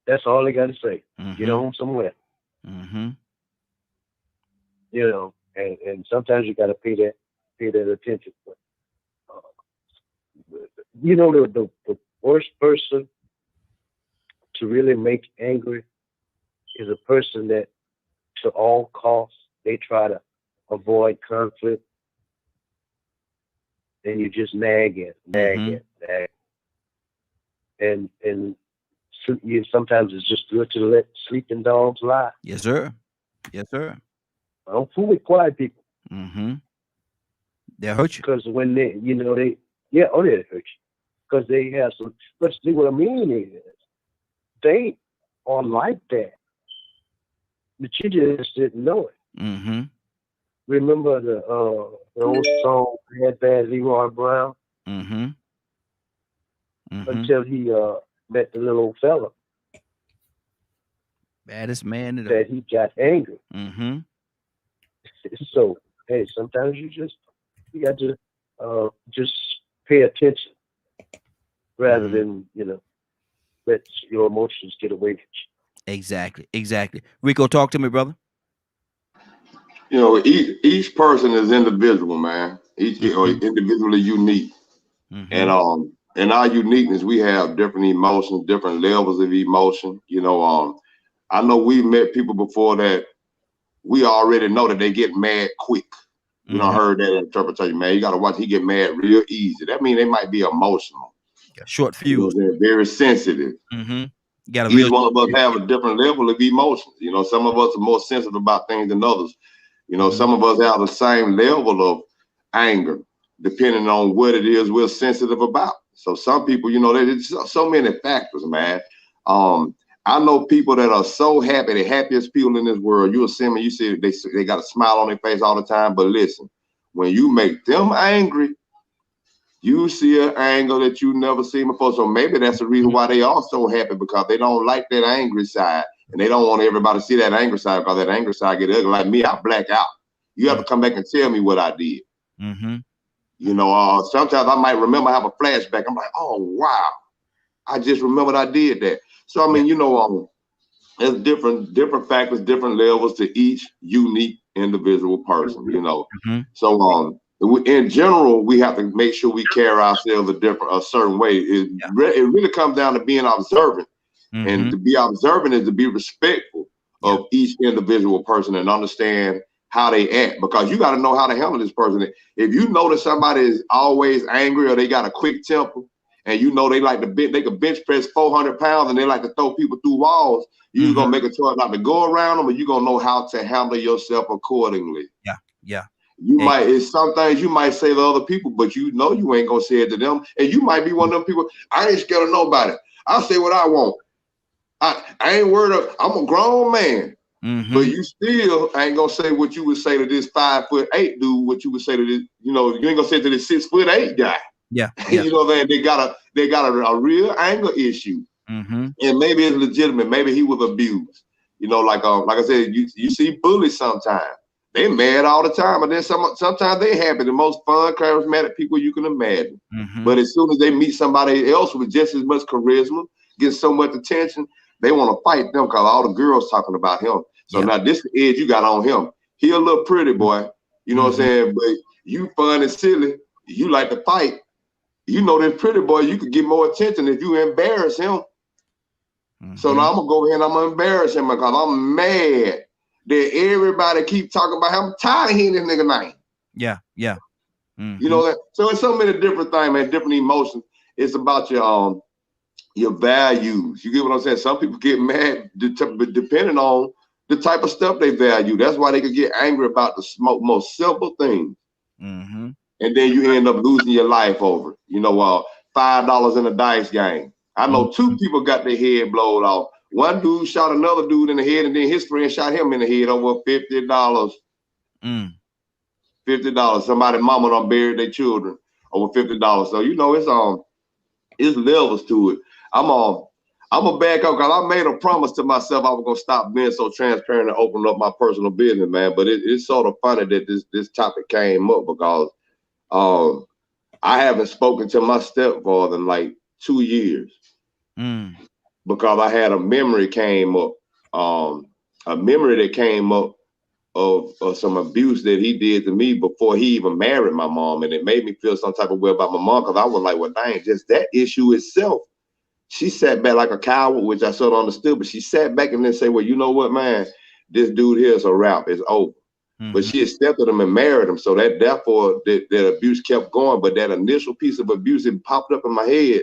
[SPEAKER 6] That's all they got to say.
[SPEAKER 1] Mm-hmm.
[SPEAKER 6] Get on somewhere.
[SPEAKER 1] Mm-hmm.
[SPEAKER 6] And sometimes you got to pay that attention. But, the worst person to really make angry is a person that, to all costs, they try to avoid conflict, and you just nag it. And sometimes it's just good to let sleeping dogs lie.
[SPEAKER 1] Yes, sir. Yes, sir.
[SPEAKER 6] I don't fool with quiet people.
[SPEAKER 1] Mm-hmm. They'll hurt you.
[SPEAKER 6] Because when they hurt you. Because they have some, but see what I mean is, they are like that. But you just didn't know it.
[SPEAKER 1] Mm-hmm.
[SPEAKER 6] Remember the old song, Bad Leroy Brown?
[SPEAKER 1] Mm-hmm. Mm-hmm.
[SPEAKER 6] Until he met the little old fella.
[SPEAKER 1] Baddest man
[SPEAKER 6] that he got angry.
[SPEAKER 1] Mm-hmm.
[SPEAKER 6] So, hey, sometimes you got to just pay attention rather than, let your emotions get away from you.
[SPEAKER 1] Exactly. Rico, talk to me, brother.
[SPEAKER 7] Each person is individual, man. Each individually unique.
[SPEAKER 1] Mm-hmm.
[SPEAKER 7] And in our uniqueness, we have different emotions, different levels of emotion. I know we've met people before that we already know that they get mad quick. You know, heard that interpretation, man. You got to watch. He get mad real easy. That means they might be emotional.
[SPEAKER 1] Short fuse.
[SPEAKER 7] They're very sensitive.
[SPEAKER 1] Mm-hmm.
[SPEAKER 7] Each one of us have a different level of emotions. Some of us are more sensitive about things than others. Some of us have the same level of anger, depending on what it is we're sensitive about. So some people, there's so many factors, man. I know people that are so happy, the happiest people in this world. You see me, you see they got a smile on their face all the time. But listen, when you make them angry, you see an anger that you never seen before. So maybe that's the reason why they are so happy, because they don't like that angry side. And they don't want everybody to see that angry side, because that angry side get ugly. Like me, I black out. You have to come back and tell me what I did.
[SPEAKER 1] Mm-hmm.
[SPEAKER 7] Sometimes I might remember, have a flashback. I'm like, oh, wow. I just remembered I did that. So, I mean, there's different factors, different levels to each unique individual person,
[SPEAKER 1] Mm-hmm.
[SPEAKER 7] So, in general, we have to make sure we carry ourselves a certain way. It really comes down to being observant.
[SPEAKER 1] Mm-hmm.
[SPEAKER 7] And to be observant is to be respectful of each individual person and understand how they act, because you got to know how to handle this person. If you know that somebody is always angry or they got a quick temper, and they like they can bench press 400 pounds and they like to throw people through walls, you're going to make a choice not to go around them, or you're going to know how to handle yourself accordingly.
[SPEAKER 1] Yeah.
[SPEAKER 7] You might, it's some things you might say to other people, but you know you ain't gonna say it to them. And you might be one of them people, I ain't scared of nobody. I'll say what I want. I ain't worried of, I'm a grown man. But you still ain't gonna say what you would say to this 5'8" dude, what you would say to this, you know, you ain't gonna say to this 6'8" guy.
[SPEAKER 1] Yeah.
[SPEAKER 7] You know what I mean? They got a real anger issue. And maybe it's legitimate, maybe he was abused. You know, like I said, you see bullies sometimes. They mad all the time, and then sometimes they happy. The most fun, charismatic people you can imagine. But as soon as they meet somebody else with just as much charisma, get so much attention, they want to fight them because all the girls talking about him. So now this edge you got on him. He a little pretty boy, you know what I'm saying? But you fun and silly. You like to fight. You know this pretty boy, you could get more attention if you embarrass him. So now I'm gonna go ahead and I'm gonna embarrass him because I'm mad that everybody keep talking about him. I'm tired of hearing this nigga name.
[SPEAKER 1] Yeah.
[SPEAKER 7] You know that. So it's so many different things, man, different emotions. It's about your values. You get what I'm saying? Some people get mad depending on the type of stuff they value. That's why they could get angry about the most simple things. And then you end up losing your life over, you know, $5 in a dice game. I know 2 people got their head blown off. One dude shot another dude in the head, and then his friend shot him in the head over $50. $50. Somebody mama done buried their children over $50. So you know it's levels to it. I'm gonna back up because I made a promise to myself I was gonna stop being so transparent and open up my personal business, man. But it's sort of funny that this topic came up because I haven't spoken to my stepfather in like 2 years because I had a memory came up, a memory that came up of some abuse that he did to me before he even married my mom, and it made me feel some type of way about my mom because I was like, well, dang, just that issue itself. She sat back like a coward, which I sort of understood, but she sat back and then say, well, you know what, man, this dude here is a wrap, it's over. But she accepted him and married him, so that therefore that abuse kept going. But that initial piece of abuse, it popped up in my head,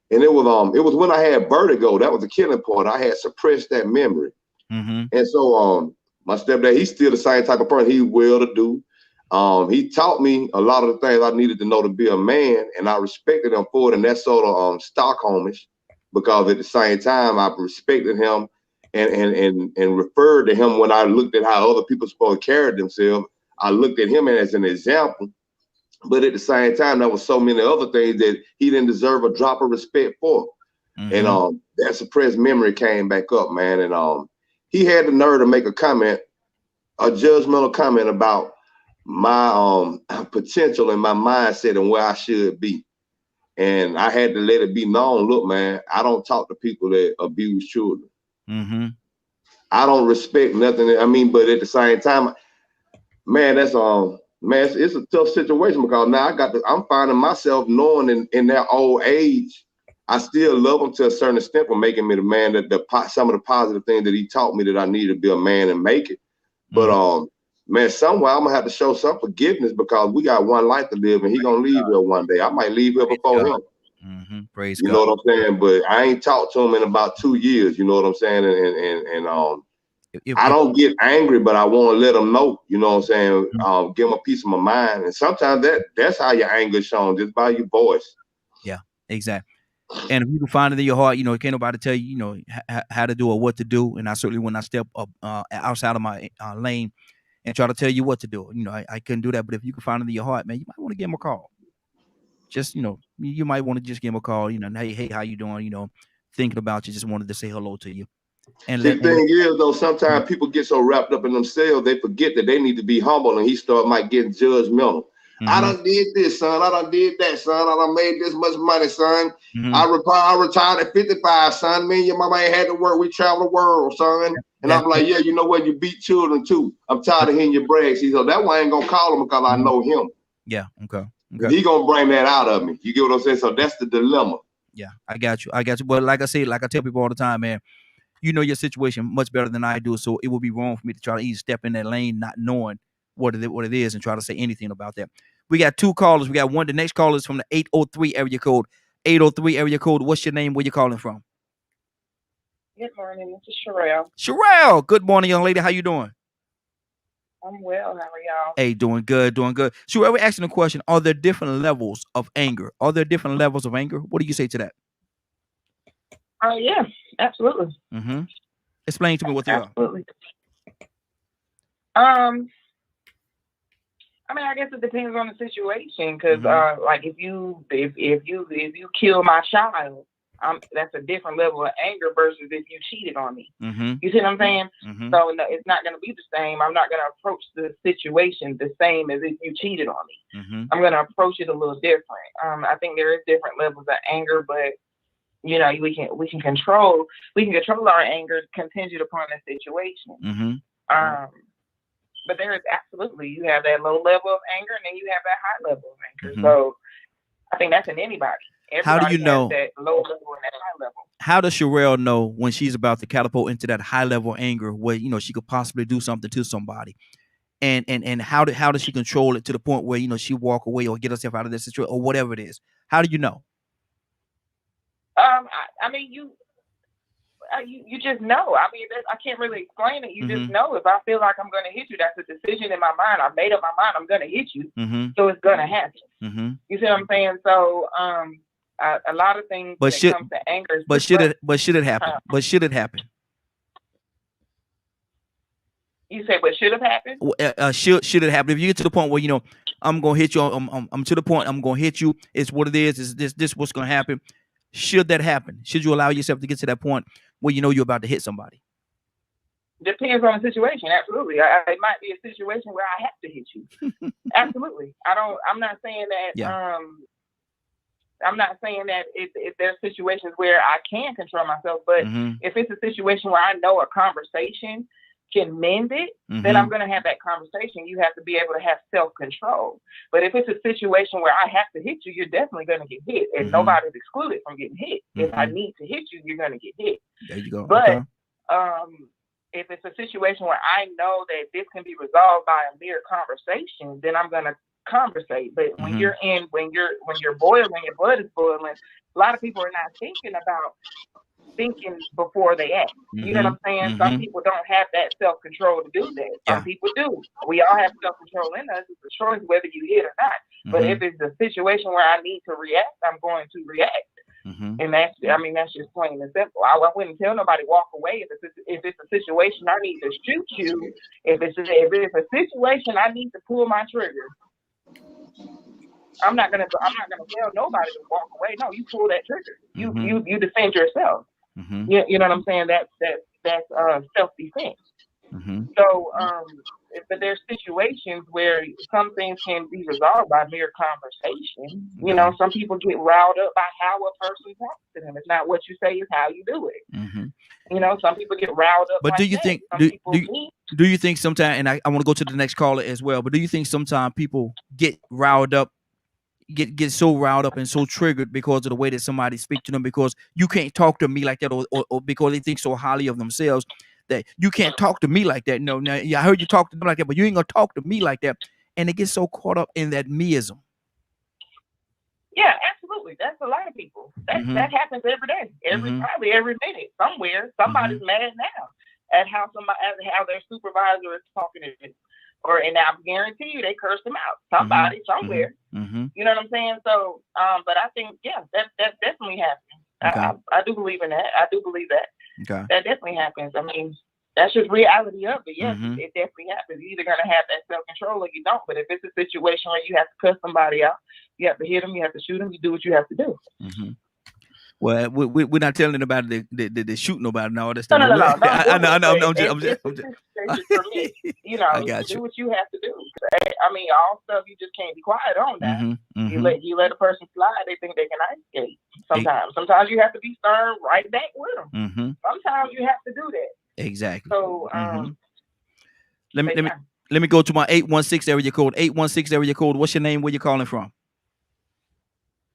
[SPEAKER 7] and it was when I had vertigo. That was the killing point. I had suppressed that memory, and so my stepdad, he's still the same type of person. He's well-to-do. He taught me a lot of the things I needed to know to be a man, and I respected him for it. And that's sort of Stockholmish, because at the same time I respected him and referred to him when I looked at how other people supposed to carry themselves. I looked at him as an example, but at the same time, there was so many other things that he didn't deserve a drop of respect for. And that suppressed memory came back up, man. And he had the nerve to make a comment, a judgmental comment about my potential and my mindset and where I should be. And I had to let it be known, look, man, I don't talk to people that abuse children. I don't respect nothing. I mean, but at the same time, man, that's man, it's a tough situation because now I'm finding myself knowing in that old age, I still love him to a certain extent for making me the man that some of the positive things that he taught me that I need to be a man and make it. But man, somewhere I'm gonna have to show some forgiveness because we got one life to live and he gonna leave here one day. I might leave here before him.
[SPEAKER 1] Praise
[SPEAKER 7] God.
[SPEAKER 1] You
[SPEAKER 7] know what I'm saying? But I ain't talked to him in about 2 years. You know what I'm saying? And I don't get angry, but I want to let him know. You know what I'm saying? Give him a piece of my mind. And sometimes that's how your anger is shown, just by your voice.
[SPEAKER 1] Yeah, exactly. And if you can find it in your heart, you know, can't nobody tell you, you know, how to do or what to do. And I certainly when I step up outside of my lane and try to tell you what to do, you know, I couldn't do that. But if you can find it in your heart, man, you might want to give him a call. Just, you know, you might want to just give him a call, you know, hey, how you doing? You know, thinking about you, just wanted to say hello to you.
[SPEAKER 7] And the thing is, though, sometimes people get so wrapped up in themselves, they forget that they need to be humble, and he might get judgmental. I done did this, son. I done did that, son. I done made this much money, son. I retired at 55, son. Me and your mama ain't had to work. We travel the world, son. And I'm like, yeah, you know what? You beat children, too. I'm tired of hearing your brags. He said, that one I ain't going to call him because I know him.
[SPEAKER 1] Yeah, okay.
[SPEAKER 7] He going to bring that out of me. You get what I'm saying? So that's the dilemma.
[SPEAKER 1] Yeah, I got you. But like I say, like I tell people all the time, man, you know your situation much better than I do. So it would be wrong for me to try to even step in that lane not knowing what it is and try to say anything about that. We got 2 callers. We got one. The next caller is from the 803 area code. 803 area code. What's your name? Where you calling from?
[SPEAKER 9] Good morning. This is Sherelle.
[SPEAKER 1] Sherelle. Good morning, young lady. How you doing?
[SPEAKER 9] I'm well. How are y'all?
[SPEAKER 1] Hey, doing good, doing good. So we're asking the question: are there different levels of anger? Are there different levels of anger? What do you say to that?
[SPEAKER 9] Yeah, absolutely.
[SPEAKER 1] Mm-hmm. Explain to me what they are.
[SPEAKER 9] Absolutely. I mean, I guess it depends on the situation, because like if you kill my child, that's a different level of anger versus if you cheated on me. You see what I'm saying? So no, it's not going to be the same. I'm not going to approach the situation the same as if you cheated on me. I'm going to approach it a little different. I think there is different levels of anger, but you know, we can control our anger contingent upon the situation. But there is absolutely, you have that low level of anger and then you have that high level of anger. So I think that's in anybody.
[SPEAKER 1] How do you know
[SPEAKER 9] that low level and that high level?
[SPEAKER 1] How does Sherelle know when she's about to catapult into that high level anger where, you know, she could possibly do something to somebody? And how does she control it to the point where, you know, she walk away or get herself out of this situation or whatever it is? How do you know?
[SPEAKER 9] I mean, you just know. I mean, I can't really explain it. You just know. If I feel like I'm going to hit you, that's a decision in my mind. I've made up my mind. I'm going to hit you, so it's going to happen. You see what I'm saying? So, a lot of things when it comes to anger.
[SPEAKER 1] But should it happen? But should it happen?
[SPEAKER 9] You say, but should have happened?
[SPEAKER 1] Should it happen? If you get to the point where, you know, I'm going to hit you, I'm to the point, I'm going to hit you. It's what it is. Is this what's going to happen? Should that happen? Should you allow yourself to get to that point where you know you're about to hit somebody?
[SPEAKER 9] Depends on the situation. Absolutely. It might be a situation where I have to hit you. Absolutely. I'm not saying that.
[SPEAKER 1] Yeah.
[SPEAKER 9] I'm not saying that if there's situations where I can control myself, but if it's a situation where I know a conversation can mend it, then I'm going to have that conversation. You have to be able to have self-control. But if it's a situation where I have to hit you, you're definitely going to get hit. And nobody's excluded from getting hit. If I need to hit you, you're going to get hit.
[SPEAKER 1] There you go.
[SPEAKER 9] But if it's a situation where I know that this can be resolved by a mere conversation, then I'm going to conversate. But when you're boiling, your blood is boiling, a lot of people are not thinking before they act. You know what I'm saying? Some people don't have that self-control to do that. Some people do. We all have self-control in us. It's a choice whether you hit or not. But if it's a situation where I need to react, I'm going to react. And that's just plain and simple. I wouldn't tell nobody walk away if it's a situation I need to shoot you. If it's a situation I need to pull my trigger, I'm not gonna tell nobody to walk away. No, you pull that trigger. You defend yourself. You know what I'm saying? That's self-defense. So, but there's situations where some things can be resolved by mere conversation. You know, some people get riled up by how a person talks to them. It's not what you say, it's how you do it. You know, some people get riled up.
[SPEAKER 1] But do you think? Do you think sometimes? And I want to go to the next caller as well. But do you think sometimes people get riled up? Get so riled up and so triggered because of the way that somebody speaks to them, because you can't talk to me like that, or because they think so highly of themselves that you can't talk to me like that. No, now I heard you talk to them like that, but you ain't gonna talk to me like that, and they get so caught up in that meism.
[SPEAKER 9] Yeah, absolutely. That's a lot of people. That happens every day, probably every minute, somewhere. Somebody's mad now at how their supervisor is talking to them. And I guarantee you, they cursed them out. Somebody, somewhere. You know what I'm saying? So, but I think, that definitely happens. I do believe in that. I do believe that.
[SPEAKER 1] Okay.
[SPEAKER 9] That definitely happens. I mean, that's just reality of it. Yes, it definitely happens. You're either gonna have that self-control or you don't. But if it's a situation where you have to cuss somebody out, you have to hit them, you have to shoot them, you do what you have to do.
[SPEAKER 1] Well, we're not telling about the shooting nobody and all that stuff.
[SPEAKER 9] No.
[SPEAKER 1] I know. I'm
[SPEAKER 9] just for me, you know,
[SPEAKER 1] I got
[SPEAKER 9] do
[SPEAKER 1] you.
[SPEAKER 9] what you have to do. I mean, all stuff you just can't be quiet on that. You let a person slide, they think they can ice skate. Sometimes you have to be stern right back with them. Sometimes you have to do that.
[SPEAKER 1] Exactly.
[SPEAKER 9] So
[SPEAKER 1] let me go to my 816 area code. 816 area code. What's your name? Where you calling from?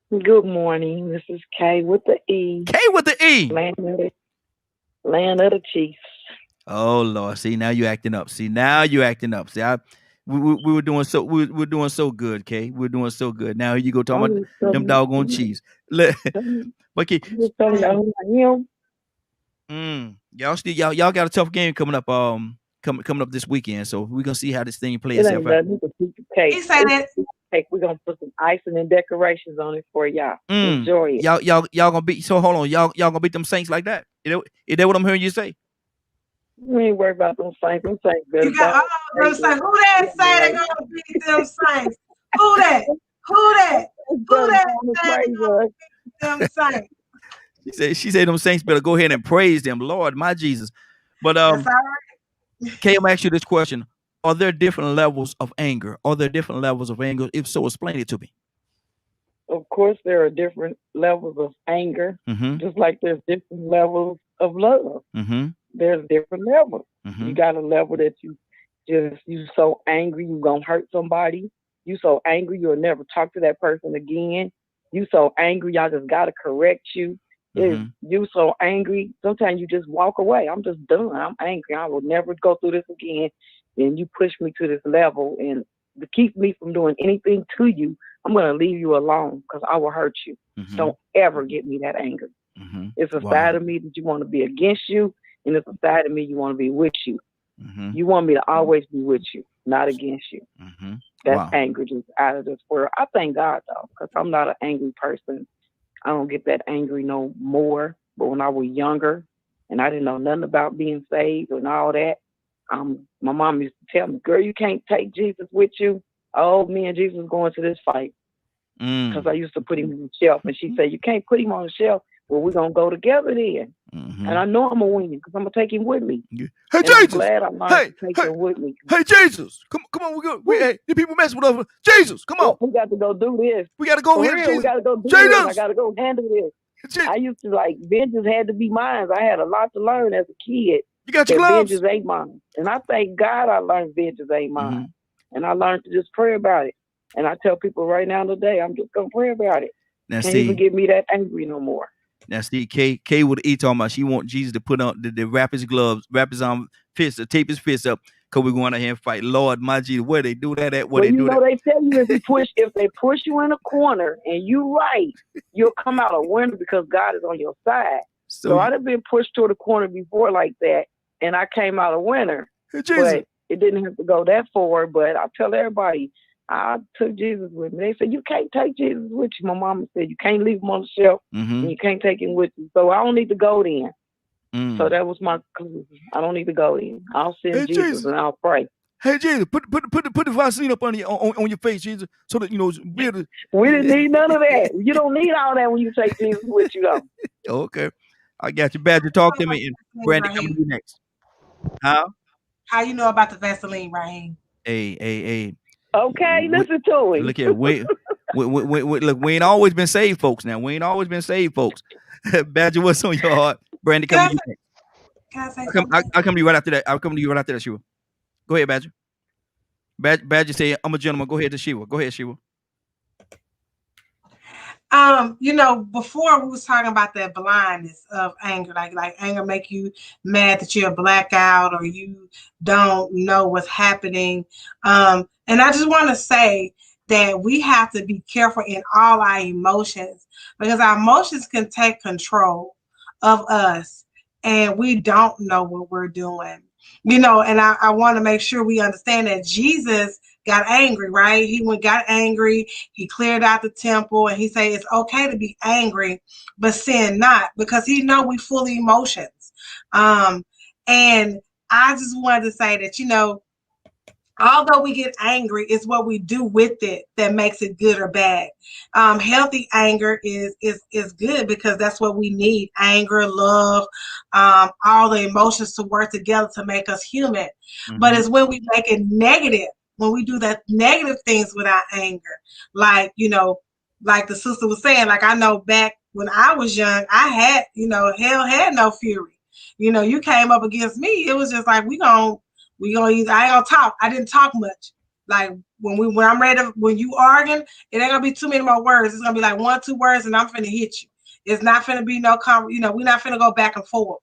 [SPEAKER 10] Good morning. This is Kay with the E.
[SPEAKER 1] Kay with the E.
[SPEAKER 10] Land of the Chiefs.
[SPEAKER 1] Oh Lord! See, now you acting up. See, we were doing so. We were doing so good, Kay. We're doing so good. Now you go talking about them doggone Chiefs. But Kay, y'all got a tough game coming up. coming up this weekend. So we're gonna see how this thing plays itself out.
[SPEAKER 3] He said that.
[SPEAKER 10] We're gonna put some icing and decorations on it for y'all. Enjoy it.
[SPEAKER 1] Y'all gonna beat. So hold on, y'all gonna beat them Saints like that? Is that what I'm hearing you say?
[SPEAKER 10] We ain't worried about them Saints. Them Saints better.
[SPEAKER 3] You got all them Saints. Who that say they gonna beat them Saints? Who that? Who that? Who that say they gonna beat them Saints?
[SPEAKER 1] She said them Saints better go ahead and praise them, Lord, my Jesus. But
[SPEAKER 3] That's all right.
[SPEAKER 1] Kay, I'm gonna ask you this question: are there different levels of anger? Are there different levels of anger? If so, explain it to me.
[SPEAKER 10] Of course, there are different levels of anger, just like there's different levels of love. There's different levels. You got a level that you so angry you gonna hurt somebody. You so angry you'll never talk to that person again. You so angry y'all just gotta correct you. You so angry sometimes you just walk away. I'm just done. I'm angry. I will never go through this again. And you push me to this level, and to keep me from doing anything to you, I'm going to leave you alone because I will hurt you. Don't ever get me that angry. It's a side of me that you want to be against you, and it's a side of me you want to be with you. You want me to always be with you, not against you. That's anger just out of this world. I thank God, though, because I'm not an angry person. I don't get that angry no more. But when I was younger and I didn't know nothing about being saved and all that, my mom used to tell me, girl, you can't take Jesus with you. Oh, me and Jesus going to this fight. Because I used to put him on the shelf. And she said, you can't put him on the shelf. Well, we're going to go together then. And I know I'm going to win because I'm going to take him with me.
[SPEAKER 1] Hey,
[SPEAKER 10] and
[SPEAKER 1] Jesus.
[SPEAKER 10] I'm glad I'm not to take him with me.
[SPEAKER 1] Hey, Jesus. Come on. Hey, the people messing with us. Jesus, come on.
[SPEAKER 10] We got to go do this.
[SPEAKER 1] We got to go here.
[SPEAKER 10] We got to go do this. I got to go handle this. I used to vengeance had to be mine. I had a lot to learn as a kid.
[SPEAKER 1] You got your gloves?
[SPEAKER 10] Vengeance ain't mine. And I thank God I learned vengeance ain't mine. And I learned to just pray about it. And I tell people right now today, I'm just going to pray about it.
[SPEAKER 1] Now,
[SPEAKER 10] Can't even get me that angry no more.
[SPEAKER 1] Now, see, Kay with the E talking about she want Jesus to put on the wrap his gloves, wrap his fists, tape his fists up, because we're going out here and fight. Lord, my Jesus, where they do that at?
[SPEAKER 10] They tell you if they push you in a corner and you right, you'll come out a winner because God is on your side. So I'd have been pushed to the corner before like that, and I came out a winner.
[SPEAKER 1] Hey, Jesus.
[SPEAKER 10] But it didn't have to go that far. But I tell everybody, I took Jesus with me. They said, you can't take Jesus with you. My mama said, you can't leave him on the shelf, and you can't take him with you. So I don't need to go then. So that was my conclusion. I don't need to go in. I'll send Jesus and I'll pray.
[SPEAKER 1] Hey, Jesus, put the Vaseline up on your face, Jesus, so that,
[SPEAKER 10] We didn't need none of that. You don't need all that when you take Jesus with you, though.
[SPEAKER 1] Okay. I got you. Badger, talk to me. And Brandy, coming to you next.
[SPEAKER 3] How you know about the Vaseline, Raheem?
[SPEAKER 1] Hey.
[SPEAKER 10] Okay, listen to it.
[SPEAKER 1] Look here, look, we ain't always been saved, folks. Now we ain't always been saved, folks. Badger, what's on your heart? Brandy, come to you next.
[SPEAKER 3] Can I say something?
[SPEAKER 1] I'll come to you right after that. I'll come to you right after that, Sheila. Go ahead, Badger. Badger say, I'm a gentleman. Go ahead to Sheila. Go ahead, Sheila.
[SPEAKER 3] Before we was talking about that blindness of anger, like anger make you mad that you're blackout or you don't know what's happening. And I just want to say that we have to be careful in all our emotions because our emotions can take control of us and we don't know what we're doing. And I want to make sure we understand that Jesus got angry, right? He got angry. He cleared out the temple and he said it's okay to be angry, but sin not, because he know we full of emotions. And I just wanted to say that, although we get angry, it's what we do with it that makes it good or bad. Healthy anger is good because that's what we need. Anger, love, all the emotions to work together to make us human. But it's when we make it negative, when we do that negative things with our anger. Like the sister was saying, I know back when I was young, I had, hell had no fury. You came up against me. It was just like, we gonna either, I ain't gonna talk. I didn't talk much. Like when I'm ready to, when you arguing, it ain't gonna be too many more words. It's gonna be like 1, 2 words and I'm finna hit you. It's not finna be no we're not finna go back and forth.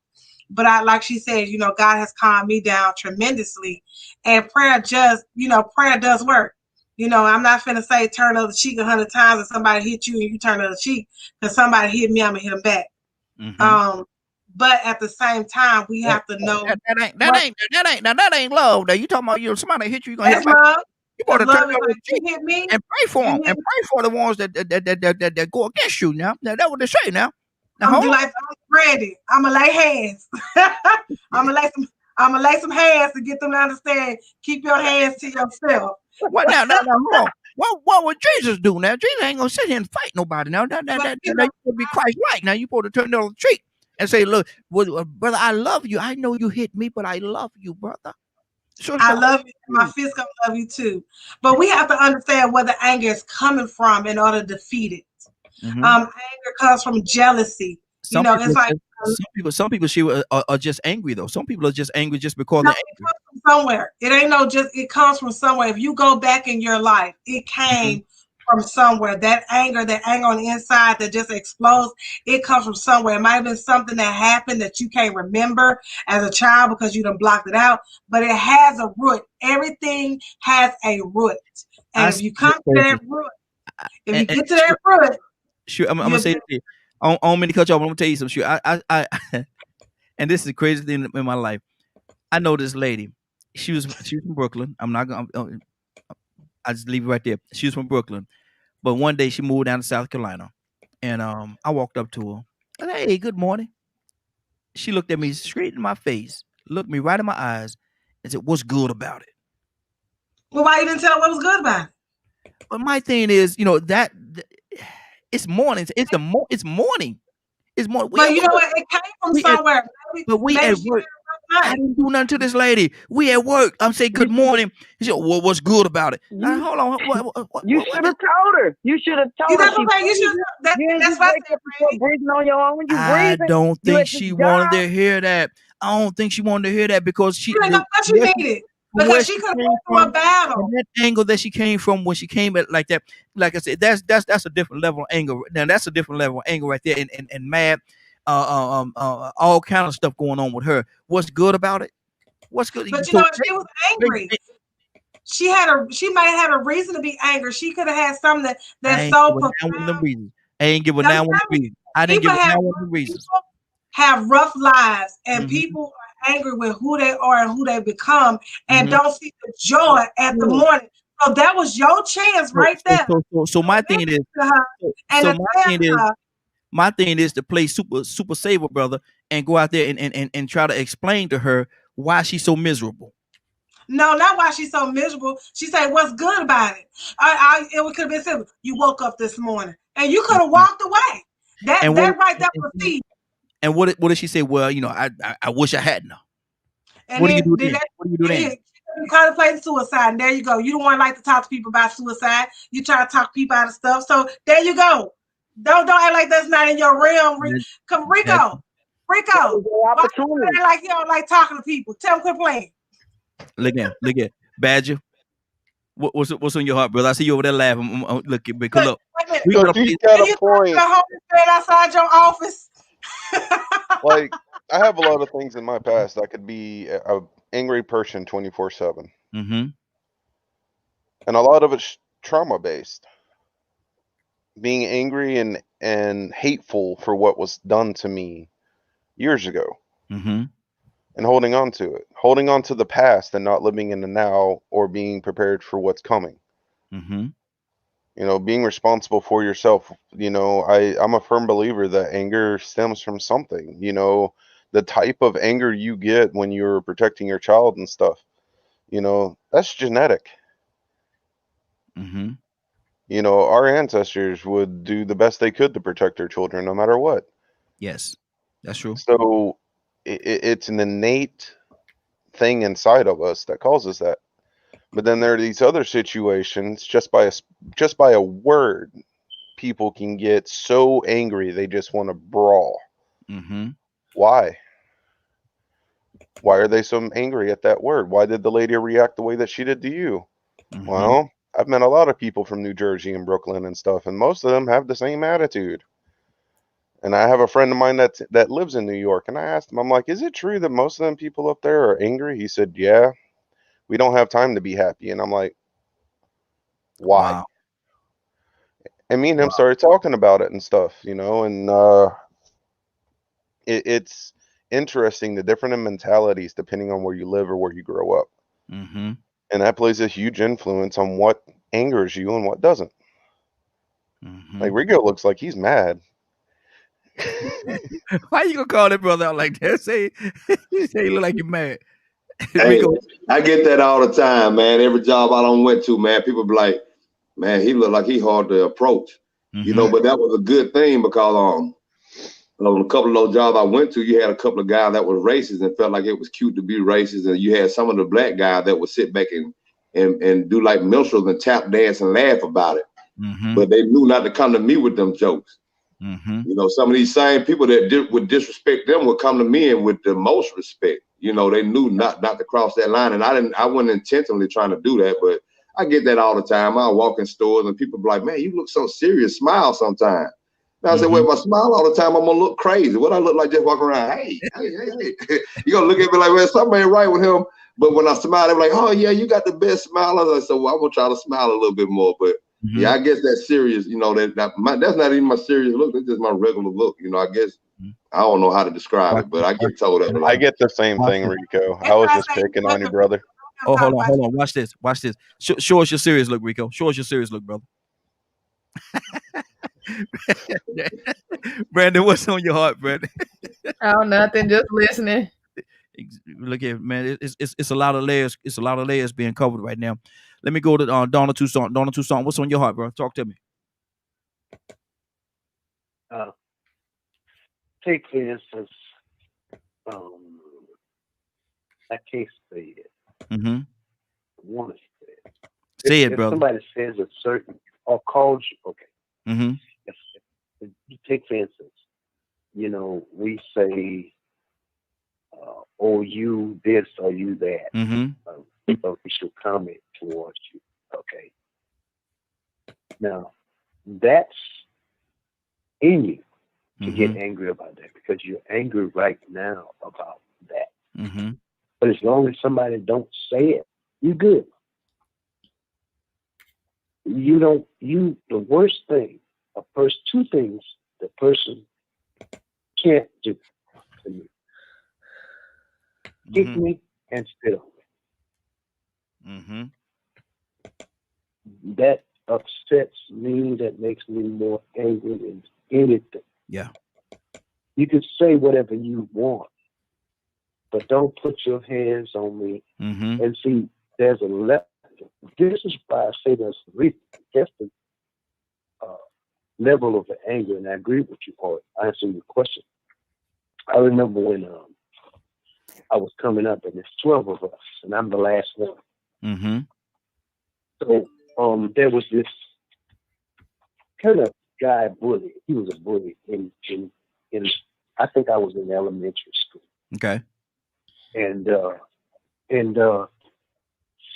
[SPEAKER 3] But like she said, God has calmed me down tremendously. And prayer does work. I'm not finna say turn the other cheek 100 times and somebody hit you and you turn the other cheek because somebody hit me, I'm gonna hit them back. but at the same time, we have to know
[SPEAKER 1] that ain't love. Now you talking about somebody hit you gonna hit
[SPEAKER 3] love.
[SPEAKER 1] You better turn
[SPEAKER 3] love like, you hit me
[SPEAKER 1] and pray for them and pray for the ones that go against you. Now that's what they say. Now
[SPEAKER 3] I'm gonna do like Brandy. I'm gonna lay hands. I'm gonna lay some hands to get them to understand. Keep your hands to yourself.
[SPEAKER 1] What now? Hold on. What would Jesus do now? Jesus ain't gonna sit here and fight nobody. Now that you would be Christ-like. Now you supposed to turn the other cheek and say, "Look, brother, I love you. I know you hit me, but I love you, brother.
[SPEAKER 3] Sure, I love you. My fist gonna love you too." But we have to understand where the anger is coming from in order to defeat it. Anger comes from jealousy. Some
[SPEAKER 1] people are just angry though. Some people are just angry just because they're angry.
[SPEAKER 3] It comes from somewhere. It ain't it comes from somewhere. If you go back in your life, it came from somewhere. That anger on the inside that just explodes, it comes from somewhere. It might have been something that happened that you can't remember as a child because you done blocked it out, but it has a root. Everything has a root. And if you come to that root, if you get to that root,
[SPEAKER 1] sure, I'm gonna say this. I don't mean to cut you off, but I'm gonna tell you some shit. I and this is the craziest thing in my life. I know this lady. She was from Brooklyn. I'm not gonna. I just leave it right there. She was from Brooklyn, but one day she moved down to South Carolina, and I walked up to her. I said, "Hey, good morning." She looked at me straight in my face, looked me right in my eyes, and said, "What's good about it?"
[SPEAKER 3] Well, why you didn't tell her what was good about it?
[SPEAKER 1] But my thing is, that it's morning. It's morning. It's morning.
[SPEAKER 3] But you know what? It came from somewhere.
[SPEAKER 1] But we at work. I didn't do nothing to this lady. We at work. I'm saying good morning. She said, "Well, what's good about it?" Hold on.
[SPEAKER 10] You should have told her. You should have told her.
[SPEAKER 3] That's why I said
[SPEAKER 10] breathing on your own.
[SPEAKER 1] I don't think she wanted to hear that. I don't think she wanted to hear that because she
[SPEAKER 3] didn't know what she needed. Because she could have went through a battle.
[SPEAKER 1] That angle that she came from when she came at like that, like I said, that's a different level of anger. Now that's a different level of anger right there, and mad, all kind of stuff going on with her. What's good about it? What's good?
[SPEAKER 3] But you know what? She was angry. She might have had a reason to be angry. She could have had something that's so profound.
[SPEAKER 1] I ain't give a damn one reason. I didn't give a damn one reason.
[SPEAKER 3] Have rough lives, and people are angry with who they are and who they become, and don't see the joy at the morning. So that was your chance right there.
[SPEAKER 1] So my thing is, my thing is to play super saver, brother, and go out there and try to explain to her why she's so miserable.
[SPEAKER 3] No, not why she's so miserable. She said, "What's good about it?" It could have been simple. You woke up this morning, and you could have walked away. That right there was see.
[SPEAKER 1] And what did she say? Well, I wish I hadn't. And what do you do then? What do you do then?
[SPEAKER 3] You contemplating suicide, and there you go. You don't want to like to talk to people about suicide. You try to talk people out of stuff. So there you go. Don't act like that's not in your realm. Come, Rico. Why you like you don't like talking to people? Tell them quit playing.
[SPEAKER 1] Look at Badger. What's on your heart, brother? I see you over there laughing. Look,
[SPEAKER 5] we got a point.
[SPEAKER 3] Outside your office.
[SPEAKER 5] Like, I have a lot of things in my past. I could be an angry person 24/7. And a lot of it's trauma based. Being angry and hateful for what was done to me years ago. And holding on to it. Holding on to the past and not living in the now or being prepared for what's coming. Being responsible for yourself. I'm a firm believer that anger stems from something. The type of anger you get when you're protecting your child and stuff, that's genetic. Our ancestors would do the best they could to protect their children no matter what.
[SPEAKER 1] Yes, that's true.
[SPEAKER 5] So it's an innate thing inside of us that causes that. But then there are these other situations, just by a word, people can get so angry they just want to brawl. Why? Why are they so angry at that word? Why did the lady react the way that she did to you? Well, I've met a lot of people from New Jersey and Brooklyn and stuff, and most of them have the same attitude. And I have a friend of mine that lives in New York, and I asked him, I'm like, is it true that most of them people up there are angry? He said, yeah. We don't have time to be happy. And I'm like, why? Wow. And me and him started talking about it and stuff, and it's interesting, the different mentalities depending on where you live or where you grow up.
[SPEAKER 1] Mm-hmm.
[SPEAKER 5] And that plays a huge influence on what angers you and what doesn't.
[SPEAKER 1] Mm-hmm.
[SPEAKER 5] Like Rico looks like he's mad.
[SPEAKER 1] Why you gonna call that brother out like that? Say you look like you're mad.
[SPEAKER 7] Hey, I get that all the time, man. Every job I done went to, man, people be like, man, he look like he hard to approach.
[SPEAKER 1] Mm-hmm.
[SPEAKER 7] You know, but that was a good thing because on a couple of those jobs I went to, you had a couple of guys that were racist and felt like it was cute to be racist, and you had some of the black guys that would sit back and do like minstrels and tap dance and laugh about it.
[SPEAKER 1] Mm-hmm.
[SPEAKER 7] But they knew not to come to me with them jokes.
[SPEAKER 1] Mm-hmm.
[SPEAKER 7] You know, some of these same people that would disrespect them would come to me and with the most respect. You know, they knew not to cross that line, and I wasn't intentionally trying to do that, but I get that all the time. I walk in stores and people be like, man, you look so serious, smile sometimes. And I said, well, if I smile all the time, I'm gonna look crazy. What I look like just walking around, hey. You gonna look at me like, man, something ain't right with him. But when I smile, they're like, oh yeah, you got the best smile. I said, well, I'm gonna try to smile a little bit more. But yeah, I guess that's serious, you know, that's not even my serious look, that's just my regular look. You know, I guess I don't know how to describe it, but I get told that.
[SPEAKER 5] I get the same thing, Rico. I was just picking on your brother.
[SPEAKER 1] Oh, hold on. Watch this. Show us your serious look, Rico. Show us your serious look, brother. Brandon, what's on your heart, Brandon?
[SPEAKER 4] Oh, nothing. Just listening.
[SPEAKER 1] Look here, man. It's a lot of layers. It's a lot of layers being covered right now. Let me go to Donna Tucson. Donna Tucson, what's on your heart, bro? Talk to me.
[SPEAKER 6] Take for instance, I can't say it.
[SPEAKER 1] Mm-hmm.
[SPEAKER 6] I want to say it.
[SPEAKER 1] Say it,
[SPEAKER 6] if
[SPEAKER 1] brother.
[SPEAKER 6] Somebody says a certain or calls you, okay.
[SPEAKER 1] Mm-hmm.
[SPEAKER 6] If you take for instance, you know, we say, "Oh, you this or you that."
[SPEAKER 1] Mm-hmm.
[SPEAKER 6] Official comment towards you. Okay. Now, that's in you to get angry about that because you're angry right now about that.
[SPEAKER 1] Mm-hmm.
[SPEAKER 6] But as long as somebody don't say it, you're good. The worst thing, two things the person can't do to me. Kick me and spit on me.
[SPEAKER 1] Mm-hmm.
[SPEAKER 6] That upsets me. That makes me more angry than anything.
[SPEAKER 1] Yeah.
[SPEAKER 6] You can say whatever you want, but don't put your hands on me.
[SPEAKER 1] Mm-hmm.
[SPEAKER 6] And see, there's a level. This is why I say there's the level of the anger, and I agree with you, or answer your question. I remember when I was coming up, and there's 12 of us, and I'm the last one.
[SPEAKER 1] Mm-hmm.
[SPEAKER 6] So there was this kind of guy bully. He was a bully in I think I was in elementary school.
[SPEAKER 1] Okay.
[SPEAKER 6] And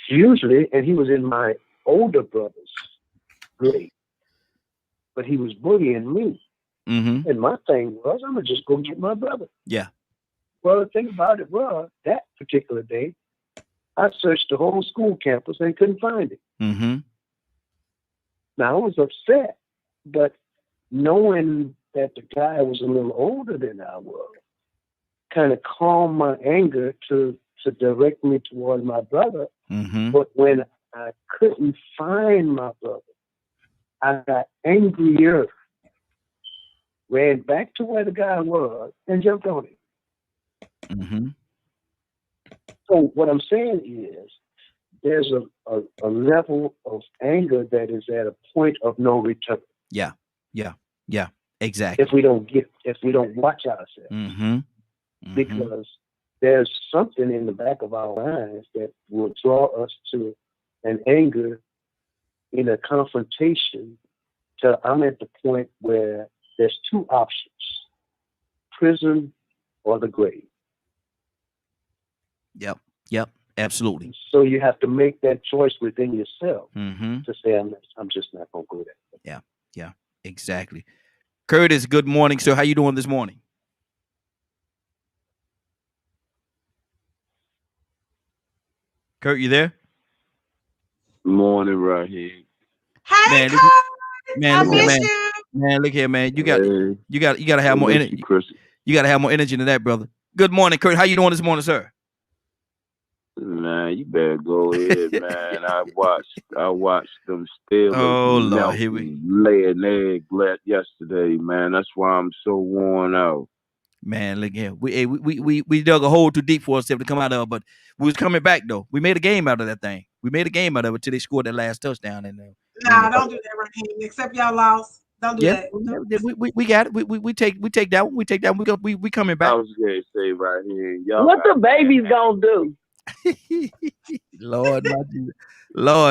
[SPEAKER 6] usually, and he was in my older brother's grade, but he was bullying me.
[SPEAKER 1] Mm-hmm.
[SPEAKER 6] And my thing was, I'm gonna just go get my brother.
[SPEAKER 1] Yeah.
[SPEAKER 6] Well, the thing about it was, that particular day, I searched the whole school campus and couldn't find it.
[SPEAKER 1] Mm-hmm.
[SPEAKER 6] Now, I was upset, but knowing that the guy was a little older than I was, kind of calmed my anger to direct me toward my brother.
[SPEAKER 1] Mm-hmm.
[SPEAKER 6] But when I couldn't find my brother, I got angrier, ran back to where the guy was, and jumped on him.
[SPEAKER 1] Mm-hmm.
[SPEAKER 6] So what I'm saying is, there's a level of anger that is at a point of no return.
[SPEAKER 1] Yeah. Exactly.
[SPEAKER 6] If we don't watch ourselves,
[SPEAKER 1] mm-hmm.
[SPEAKER 6] Because there's something in the back of our minds that will draw us to an anger in a confrontation. Till I'm at the point where there's two options: prison or the grave.
[SPEAKER 1] Yep. Absolutely.
[SPEAKER 6] So you have to make that choice within yourself
[SPEAKER 1] mm-hmm.
[SPEAKER 6] to say, I'm just not going to go there.
[SPEAKER 1] Yeah, exactly. Curtis, good morning, sir. How you doing this morning? Kurt, you there?
[SPEAKER 11] Morning, Raheem.
[SPEAKER 3] Hey,
[SPEAKER 1] man, look here, man. You got to have more energy. You got to have more energy than that, brother. Good morning, Kurt. How you doing this morning, sir?
[SPEAKER 11] Man, you better go ahead, man. I watched them Steelers
[SPEAKER 1] Lord,
[SPEAKER 11] laying egg yesterday, man. That's why I'm so worn out.
[SPEAKER 1] Man, look here. We dug a hole too deep for ourselves to come out of, but we was coming back though. We made a game out of that thing. We made a game out of it till they scored that last touchdown. And
[SPEAKER 3] nah, don't do that, Raheem. Except y'all lost. Don't do that.
[SPEAKER 1] We got it. We take that one. We take that one. We coming back.
[SPEAKER 11] I was gonna say right here, y'all.
[SPEAKER 10] What the babies gonna do?
[SPEAKER 1] Lord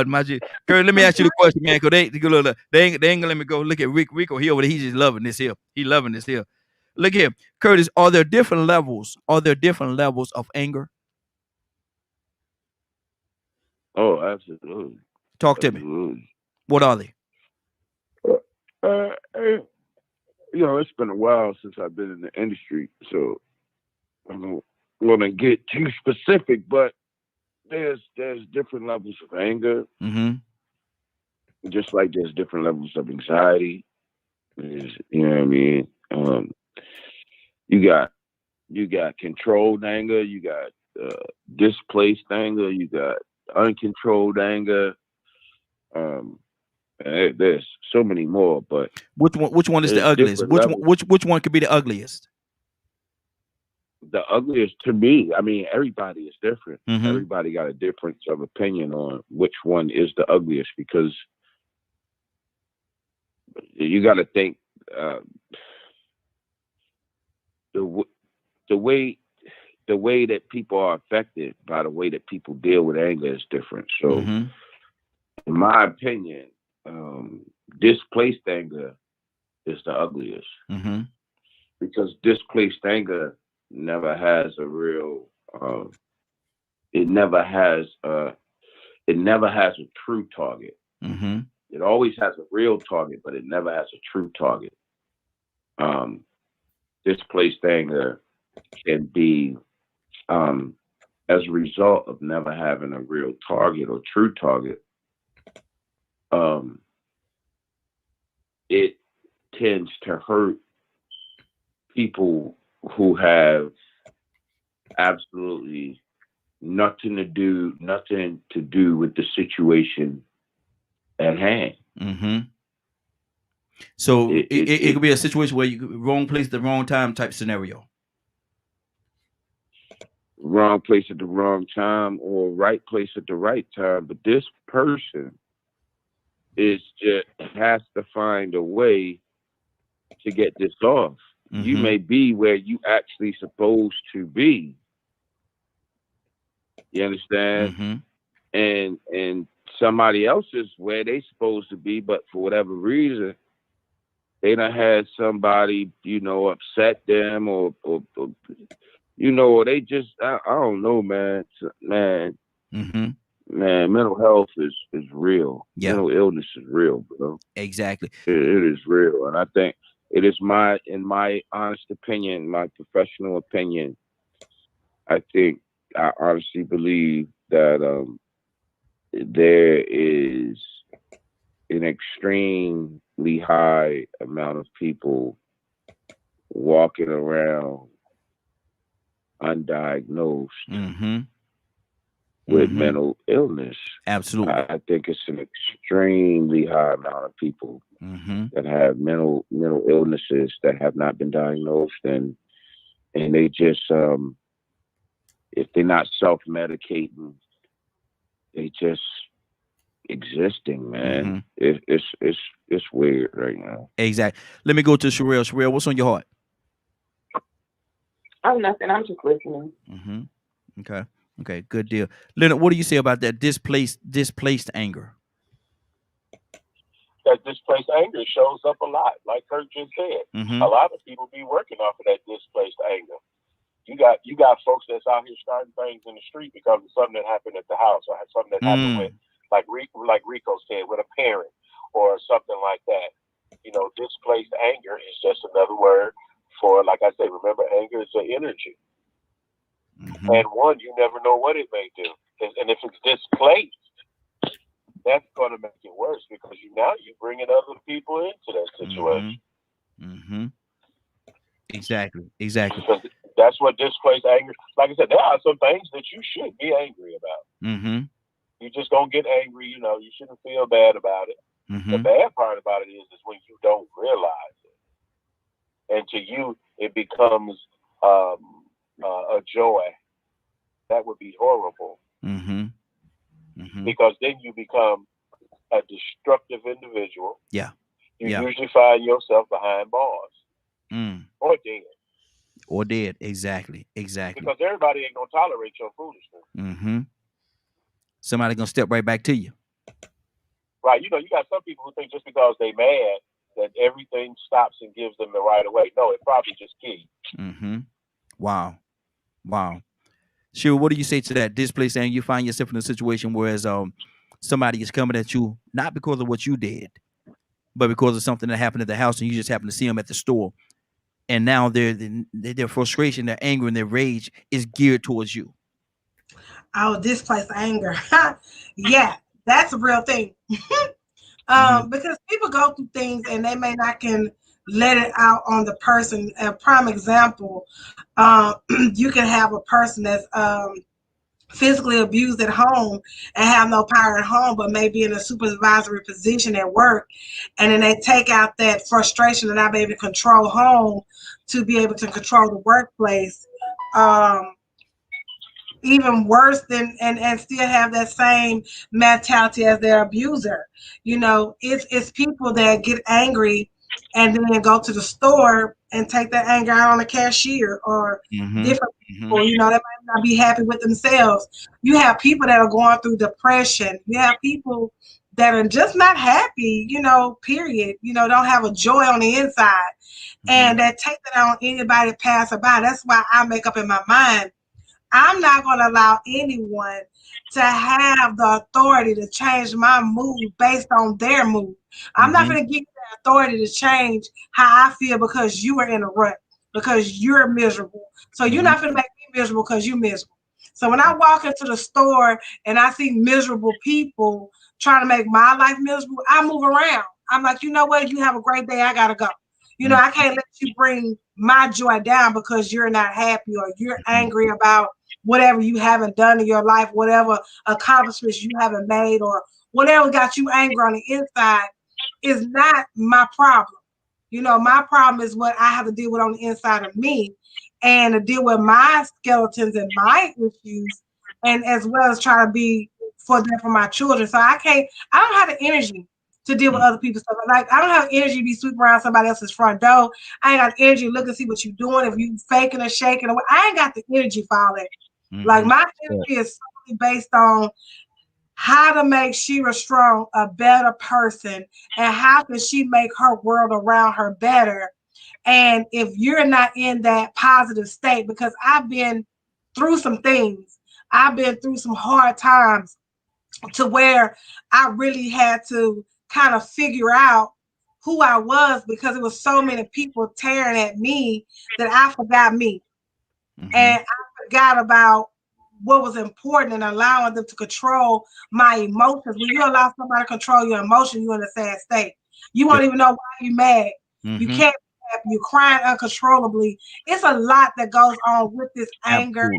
[SPEAKER 1] my Jesus. Kurt, let me ask you the question, man. Cause they ain't gonna let me go. Look at Rico. He over there. He's just loving this here. He loving this here. Look here, Curtis. Are there different levels? Are there different levels of anger?
[SPEAKER 11] Oh, absolutely.
[SPEAKER 1] Talk to me. What are they?
[SPEAKER 11] It's been a while since I've been in the industry, so I'm going to get too specific, but there's different levels of anger, just like there's different levels of anxiety. You know what I mean? You got controlled anger, you got displaced anger, you got uncontrolled anger. There's so many more, but
[SPEAKER 1] which one is the ugliest? Which one could be the ugliest?
[SPEAKER 11] The ugliest to me, I mean, everybody is different. Everybody got a difference of opinion on which one is the ugliest, because you got to think the way that people are affected by the way that people deal with anger is different. So, in my opinion, displaced anger is the ugliest, because displaced anger never has a real. It never has a true target. It always has a real target, but it never has a true target. Displaced anger can be as a result of never having a real target or true target. It tends to hurt people who have absolutely nothing to do with the situation at hand.
[SPEAKER 1] So it could be a situation where you wrong place at the wrong time type scenario.
[SPEAKER 11] Wrong place at the wrong time, or right place at the right time. But this person has to find a way to get this off. You may be where you actually supposed to be. You understand? And somebody else is where they supposed to be, but for whatever reason, they done had somebody, upset them or they just, I don't know, man. Man, mental health is real.
[SPEAKER 1] Yeah.
[SPEAKER 11] Mental illness is real, bro.
[SPEAKER 1] Exactly.
[SPEAKER 11] It is real. And I think it is in my honest opinion, my professional opinion, I honestly believe that there is an extremely high amount of people walking around undiagnosed with mental illness.
[SPEAKER 1] Absolutely.
[SPEAKER 11] I think it's an extremely high amount of people that have mental illnesses that have not been diagnosed, and they just if they're not self-medicating, they just existing, man. It's weird right now.
[SPEAKER 1] Exactly. Let me go to Sherelle. Sherelle, what's on your heart?
[SPEAKER 9] Oh, nothing. I'm just listening.
[SPEAKER 1] Okay. Good deal. Leonard, what do you say about that displaced anger?
[SPEAKER 2] That displaced anger shows up a lot, like Kurt just said. A lot of people be working off of that displaced anger. You got folks that's out here starting things in the street because of something that happened at the house, or something that happened with, like Rico said, with a parent or something like that. Displaced anger is just another word for, like I said, remember, anger is an energy. And one, you never know what it may do. And if it's displaced, that's going to make it worse, because you're bringing other people into that situation.
[SPEAKER 1] Exactly.
[SPEAKER 2] That's what displaced anger. Like I said, there are some things that you should be angry about.
[SPEAKER 1] Mm-hmm.
[SPEAKER 2] You just don't get angry. You know, you shouldn't feel bad about it.
[SPEAKER 1] Mm-hmm.
[SPEAKER 2] The bad part about it is when you don't realize it, and to you it becomes a joy. That would be horrible.
[SPEAKER 1] Mm-hmm. Mm-hmm.
[SPEAKER 2] Because then you become a destructive individual.
[SPEAKER 1] Yeah.
[SPEAKER 2] You usually find yourself behind bars or dead.
[SPEAKER 1] Or dead. Exactly.
[SPEAKER 2] Because everybody ain't gonna tolerate your foolishness.
[SPEAKER 1] Mm-hmm. Somebody gonna step right back to you.
[SPEAKER 2] Right. You know, you got some people who think just because they mad that everything stops and gives them the right of way. No, it probably just kills.
[SPEAKER 1] Mm-hmm. Wow. Sure. What do you say to that? Displaced anger. You find yourself in a situation whereas somebody is coming at you not because of what you did, but because of something that happened at the house, and you just happen to see them at the store, and now their frustration, their anger, and their rage is geared towards you.
[SPEAKER 3] Oh, displaced anger. Yeah, that's a real thing. Because people go through things and they may not can let it out on the person. A prime example, you can have a person that's physically abused at home and have no power at home, but maybe in a supervisory position at work, and then they take out that frustration and not be able to control home to be able to control the workplace. Even worse than and still have that same mentality as their abuser. You know, it's people that get angry and then go to the store and take that anger out on the cashier or different people. You know, they might not be happy with themselves. You have people that are going through depression. You have people that are just not happy, you know, period. You know, don't have a joy on the inside. And that take that out on anybody that pass by. That's why I make up in my mind, I'm not going to allow anyone to have the authority to change my mood based on their mood. I'm not going to give you the authority to change how I feel because you are in a rut, because you're miserable. So you're not going to make me miserable because you're miserable. So when I walk into the store and I see miserable people trying to make my life miserable, I move around. I'm like, you know what? You have a great day. I got to go. You know, I can't let you bring my joy down because you're not happy or you're angry about whatever you haven't done in your life, whatever accomplishments you haven't made, or whatever got you angry on the inside is not my problem. You know, my problem is what I have to deal with on the inside of me and to deal with my skeletons and my issues, and as well as try to be for them for my children. So I don't have the energy to deal with other people's stuff. Like, I don't have energy to be sweeping around somebody else's front door. I ain't got energy to look and see what you're doing, if you faking or shaking. I ain't got the energy for all that. Like, my energy is solely based on how to make Shira Strong a better person and how can she make her world around her better. And if you're not in that positive state, because I've been through some things, I've been through some hard times to where I really had to kind of figure out who I was, because it was so many people tearing at me that I forgot me. And I forgot about what was important and allowing them to control my emotions. When you allow somebody to control your emotion, you're in a sad state. You won't even know why you're mad. You can't be happy. You're crying uncontrollably. It's a lot that goes on with this anger,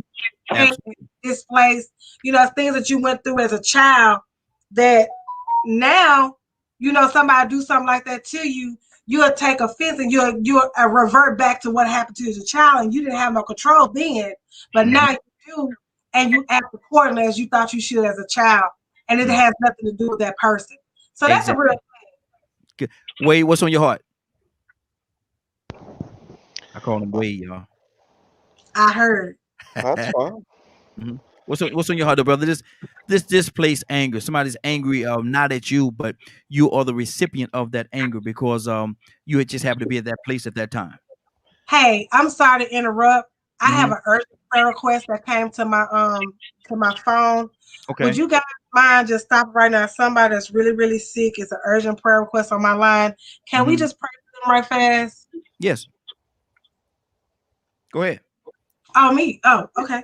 [SPEAKER 3] displaced, you know, things that you went through as a child that now, you know, somebody do something like that to you, you'll take offense and you'll revert back to what happened to you as a child, and you didn't have no control then, but now you do, and you act accordingly as you thought you should as a child, and it has nothing to do with that person. So that's a real thing.
[SPEAKER 1] Wade, what's on your heart? I call him Wade, y'all.
[SPEAKER 3] I heard.
[SPEAKER 5] That's fine.
[SPEAKER 1] What's on your heart, though, brother? This displaced anger. Somebody's angry, not at you, but you are the recipient of that anger because you had just happened to be at that place at that time.
[SPEAKER 3] Hey, I'm sorry to interrupt. I have an urgent prayer request that came to my phone.
[SPEAKER 1] Okay.
[SPEAKER 3] Would you guys mind just stop right now? Somebody that's really, really sick. It's an urgent prayer request on my line. Can we just pray for them right fast?
[SPEAKER 1] Yes. Go ahead.
[SPEAKER 3] Oh, me? Oh, okay.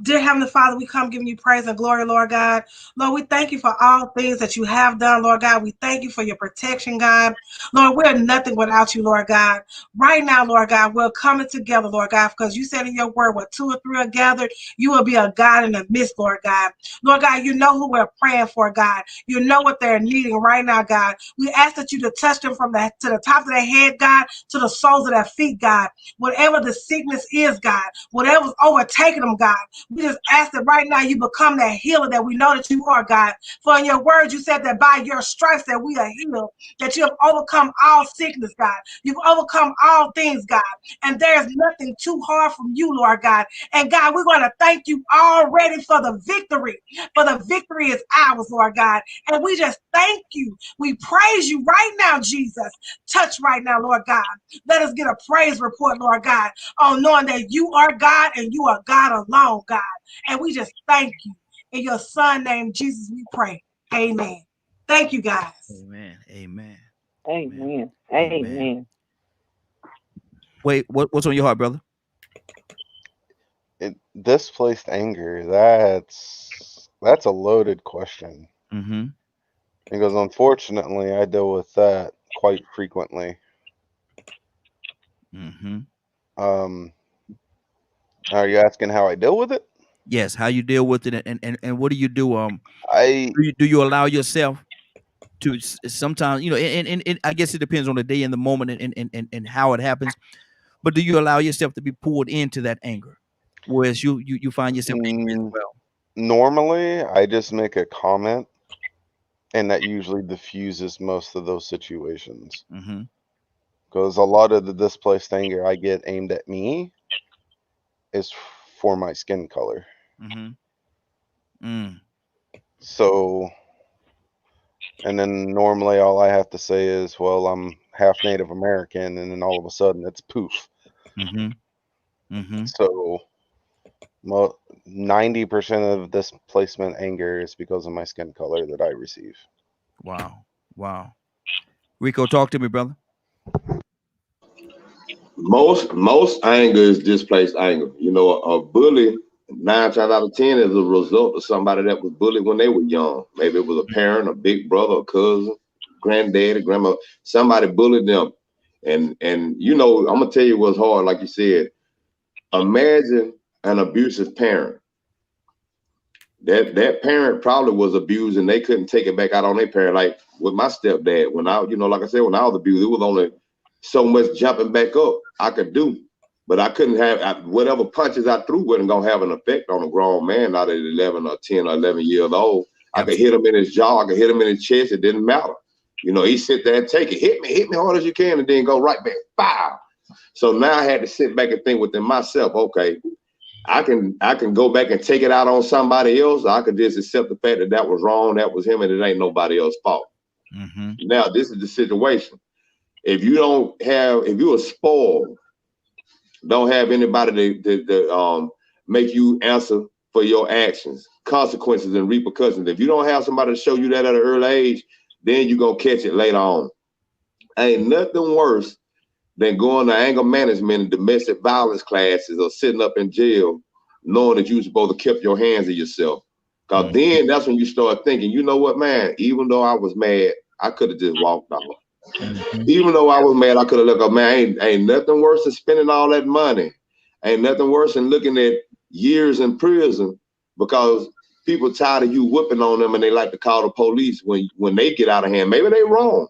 [SPEAKER 3] Dear Heavenly Father, we come giving you praise and glory, Lord God. Lord, we thank you for all things that you have done, Lord God. We thank you for your protection, God. Lord, we're nothing without you, Lord God. Right now, Lord God, we're coming together, Lord God, because you said in your word, where 2 or 3 are gathered, you will be a God in the midst, Lord God. Lord God, you know who we're praying for, God. You know what they're needing right now, God. We ask that you to touch them from to the top of their head, God, to the soles of their feet, God. Whatever the sickness is, God, whatever's overtaking them, God. We just ask that right now you become that healer that we know that you are, God. For in your word, you said that by your stripes that we are healed, that you have overcome all sickness, God. You've overcome all things, God. And there's nothing too hard from you, Lord God. And God, we're going to thank you already for the victory. For the victory is ours, Lord God. And we just thank you. We praise you right now, Jesus. Touch right now, Lord God. Let us get a praise report, Lord God, on knowing that you are God and you are God alone, God. And we just thank you. In your son name, Jesus, we pray. Amen. Thank you, guys.
[SPEAKER 1] Amen. Amen.
[SPEAKER 10] Amen. Amen.
[SPEAKER 1] Wait, what's on your heart, brother?
[SPEAKER 5] Displaced anger. That's a loaded question.
[SPEAKER 1] Mm-hmm.
[SPEAKER 5] Because unfortunately, I deal with that quite frequently.
[SPEAKER 1] Mm-hmm.
[SPEAKER 5] Are you asking how I deal with it?
[SPEAKER 1] Yes, how you deal with it, and what do you do? Do you allow yourself to sometimes, and I guess it depends on the day and the moment and how it happens, but do you allow yourself to be pulled into that anger, whereas you find yourself angry as well?
[SPEAKER 5] Normally, I just make a comment, and that usually diffuses most of those situations.
[SPEAKER 1] Mm-hmm.
[SPEAKER 5] Because a lot of the displaced anger I get aimed at me is for my skin color.
[SPEAKER 1] Mm-hmm.
[SPEAKER 5] So, and then normally all I have to say is, well, I'm half Native American, and then all of a sudden it's poof.
[SPEAKER 1] Mm-hmm. Mm-hmm.
[SPEAKER 5] So 90% of displacement anger is because of my skin color that I receive.
[SPEAKER 1] Wow. Rico, talk to me, brother.
[SPEAKER 7] Most anger is displaced anger. A bully 9 times out of 10 is a result of somebody that was bullied when they were young. Maybe it was a parent, a big brother, a cousin, granddaddy, grandma. Somebody bullied them. And I'm gonna tell you what's hard, like you said. Imagine an abusive parent. That parent probably was abused and they couldn't take it back out on their parent. Like with my stepdad, when I, like I said, when I was abused, it was only so much jumping back up I could do. But I couldn't have whatever punches I threw wasn't gonna have an effect on a grown man, not at 11 or 10 or 11 years old. I could hit him in his jaw, I could hit him in his chest, it didn't matter. He sit there and take it, hit me hard as you can, and then go right back. Bow. So now I had to sit back and think within myself, okay, I can go back and take it out on somebody else. Or I could just accept the fact that was wrong, that was him, and it ain't nobody else's fault.
[SPEAKER 1] Mm-hmm.
[SPEAKER 7] Now this is the situation. If you are spoiled, don't have anybody to make you answer for your actions, consequences and repercussions. If you don't have somebody to show you that at an early age, then you're gonna catch it later on. Ain't nothing worse than going to anger management and domestic violence classes or sitting up in jail knowing that you're supposed to keep your hands to yourself. Because then that's when you start thinking, you know what, man, even though I was mad, I could have just walked off. Mm-hmm. Even though I was mad, I could have looked up, man, ain't nothing worse than spending all that money. Ain't nothing worse than looking at years in prison because people tired of you whipping on them and they like to call the police when they get out of hand. Maybe they wrong.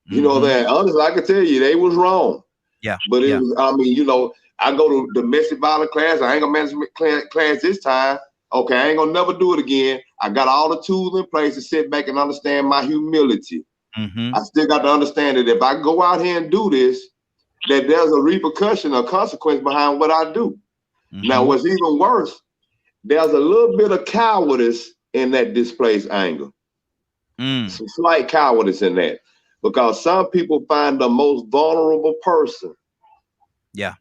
[SPEAKER 7] You know that honestly, I can tell you they was wrong.
[SPEAKER 1] Yeah.
[SPEAKER 7] But it was, I go to domestic violence class, anger management class this time. Okay, I ain't gonna never do it again. I got all the tools in place to sit back and understand my humility.
[SPEAKER 1] Mm-hmm.
[SPEAKER 7] I still got to understand that if I go out here and do this, that there's a repercussion or consequence behind what I do. Mm-hmm. Now, what's even worse, there's a little bit of cowardice in that displaced anger. Some slight cowardice in that. Because some people find the most vulnerable person, the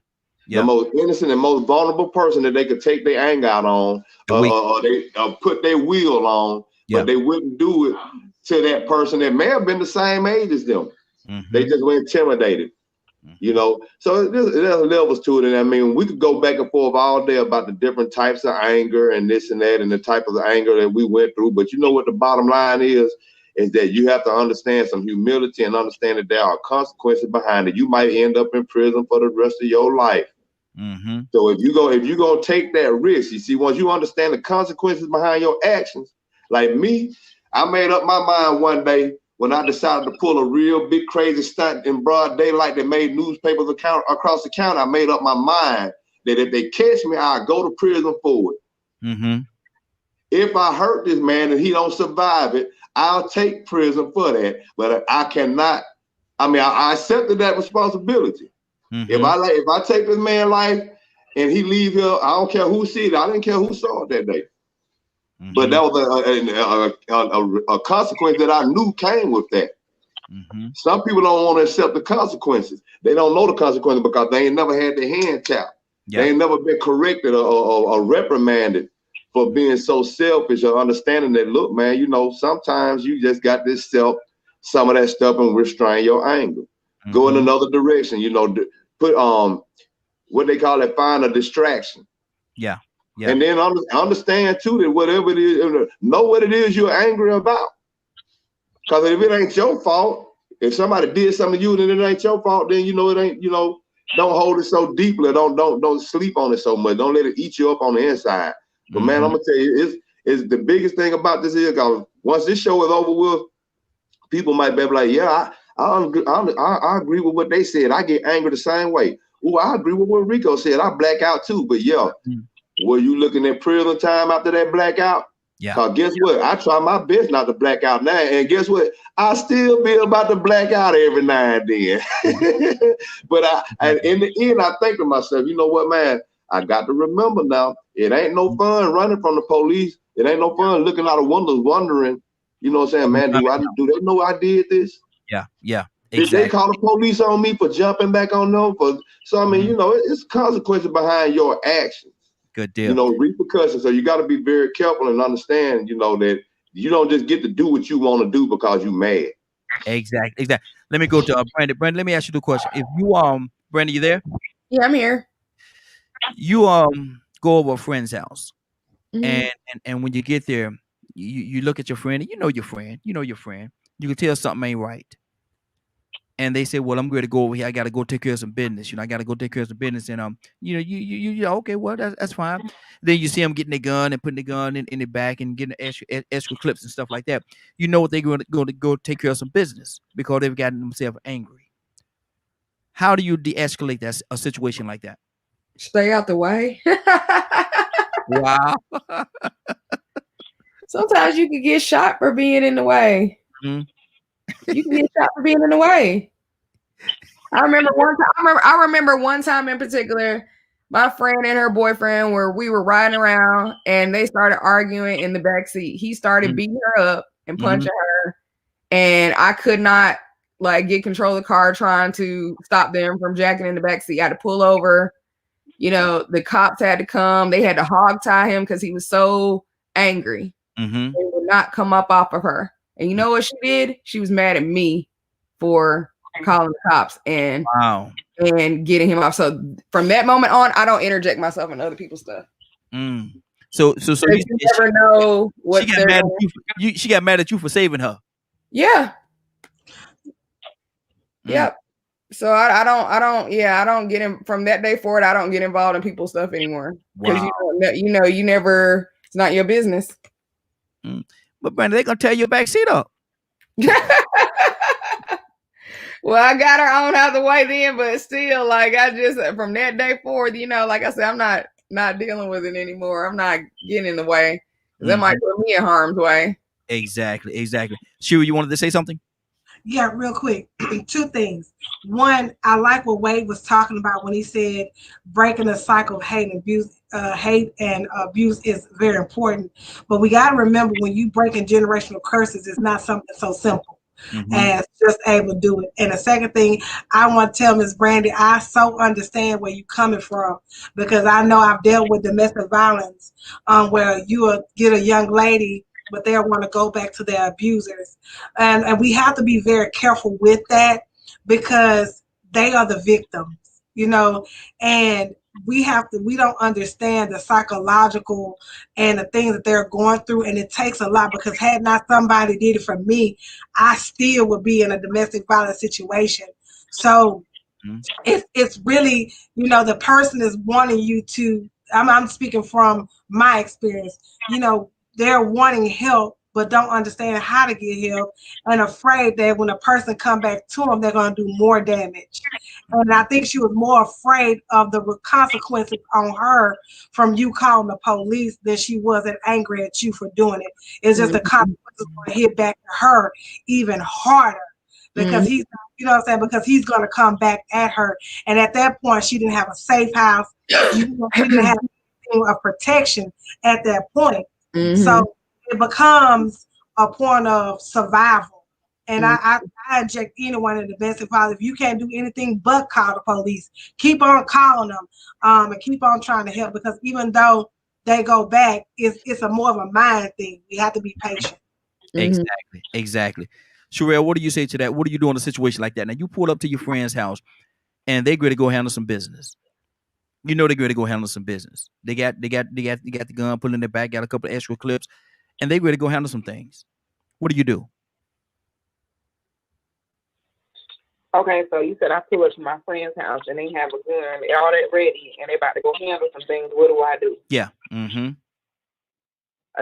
[SPEAKER 7] most innocent and most vulnerable person that they could take their anger out on, or they put their will on, but they wouldn't do it to that person that may have been the same age as them. Mm-hmm. They just were intimidated. You know, so there's levels to it. And I mean, we could go back and forth all day about the different types of anger and this and that and the type of anger that we went through. But you know what the bottom line is that you have to understand some humility and understand that there are consequences behind it. You might end up in prison for the rest of your life.
[SPEAKER 1] Mm-hmm.
[SPEAKER 7] So if you go take that risk, you see, once you understand the consequences behind your actions, like me, I made up my mind one day when I decided to pull a real big crazy stunt in broad daylight that made newspapers across the county. I made up my mind that if they catch me, I'll go to prison for it.
[SPEAKER 1] Mm-hmm.
[SPEAKER 7] If I hurt this man and he don't survive it, I'll take prison for that. But I cannot. I mean, I accepted that responsibility.
[SPEAKER 1] Mm-hmm.
[SPEAKER 7] If I take this man's life and he leave here, I don't care who see it. I didn't care who saw it that day. Mm-hmm. But that was a consequence that I knew came with that.
[SPEAKER 1] Mm-hmm.
[SPEAKER 7] Some people don't want to accept the consequences. They don't know the consequences because they ain't never had their hand tapped. Yeah. They ain't never been corrected or reprimanded for being so selfish or understanding that, look, man, you know, sometimes you just got this some of that stuff and restrain your anger. Mm-hmm. Go in another direction, you know, put what they call it, find a distraction.
[SPEAKER 1] Yeah. Yeah.
[SPEAKER 7] And then understand too that whatever it is, know what it is you're angry about. Because if it ain't your fault, if somebody did something to you and it ain't your fault, then you know it ain't. You know, don't hold it so deeply. Don't sleep on it so much. Don't let it eat you up on the inside. But man, I'm gonna tell you, it's the biggest thing about this is because once this show is over with, people might be like, yeah, I agree with what they said. I get angry the same way. Ooh, I agree with what Rico said. I black out too. But yeah. Were you looking at prison time after that blackout?
[SPEAKER 1] Yeah.
[SPEAKER 7] Cause guess what? I try my best not to black out now. And guess what? I still be about to black out every now and then. But and in the end, I think to myself, you know what, man? I got to remember now, it ain't no fun running from the police. It ain't no fun looking out of windows wondering, you know what I'm saying, man, do they know I did this?
[SPEAKER 1] Yeah, yeah.
[SPEAKER 7] Exactly. Did they call the police on me for jumping back on them? So, I mean, you know, it's consequences behind your actions.
[SPEAKER 1] Good deal.
[SPEAKER 7] You know, repercussions. So you got to be very careful and understand, you know, that you don't just get to do what you want to do because you mad.
[SPEAKER 1] Exactly. Let me go to Brandon. Brandon, let me ask you the question. If you Brandon, you there?
[SPEAKER 4] Yeah, I'm here.
[SPEAKER 1] You go over a friend's house, and when you get there, you look at your friend, and you know your friend. You can tell something ain't right. And they say, well, I'm going to go over here. I got to go take care of some business. You know, I got to go take care of some business. And, you know, you okay, well, that's fine. Then you see them getting their gun and putting the gun in the back and getting extra clips and stuff like that. You know what they're going to go take care of some business because they've gotten themselves angry. How do you de-escalate a situation like that?
[SPEAKER 4] Stay out the way.
[SPEAKER 1] Wow.
[SPEAKER 4] Sometimes you can get shot for being in the way. Mm-hmm. You can get shot for being in the way. I remember one time in particular, my friend and her boyfriend we were riding around and they started arguing in the backseat. He started beating her up and punching her, and I could not get control of the car trying to stop them from jacking in the backseat. I had to pull over. You know, the cops had to come. They had to hog tie him because he was so angry.
[SPEAKER 1] Mm-hmm.
[SPEAKER 4] They would not come up off of her. And you know what she did? She was mad at me for calling the cops and getting him off. So from that moment on, I don't interject myself in other people's stuff.
[SPEAKER 1] So
[SPEAKER 4] you never know what
[SPEAKER 1] she got mad at you for saving her.
[SPEAKER 4] Yeah. Yep. So I don't get in from that day forward. I don't get involved in people's stuff anymore because you never. It's not your business.
[SPEAKER 1] But Brandon, they're gonna tear your back seat up.
[SPEAKER 4] Well, I got her on out the way then, but still, I just from that day forward, like I said, I'm not dealing with it anymore. I'm not getting in the way. That might put me in harm's way.
[SPEAKER 1] Exactly. Shira, you wanted to say something?
[SPEAKER 3] Yeah, real quick. Two things. One, I like what Wade was talking about when he said breaking the cycle of hate and abuse. Hate and abuse is very important, but we got to remember when you breaking generational curses, it's not something so simple as just able to do it. And the second thing I want to tell Ms. Brandy, I so understand where you're coming from because I know I've dealt with domestic violence where you will get a young lady, but they'll want to go back to their abusers. And we have to be very careful with that because they are the victims, you know, and we don't understand the psychological and the things that they're going through. And it takes a lot, because had not somebody did it for me, I still would be in a domestic violence situation. So it's really, you know, the person is wanting you to, I'm speaking from my experience, you know, they're wanting help, but don't understand how to get help, and afraid that when a person come back to them, they're going to do more damage. And I think she was more afraid of the consequences on her from you calling the police than she was angry at you for doing it. It's just the consequences going to hit back to her even harder, because he's, you know what I'm saying, because he's going to come back at her. And at that point, she didn't have a safe house. She didn't have anything of protection at that point. So it becomes a point of survival. And I inject anyone in domestic violence. If you can't do anything but call the police, keep on calling them, and keep on trying to help, because even though they go back, it's a more of a mind thing. You have to be patient.
[SPEAKER 1] Exactly. Sherelle, what do you say to that? What do you do in a situation like that? Now, you pull up to your friend's house and they're going to go handle some business. You know they're going to go handle some business. They got the gun put in their back, got a couple of extra clips, and they're going to go handle some things. What do you do?
[SPEAKER 9] Okay, so you said I pull up to my friend's house and they have a gun, they're all that ready, and they about to go handle some things. What do I do?
[SPEAKER 1] Yeah.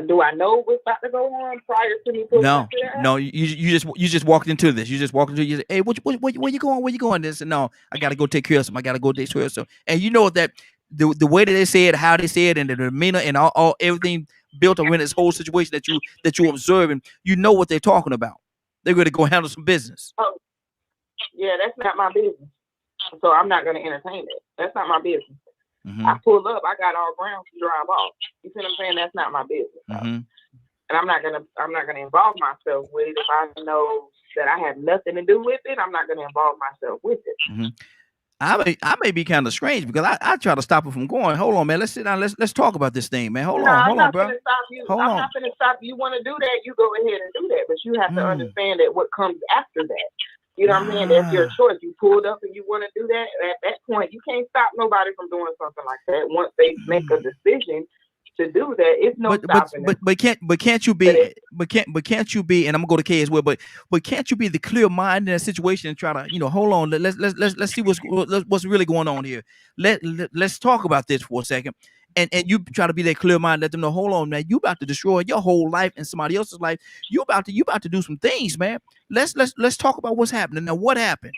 [SPEAKER 9] Do I know what's about to go on prior to me pulling up to that?
[SPEAKER 1] No. You just walked into this. You just walked into. You said, "Hey, where you going? Where you going?" This and no, I got to go take care of some. I got to go take care of some. And you know that the way that they say it, how they say it, and the demeanor and all everything built around this whole situation that you're observing, you know what they're talking about. They're going to go handle some business.
[SPEAKER 9] Oh, yeah, that's not my business. So I'm not going to entertain it. That's not my business. I pull up, I got all grounds to drive off. You see what I'm saying? That's not my business. And I'm not gonna involve myself with it. If I know that I have nothing to do with it, I'm not gonna involve myself with it.
[SPEAKER 1] I may be kind of strange, because I try to stop her from going. Hold on, man. Let's sit down. Let's talk about this thing, man. Hold on, bro.
[SPEAKER 9] I'm not gonna stop you. You want to do that, you go ahead and do that. But you have to understand that what comes after that. You know what I'm saying? That's your choice. You pulled up and you want to do that. At that point, you can't stop nobody from doing something like that. Once they make a decision to do that, it's no stopping them.
[SPEAKER 1] But can't you be? And I'm gonna go to Kay as well. But can't you be the clear mind in that situation and try to, you know, hold on. Let's see what's really going on here. Let's talk about this for a second. And you try to be that clear mind, let them know, hold on, man, you about to destroy your whole life and somebody else's life. You about to do some things, man. Let's talk about what's happening. Now, what happened?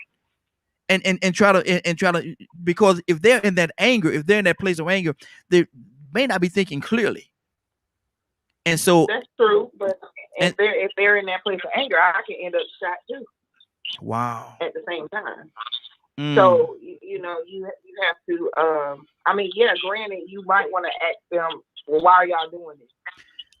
[SPEAKER 1] And try to, because if they're in that anger, if they're in that place of anger, they may not be thinking clearly. And so
[SPEAKER 9] that's true, but if they're in that place of anger, I can end up shot too.
[SPEAKER 1] Wow.
[SPEAKER 9] At the same time. So, you know, you have to, I mean, yeah, granted, you might want to ask them, well, why are y'all doing this?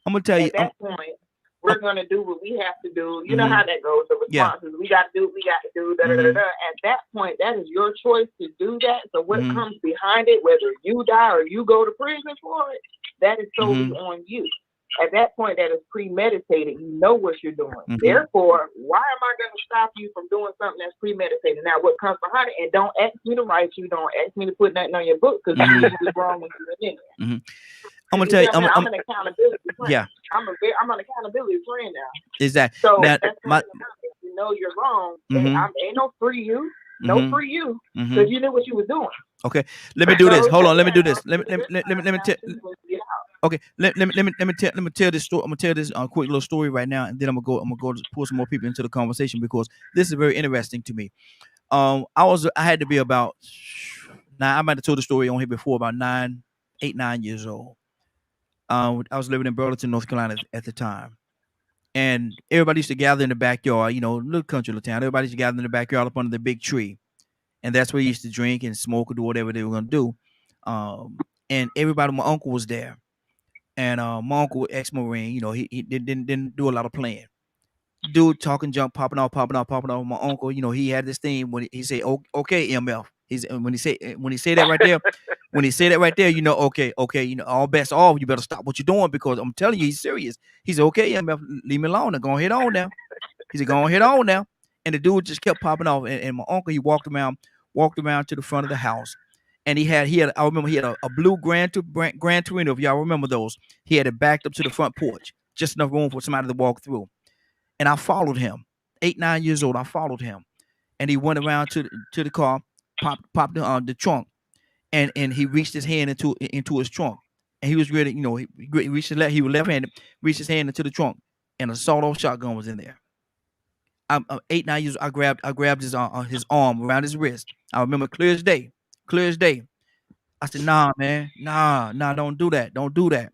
[SPEAKER 1] I'm going to tell you.
[SPEAKER 9] At that point, we're going to do what we have to do. You know how that goes. The responses, we got to do what we got to do. At that point, that is your choice to do that. So what comes behind it, whether you die or you go to prison for it, that is solely on you. At that point, that is premeditated. You know what you're doing. Therefore, why am I going to stop you from doing something that's premeditated? Now, what comes behind it? And don't ask me to write you. Don't ask me to put nothing on your book, because this is wrong when you're in there.
[SPEAKER 1] I'm gonna tell you.
[SPEAKER 9] I'm an accountability friend. Yeah. I'm an accountability friend now.
[SPEAKER 1] Exactly.
[SPEAKER 9] So
[SPEAKER 1] now,
[SPEAKER 9] if you know you're wrong, ain't no free you. No free you, because you knew what you was doing.
[SPEAKER 1] Okay, let me do this. Hold on, let me do this. Let me tell. Okay, let me tell this story. I'm gonna tell this quick little story right now, and then I'm gonna go to pull some more people into the conversation, because this is very interesting to me. I had to be about, now I might have told the story on here before, about 9 years old. I was living in Burlington, North Carolina at the time. And everybody used to gather in the backyard, you know, little country, little town. Everybody used to gather in the backyard up under the big tree. And that's where you used to drink and smoke or do whatever they were going to do. And everybody, my uncle was there. And my uncle, ex-Marine, you know, he didn't do a lot of playing. Dude talking junk, popping off. My uncle, you know, he had this thing when he said, okay, MF. When he say that right there, you know, okay, you know, all bets off. You better stop what you're doing, because I'm telling you, he's serious. He said, okay, MF, leave me alone. Go ahead on now. He said, go ahead on now. And the dude just kept popping off. And my uncle, he walked around walked around to the front of the house, and he had I remember he had a blue Gran Torino, if y'all remember those. He had it backed up to the front porch, just enough room for somebody to walk through. And I followed him, 8, 9 years old. I followed him, and he went around to the car, popped the trunk, and he reached his hand into his trunk, and he was ready. You know, he reached he was left-handed, reached his hand into the trunk, and a sawed-off shotgun was in there. I'm 8, 9 years. I grabbed his arm around his wrist. I remember clear as day. I said, "Nah, man, nah, don't do that. Don't do that."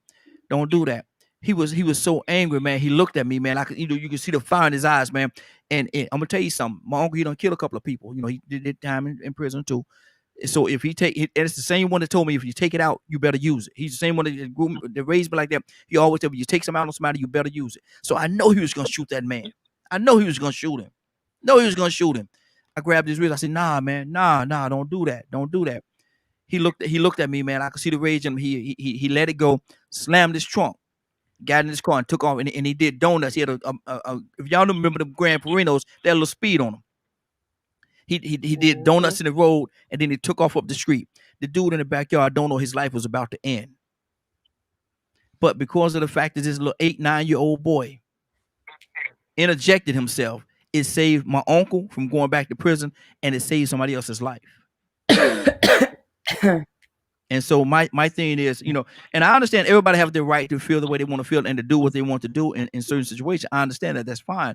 [SPEAKER 1] He was so angry, man. He looked at me, man. You could see the fire in his eyes, man. And I'm gonna tell you something. My uncle, he done killed a couple of people. You know, he did time in prison too. So if and it's the same one that told me, if you take it out, you better use it. He's the same one that raised me like that. He always said, when you take something out on somebody, you better use it. So I know he was gonna shoot that man. I know he was gonna shoot him. I grabbed his wrist. I said, "Nah, man, nah, don't do that. Don't do that." He looked at me, man. I could see the rage in him. He let it go, slammed his trunk, got in his car and took off. And he did donuts. He had if y'all remember the Gran Torinos, they had a little speed on them. He did donuts in the road, and then he took off up the street. The dude in the backyard, I don't know, his life was about to end. But because of the fact that this little 8, 9-year-old boy interjected himself, it saved my uncle from going back to prison, and it saved somebody else's life. And so my thing is, you know, and I understand everybody have the right to feel the way they want to feel and to do what they want to do in certain situations. I understand that. That's fine.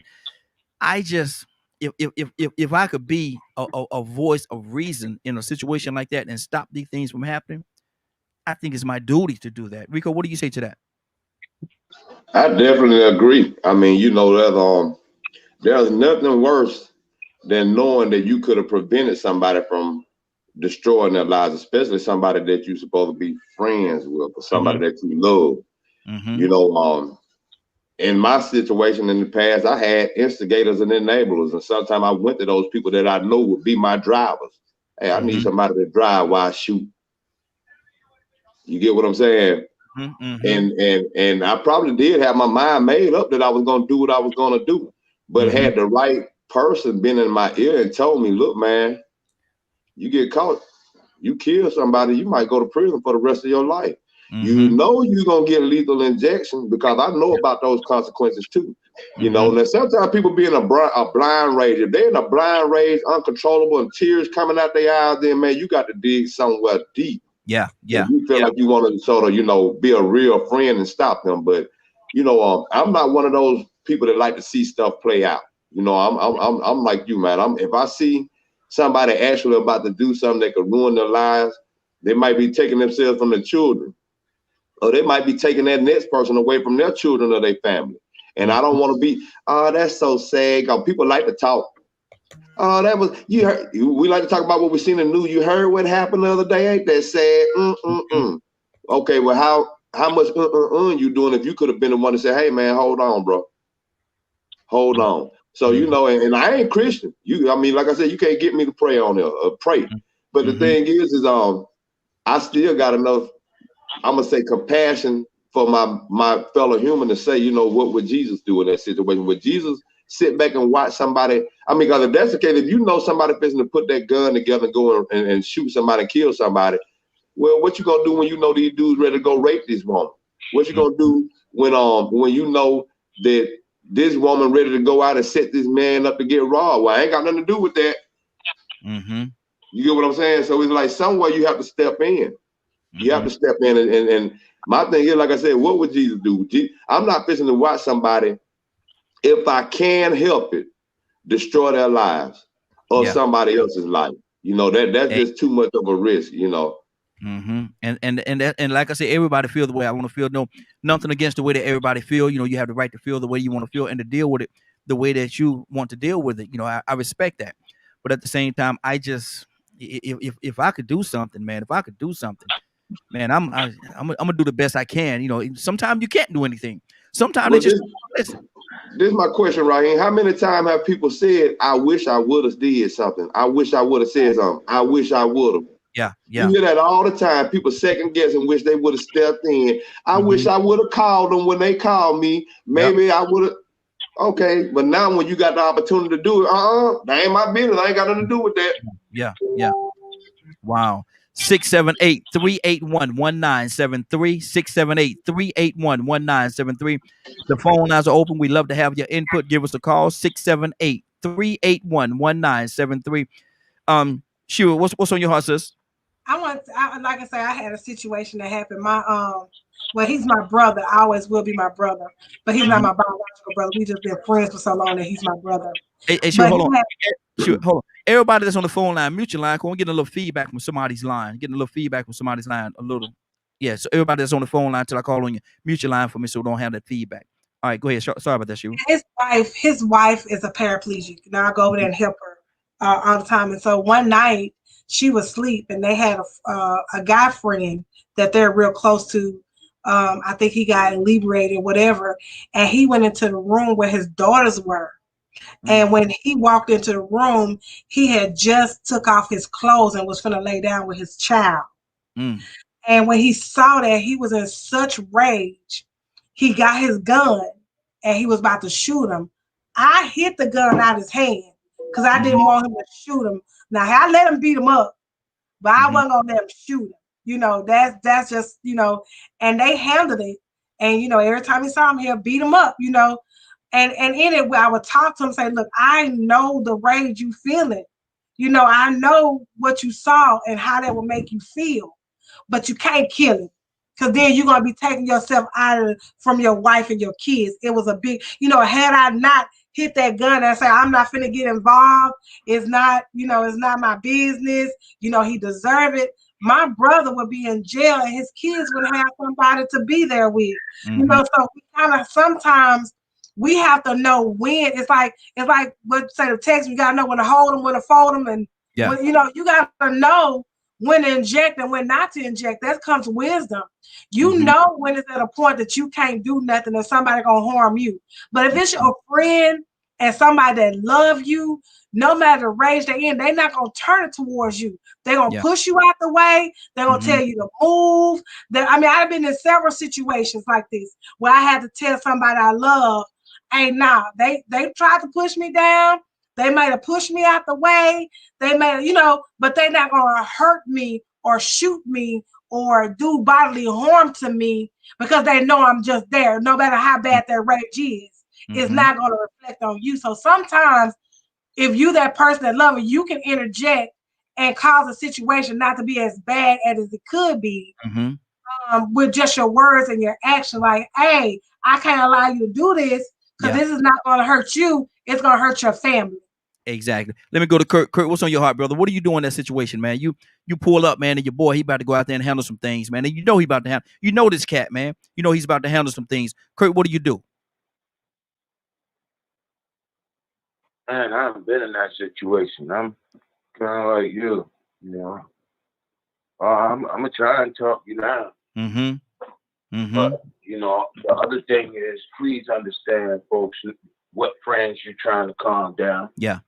[SPEAKER 1] I just, if I could be a voice of reason in a situation like that and stop these things from happening, I think it's my duty to do that. Rico, what do you say to that?
[SPEAKER 7] I definitely agree. I mean, you know, that there's nothing worse than knowing that you could have prevented somebody from destroying their lives, especially somebody that you're supposed to be friends with or somebody that you love. You know, in my situation in the past, I had instigators and enablers, and sometimes I went to those people that I know would be my drivers. Hey, I need somebody to drive while I shoot. You get what I'm saying? And I probably did have my mind made up that I was going to do what I was going to do, but had the right person been in my ear and told me, "Look, man, you get caught, you kill somebody, you might go to prison for the rest of your life. You know you're going to get lethal injection," because I know about those consequences too. You know, and sometimes people be in a blind rage. If they're in a blind rage, uncontrollable, and tears coming out their eyes, then, man, you got to dig somewhere deep.
[SPEAKER 1] Yeah.
[SPEAKER 7] You feel like you want to sort of, you know, be a real friend and stop them. But, you know, I'm not one of those people that like to see stuff play out. You know, I'm like you, man. If I see somebody actually about to do something that could ruin their lives, they might be taking themselves from their children, or they might be taking that next person away from their children or their family. And I don't want to be, "Oh, that's so sad." Because people like to talk. "Oh, that was, you heard." We like to talk about what we seen in the news. "You heard what happened the other day? Ain't that sad?" Okay, well, how much you doing if you could have been the one to say, "Hey, man, hold on, bro. Hold on." So, you know, and I ain't Christian. I mean, like I said, you can't get me to pray on there or pray. But the thing is I still got enough, I'm gonna say, compassion for my fellow human to say, you know, what would Jesus do in that situation? Would Jesus sit back and watch somebody? I mean, because if that's the case, if you know somebody fixing to put that gun together and go and shoot somebody and kill somebody, well, what you gonna do when you know these dudes ready to go rape this woman? What you gonna do when you know that this woman ready to go out and set this man up to get robbed? Well, I ain't got nothing to do with that. You get what I'm saying? So it's like somewhere you have to step in. You have to step in, and my thing is, like I said, what would Jesus do? I'm not fixing to watch somebody, if I can help it, destroy their lives or somebody else's life. You know, that's just too much of a risk, you know. And
[SPEAKER 1] like I said, everybody feel the way I want to feel. No, nothing against the way that everybody feel. You know, you have the right to feel the way you want to feel and to deal with it the way that you want to deal with it. You know, I respect that. But at the same time, I just, if I could do something, man, man, I'm gonna do the best I can. You know, sometimes you can't do anything. Sometimes it's just listen.
[SPEAKER 7] This is my question, Raheem. How many times have people said, "I wish I would have did something. I wish I would have said something. I wish I would have."
[SPEAKER 1] Yeah.
[SPEAKER 7] You hear that all the time. People second guess and wish they would have stepped in. I wish I would have called them when they called me. Maybe I would have. Okay, but now when you got the opportunity to do it, that ain't my business. I ain't got nothing to do with that.
[SPEAKER 1] Yeah. Wow. 678-381-1973. 678-381-1973. The phone lines are open. We love to have your input. Give us a call. 678-381-1973. Sheila, what's on your heart, sis?
[SPEAKER 3] Like I say, I had a situation that happened. Well, he's my brother. I always will be my brother, but he's not my biological brother. We just been friends for so long that he's my brother.
[SPEAKER 1] Hey, Sheila, hold on. Hold on. Everybody that's on the phone line, mute your line. We're getting a little feedback from somebody's line. A little. Yeah, so everybody that's on the phone line till I call on you, mute your line for me so we don't have that feedback. All right, go ahead. Sorry about that, Sheila.
[SPEAKER 3] His wife is a paraplegic. Now I go over there and help her all the time. And so one night she was asleep, and they had a guy friend that they're real close to. I think he got inebriated, whatever, and he went into the room where his daughters were. And when he walked into the room, he had just took off his clothes and was finna lay down with his child. And when he saw that, he was in such rage. He got his gun and he was about to shoot him. I hit the gun out of his hand because I didn't want him to shoot him. Now I let him beat him up, but I wasn't gonna let him shoot him. You know, that's just, you know, and they handled it. And, you know, every time he saw him, he'll beat him up, you know. And in it, I would talk to him and say, look, I know the rage you feeling. You know, I know what you saw and how that will make you feel, but you can't kill him. Because then you're going to be taking yourself from your wife and your kids. It was a big, you know, had I not hit that gun and say, I'm not finna get involved. It's not, you know, it's not my business. You know, he deserved it. My brother would be in jail and his kids would have somebody to be there with. You know, so we kind of sometimes we have to know when. It's like what say the text, you gotta know when to hold them, when to fold them, and when, you know, you gotta know when to inject and when not to inject. That comes wisdom. You know when it's at a point that you can't do nothing and somebody gonna harm you. But if it's your friend and somebody that love you, no matter the rage they're in, they're not gonna turn it towards you. They're gonna push you out the way. They're gonna tell you to move. I mean, I've been in several situations like this where I had to tell somebody I love, hey, nah, they tried to push me down. They might have pushed me out the way. They may, you know, but they're not gonna hurt me or shoot me or do bodily harm to me because they know I'm just there. No matter how bad their rage is, it's not gonna reflect on you. So sometimes, if you that person that love you can interject and cause a situation not to be as bad as it could be with just your words and your action. Like, hey, I can't allow you to do this because this is not going to hurt you. It's going to hurt your family.
[SPEAKER 1] Exactly. Let me go to Kurt. Kurt, what's on your heart, brother? What are you doing in that situation, man? You pull up, man, and your boy, he about to go out there and handle some things, man. And you know he about to handle. You know this cat, man. You know he's about to handle some things. Kurt, what do you do?
[SPEAKER 11] Man, I haven't been in that situation. I'm kind of like you know. I'm gonna try and talk you down. But you know, the other thing is, please understand, folks, what friends you're trying to calm down.
[SPEAKER 1] Yeah.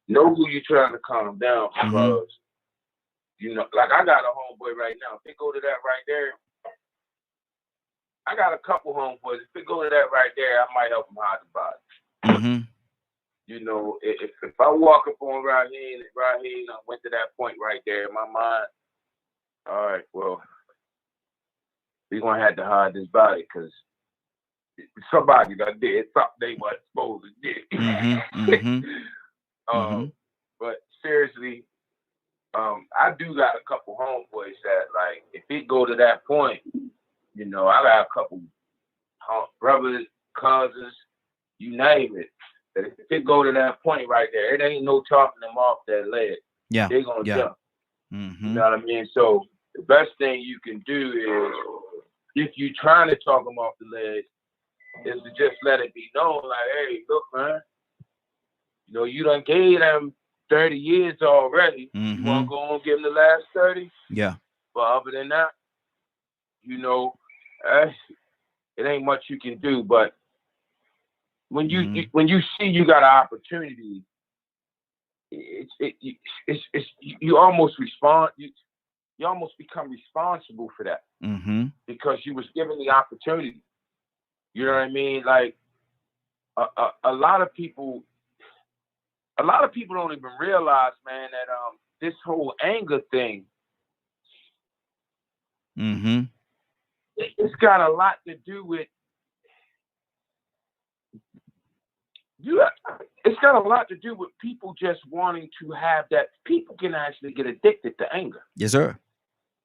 [SPEAKER 11] Know who you're trying to calm down because you know, like I got a homeboy right now. If they go to that right there, I got a couple homeboys. If they go to that right there, I might help them hide the body. You know, if I walk up on Raheem, I went to that point right there in my mind. All right, well, we're gonna have to hide this body because somebody that did something they wasn't supposed to do. But seriously, I do got a couple homeboys that, like, if it go to that point, you know, I got a couple brothers, cousins, you name it. That if it go to that point right there, it ain't no talking them off that ledge. They're gonna jump. You know what I mean? So the best thing you can do is, if you're trying to talk them off the ledge, is to just let it be known, like, hey, look, man, you know, you done gave them 30 years already. You want to go and give them the last 30?
[SPEAKER 1] Yeah.
[SPEAKER 11] But other than that, you know, it ain't much you can do. But when you see you got an opportunity, you almost respond. You almost become responsible for that because you was given the opportunity. You know what I mean? Like, a lot of people don't even realize, man, that this whole anger thing, it's got a lot to do with it's got a lot to do with people just wanting to have that. People can actually get addicted to anger.
[SPEAKER 1] Yes, sir.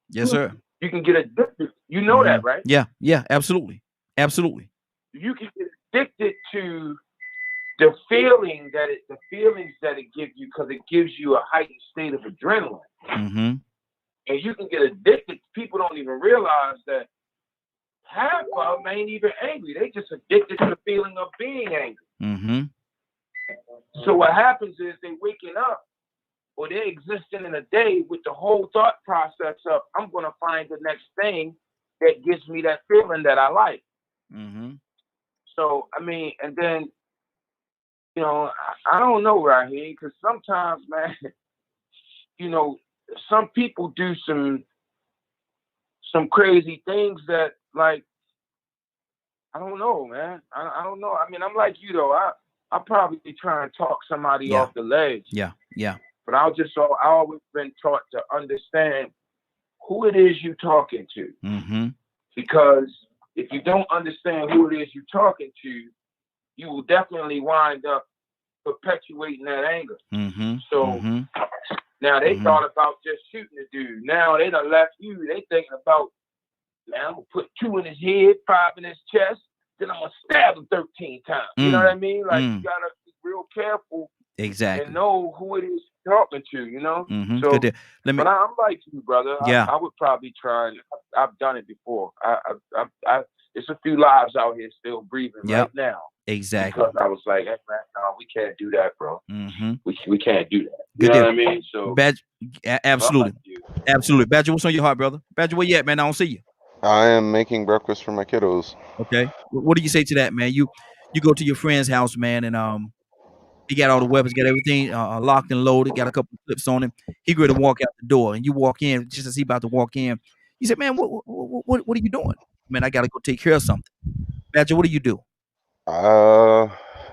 [SPEAKER 1] Yes, sir.
[SPEAKER 11] You can get addicted. You know that, right?
[SPEAKER 1] Yeah, absolutely. Absolutely.
[SPEAKER 11] You can get addicted to the feelings that it gives you, because it gives you a heightened state of adrenaline. And you can get addicted. People don't even realize that half of them ain't even angry. They just addicted to the feeling of being angry. So what happens is they waking up, or they're existing in a day with the whole thought process of, I'm going to find the next thing that gives me that feeling that I like. So, I mean, and then, you know, I don't know, Raheem, because sometimes, man, you know, some people do some crazy things that, like, I don't know, man. I don't know. I mean, I'm like you, though. I'll probably try and talk somebody off the ledge.
[SPEAKER 1] Yeah.
[SPEAKER 11] But I always been taught to understand who it is you're talking to. Because if you don't understand who it is you're talking to, you will definitely wind up perpetuating that anger. So now they thought about just shooting the dude. Now they done left you. They thinking about, man, I'm going to put 2 in his head, 5 in his chest, then I'm going to stab him 13 times. You know what I mean? Like, you got to be real careful.
[SPEAKER 1] Exactly.
[SPEAKER 11] And know who it is you're talking to, you know?
[SPEAKER 1] So,
[SPEAKER 11] but I'm like you, brother.
[SPEAKER 1] Yeah.
[SPEAKER 11] I would probably try, and I've done it before. There's a few lives out here still breathing right now.
[SPEAKER 1] Exactly.
[SPEAKER 11] Because I was like, hey, man, no, we can't do that, bro. We can't do that. You
[SPEAKER 1] Good
[SPEAKER 11] know
[SPEAKER 1] deal.
[SPEAKER 11] what I mean? So,
[SPEAKER 1] absolutely. Absolutely. Badger, what's on your heart, brother? Badger, where you at, man? I don't see you.
[SPEAKER 5] I am making breakfast for my kiddos.
[SPEAKER 1] Okay. What do you say to that, man? You go to your friend's house, man, and he got all the weapons, got everything locked and loaded, got a couple of clips on him. He ready to walk out the door, and you walk in just as he about to walk in. You said, man, what are you doing? Man, I got to go take care of something. Badger, what do you do?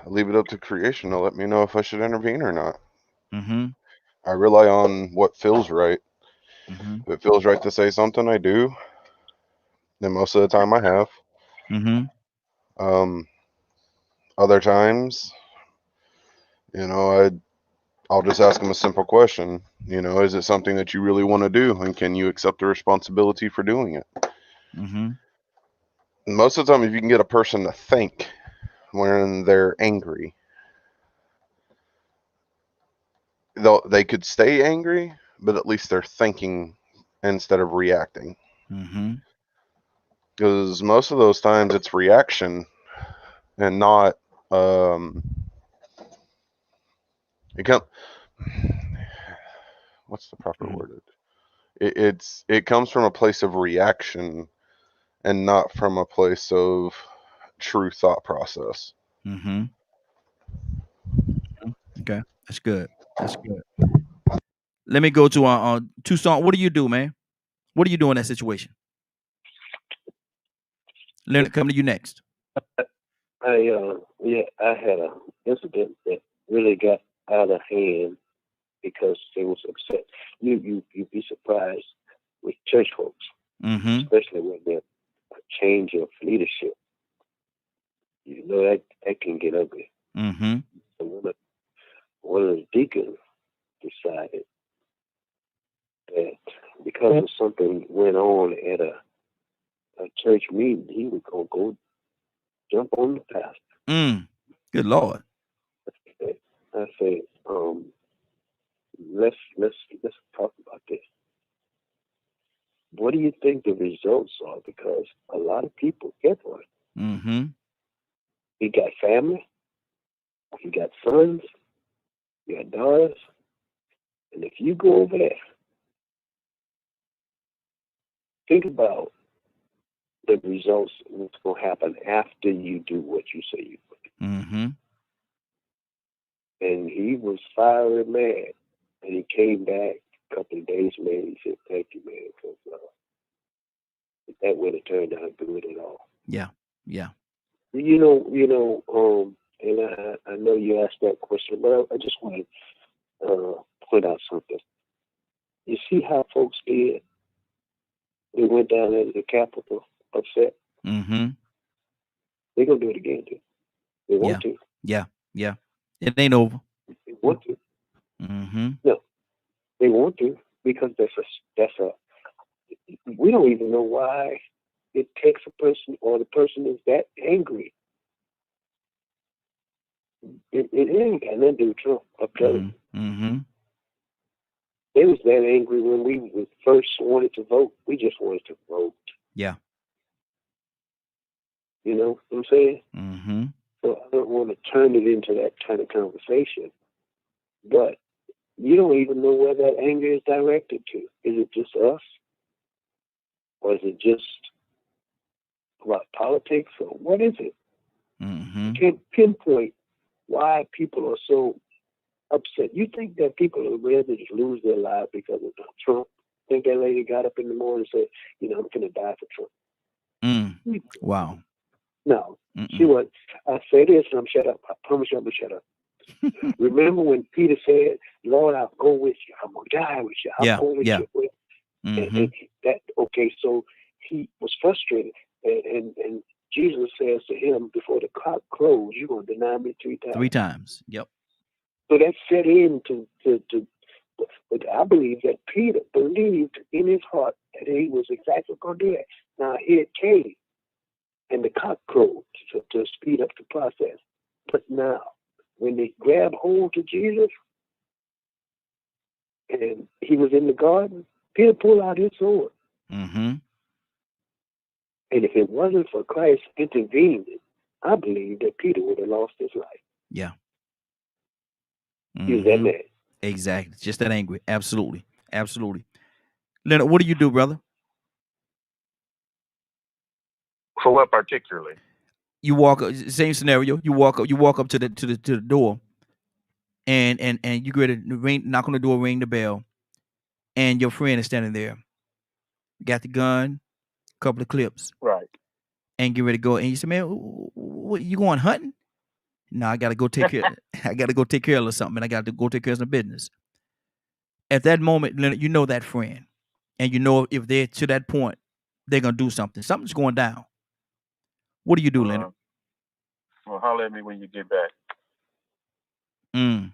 [SPEAKER 5] Leave it up to creation to let me know if I should intervene or not.
[SPEAKER 1] Mm-hmm.
[SPEAKER 5] I rely on what feels right.
[SPEAKER 1] Mm-hmm.
[SPEAKER 5] If it feels right to say something, I do. Then most of the time I have.
[SPEAKER 1] Mm-hmm.
[SPEAKER 5] Other times, you know, I'll just ask them a simple question. You know, is it something that you really want to do? And can you accept the responsibility for doing it?
[SPEAKER 1] Mm-hmm.
[SPEAKER 5] Most of the time, if you can get a person to think when they're angry, they could stay angry, but at least they're thinking instead of reacting.
[SPEAKER 1] Mm-hmm.
[SPEAKER 5] Because most of those times it's reaction and not what's the proper word? It comes from a place of reaction and not from a place of true thought process.
[SPEAKER 1] Mm-hmm. Okay, that's good. That's good. Let me go to Tucson. What do you do, man? What do you do in that situation? Leonard, come to you next.
[SPEAKER 6] I had an incident that really got out of hand because they was upset. You'd be surprised with church folks, especially when there's a change of leadership. You know that can get ugly. So one of the deacons decided that because of something went on at a church meeting, he was gonna go jump on the pastor.
[SPEAKER 1] Good Lord.
[SPEAKER 6] I said, let's talk about this. What do you think the results are? Because a lot of people get one. He got family, he got sons, he got daughters, and if you go over there, think about the results. What's going to happen after you do what you say you would. And he was fiery mad, and he came back a couple of days later. He said, "Thank you, man, because that would have turned out good at all."
[SPEAKER 1] Yeah.
[SPEAKER 6] You know. And I know you asked that question, but I just want to point out something. You see how folks did? They went down there to the Capitol upset.
[SPEAKER 1] Mm-hmm.
[SPEAKER 6] They're going to do it again, too. They want to.
[SPEAKER 1] Yeah. It ain't over.
[SPEAKER 6] They want to.
[SPEAKER 1] Mm-hmm.
[SPEAKER 6] No, they want to, because that's a. We don't even know why it takes a person, or the person is that angry. It ain't got nothing to do with Trump. I'm telling you.
[SPEAKER 1] Mm-hmm.
[SPEAKER 6] They was that angry when we first wanted to vote. We just wanted to vote.
[SPEAKER 1] Yeah.
[SPEAKER 6] You know what I'm saying?
[SPEAKER 1] Mm-hmm.
[SPEAKER 6] So I don't want to turn it into that kind of conversation. But you don't even know where that anger is directed to. Is it just us? Or is it just about politics? Or what is it?
[SPEAKER 1] Mm-hmm.
[SPEAKER 6] You can't pinpoint why people are so upset. You think that people are ready to lose their lives because of Trump? Think that lady got up in the morning and said, you know, I'm going to die for Trump.
[SPEAKER 1] Wow.
[SPEAKER 6] No. She was. I say this and I'm shut up. I promise you I'm going to shut up. Remember when Peter said, Lord, I'll go with you. I'm going to die with you. I'll go with you. And that, okay, so he was frustrated. And Jesus says to him, before the cock crows, you're going to deny me 3 times.
[SPEAKER 1] 3 times. Yep.
[SPEAKER 6] So that set in but I believe that Peter believed in his heart that he was exactly going to do that. Now, here it came, and the cock crowed to speed up the process. But now, when they grabbed hold to Jesus, and he was in the garden, Peter pulled out his sword.
[SPEAKER 1] Mm-hmm.
[SPEAKER 6] And if it wasn't for Christ intervening, I believe that Peter would have lost his life.
[SPEAKER 1] Yeah.
[SPEAKER 6] He was that mad.
[SPEAKER 1] Exactly. Just that angry. Absolutely. Leonard, what do you do, brother?
[SPEAKER 2] For what particularly?
[SPEAKER 1] You walk, same scenario. You walk up to the door, and you get to knock on the door, ring the bell, and your friend is standing there. Got the gun, couple of clips,
[SPEAKER 2] right,
[SPEAKER 1] and get ready to go. And you say, "Man, what, you going hunting?" No, I got to go take care. I got to go take care of something. I got to go take care of some business. At that moment, Leonard, you know that friend, and you know if they're to that point, they're gonna do something. Something's going down. What do you do, Leonard?
[SPEAKER 2] Well, holler at me when you get back.
[SPEAKER 1] I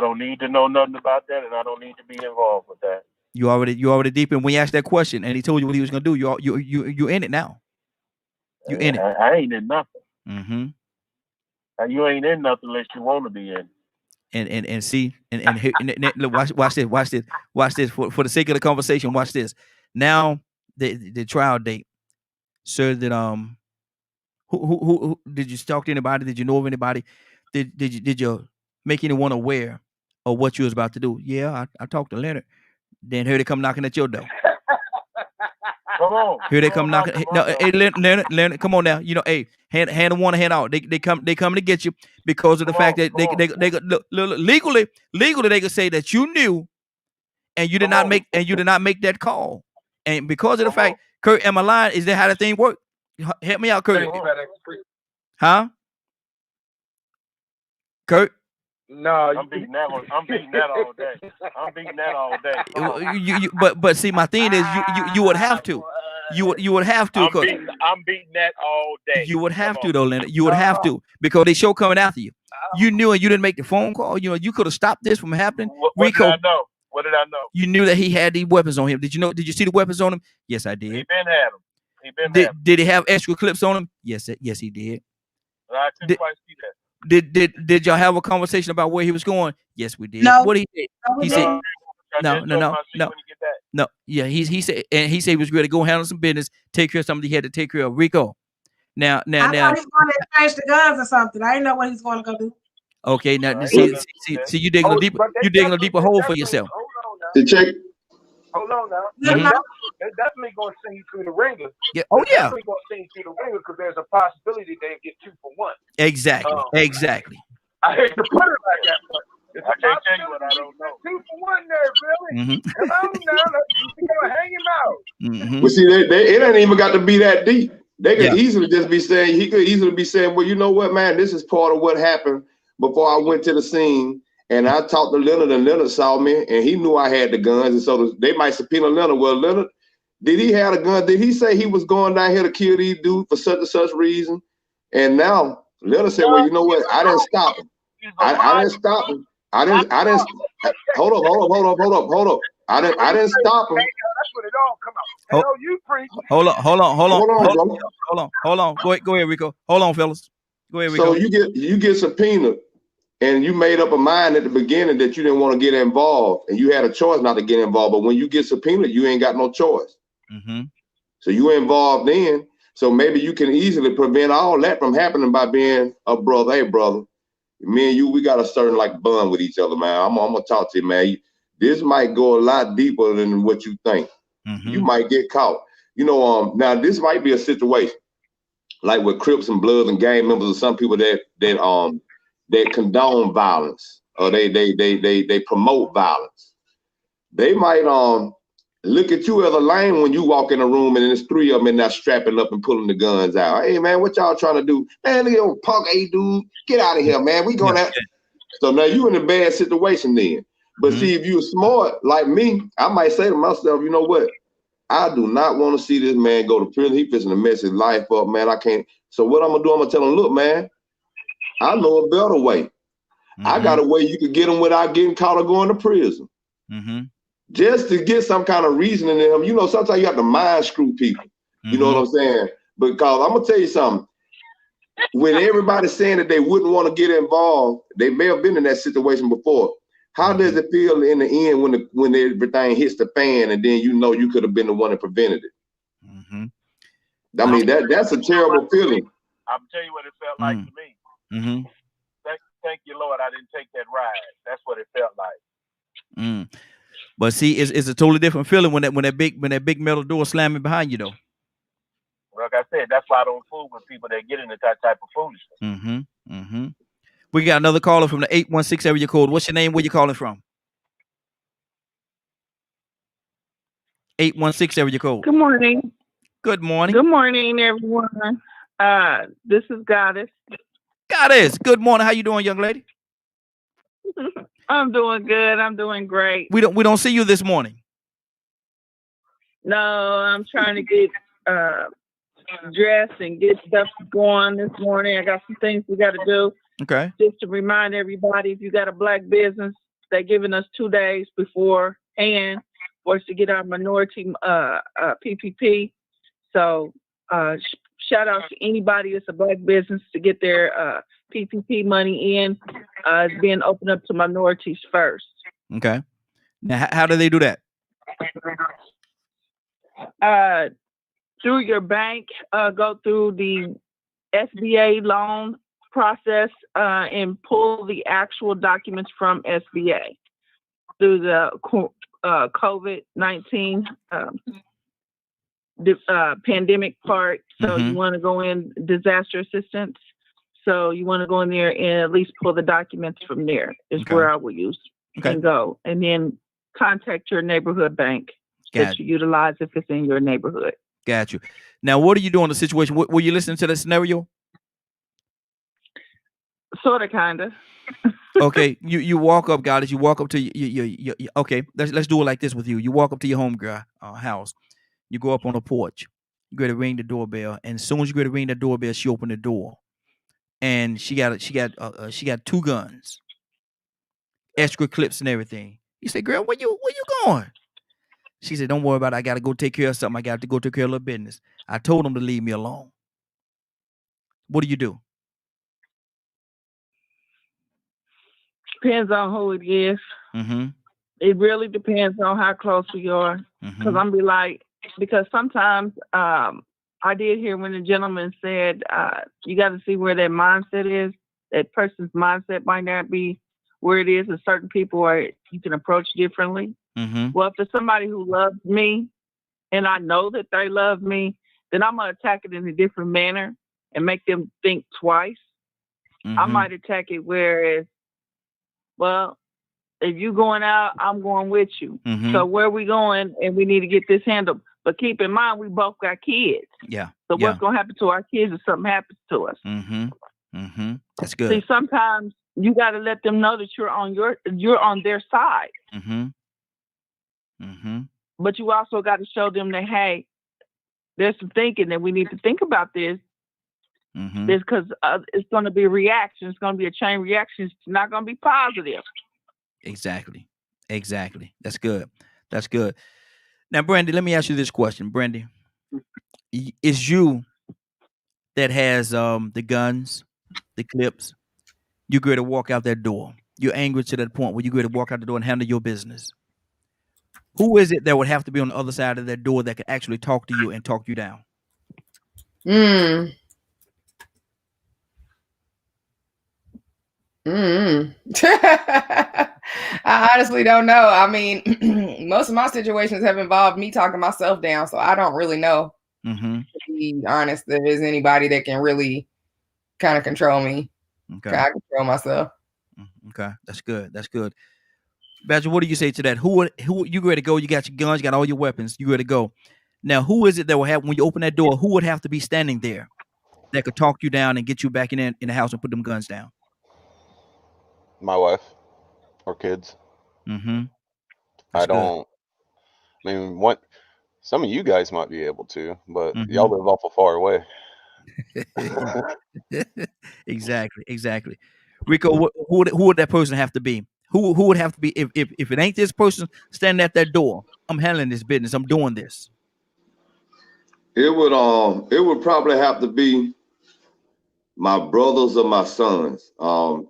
[SPEAKER 2] don't need to know nothing about that, and I don't need to be involved with that.
[SPEAKER 1] You already deep in when you asked that question, and he told you what he was gonna do. You in it now. You in it.
[SPEAKER 2] I ain't in nothing.
[SPEAKER 1] Mm-hmm.
[SPEAKER 2] You ain't in nothing unless you want to be in.
[SPEAKER 1] And see and look, watch this for the sake of the conversation. Watch this. Now the trial date. Sir, that who did you talk to anybody? Did you know of anybody? Did you make anyone aware of what you was about to do? Yeah, I talked to Leonard. Then here they come knocking at your door.
[SPEAKER 2] Come on.
[SPEAKER 1] Here they come knocking. No, hey, Leonard, come on now. You know, hey, hand one, hand out. They come to get you because of the fact that they look, legally they could say that you knew, and you did not make that call, and because of the fact, Kurt, am I lying? Is that how the thing work? Help me out, Kurt. Huh? Kurt?
[SPEAKER 2] No, I'm beating that one. I'm beating that all day.
[SPEAKER 1] But see, my thing is, you would have to. You would have to.
[SPEAKER 2] I'm beating that all day.
[SPEAKER 1] You would have to, though, Leonard. You would have to, because they show coming after you. You knew, and you didn't make the phone call. You know, you could have stopped this from happening.
[SPEAKER 2] What did I know? What did I know?
[SPEAKER 1] You knew that he had these weapons on him. Did you know? Did you see the weapons on him? Yes, I did.
[SPEAKER 2] He been had them.
[SPEAKER 1] Did he have extra clips on him? Yes, he did.
[SPEAKER 2] I couldn't quite see that.
[SPEAKER 1] Did y'all have a conversation about where he was going? Yes, we did.
[SPEAKER 3] No.
[SPEAKER 1] What he did? He said no. Yeah, he said he was ready to go handle some business, take care of something he had to take care of. Rico. Now
[SPEAKER 3] I thought he was going to exchange the guns or something. I didn't know what he's going to go do.
[SPEAKER 1] Okay, now see you digging a deeper hole for yourself.
[SPEAKER 2] Hold on now.
[SPEAKER 1] Mm-hmm.
[SPEAKER 2] They're definitely going to send you through the ringer.
[SPEAKER 1] Yeah. Oh yeah.
[SPEAKER 2] They're definitely going to send you through the ringer because there's a possibility they get 2 for 1.
[SPEAKER 1] Exactly.
[SPEAKER 2] I hate to put it like that, but I can't tell you what I don't know. 2 for 1 there, Billy. Come on now, you're going to hang him out.
[SPEAKER 7] Well, see, it ain't even got to be that deep. They could easily just be saying, he could easily be saying, well, you know what, man, this is part of what happened before I went to the scene. And I talked to Leonard, and Leonard saw me, and he knew I had the guns. And so they might subpoena Leonard. Well, Leonard, did he have a gun? Did he say he was going down here to kill these dudes for such and such reason? And now Leonard said, well, you know what? I didn't stop him. I didn't stop him. I didn't hold up. I didn't stop him.
[SPEAKER 2] That's what it all come out. Hell, you preach.
[SPEAKER 1] Hold on. Go ahead, Rico. Hold on, fellas. Go ahead, Rico.
[SPEAKER 7] So you get subpoenaed, and you made up a mind at the beginning that you didn't want to get involved, and you had a choice not to get involved. But when you get subpoenaed, you ain't got no choice. So you involved then. So maybe you can easily prevent all that from happening by being a brother. Hey, brother, me and you, we got a certain like bond with each other, man. I'm gonna talk to you, man. This might go a lot deeper than what you think. You might get caught. You know, now this might be a situation like with Crips and Bloods and gang members, or some people that condone violence, or they promote violence. They might look at you as a lame when you walk in a room and there's three of them and they're strapping up and pulling the guns out. Hey man, what y'all trying to do? Man, look at your punk dude. Get out of here, man. We going out. So now you in a bad situation then. But see, if you're smart like me, I might say to myself, you know what? I do not want to see this man go to prison. He fixing to mess his life up, man. I can't. So what I'm gonna do? I'm gonna tell him, look, man, I know a better way. I got a way you could get him without getting caught or going to prison. Just to get some kind of reasoning in him. You know, sometimes you have to mind screw people. You know what I'm saying? Because I'm gonna tell you something. When everybody's saying that they wouldn't want to get involved, they may have been in that situation before. How does it feel in the end when everything hits the fan and then you know you could have been the one that prevented it? I mean, that's a terrible feeling.
[SPEAKER 2] I'll tell you what it felt like to me. Thank you, Lord, I didn't take that ride. That's what it felt like.
[SPEAKER 1] But see, it's a totally different feeling when that big metal door slamming behind you, though.
[SPEAKER 2] Like I said, that's why I don't fool with people that get into that type of foolishness.
[SPEAKER 1] We got another caller from the 816 area code. What's your name? Where you calling from? 816 area code.
[SPEAKER 10] Good morning.
[SPEAKER 1] Good morning.
[SPEAKER 10] Good morning, everyone. This is Goddess.
[SPEAKER 1] Goddess, good morning. How you doing, young lady?
[SPEAKER 10] I'm doing good. I'm doing great.
[SPEAKER 1] We don't see you this morning.
[SPEAKER 10] No, I'm trying to get dressed and get stuff going this morning. I got some things we got to do.
[SPEAKER 1] Okay.
[SPEAKER 10] Just to remind everybody, if you got a black business, they're giving us 2 days beforehand for us to get our minority PPP. So shout out to anybody that's a black business to get their PPP money in. It's being opened up to minorities first.
[SPEAKER 1] Okay. Now, how do they do that?
[SPEAKER 10] Through your bank, go through the SBA loan process and pull the actual documents from SBA through the COVID-19 pandemic part. So you want to go in disaster assistance. So you want to go in there and at least pull the documents from there is where I would use and go. And then contact your neighborhood bank that you utilize if it's in your neighborhood.
[SPEAKER 1] Got you. Now, what are you doing in the situation? Were you listening to the scenario?
[SPEAKER 10] Sort of, kind of.
[SPEAKER 1] Okay, you walk up, Goddess. You walk up to your okay. Let's do it like this with you. You walk up to your home girl house. You go up on the porch. You go to ring the doorbell, and as soon as you go to ring the doorbell, she opened the door, and she got 2 guns, extra clips and everything. You say, "Girl, where you going?" She said, "Don't worry about it. I got to go take care of something. I got to go take care of a little business." I told them to leave me alone. What do you do?
[SPEAKER 10] Depends on who it is. It really depends on how close we are. Because I'm be like, because sometimes I did hear when the gentleman said you got to see where their mindset is. That person's mindset might not be where it is, and certain people you can approach differently. Well, if it's somebody who loves me and I know that they love me, then I'm going to attack it in a different manner and make them think twice. I might attack it whereas, well, if you going out, I'm going with you. So where we going and we need to get this handled. But keep in mind, we both got kids.
[SPEAKER 1] Yeah.
[SPEAKER 10] So what's gonna happen to our kids if something happens to us?
[SPEAKER 1] That's good.
[SPEAKER 10] See, sometimes you got to let them know that you're on their side. But you also got to show them that, hey, there's some thinking that we need to think about this. Because it's going to be a reaction. It's going to be a chain reaction. It's not going to be positive.
[SPEAKER 1] Exactly. That's good. Now, Brandy, let me ask you this question. Brandy, it's you that has the guns, the clips. You're going to walk out that door. You're angry to that point where you're going to walk out the door and handle your business. Who is it that would have to be on the other side of that door that could actually talk to you and talk you down?
[SPEAKER 4] I honestly don't know. I mean, most of my situations have involved me talking myself down, so I don't really know. To be honest, there is anybody that can really kind of control me.
[SPEAKER 1] Okay.
[SPEAKER 4] I control myself.
[SPEAKER 1] Okay, that's good. Badger, what do you say to that? Who you ready to go? You got your guns, you got all your weapons, you ready to go. Now, who is it that will have, when you open that door, who would have to be standing there that could talk you down and get you back in the house and put them guns down?
[SPEAKER 5] My wife or kids. What some of you guys might be able to, but y'all live awful far away.
[SPEAKER 1] Exactly. Rico, who would that person have to be? Who would have to be if it ain't this person standing at that door? I'm handling this business. I'm doing this.
[SPEAKER 7] It would probably have to be my brothers or my sons. So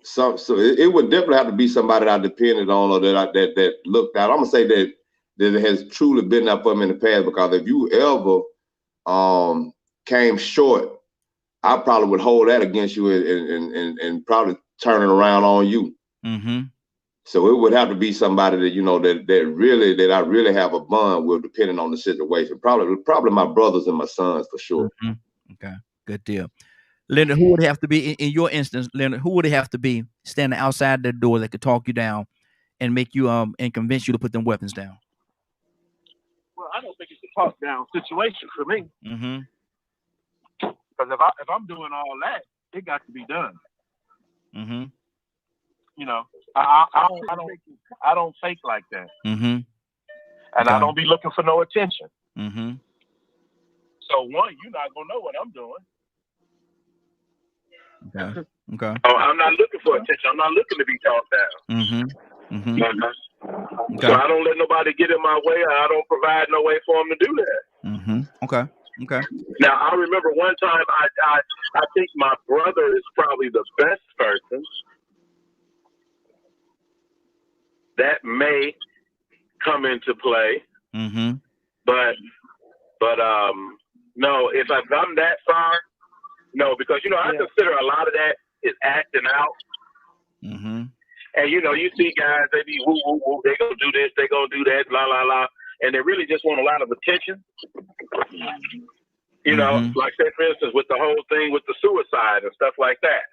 [SPEAKER 7] it would definitely have to be somebody that I depended on or that looked out. I'm gonna say that it has truly been there for me in the past, because if you ever came short, I probably would hold that against you and probably turn it around on you. So it would have to be somebody that that I really have a bond with, depending on the situation. Probably my brothers and my sons for sure.
[SPEAKER 1] Okay, good deal. Leonard, who would have to be in your instance? Leonard, who would it have to be standing outside the door that could talk you down and make you and convince you to put them weapons down?
[SPEAKER 2] Well, I don't think it's a talk down situation for me. Because if I'm doing all that, it got to be done. I don't fake like that. And I don't be looking for no attention. So one, you're not gonna know what I'm doing.
[SPEAKER 1] Okay.
[SPEAKER 2] Oh, I'm not looking for attention. I'm not looking to be talked down. So I don't let nobody get in my way. I don't provide no way for them to do that.
[SPEAKER 1] Okay.
[SPEAKER 2] Now I remember one time I think my brother is probably the best person that may come into play. But no, if I'm that far, no, because I consider a lot of that is acting out. And you see guys, they be woo woo woo, they gonna do this, they gonna do that, la la la, and they really just want a lot of attention. Like say for instance with the whole thing with the suicide and stuff like that.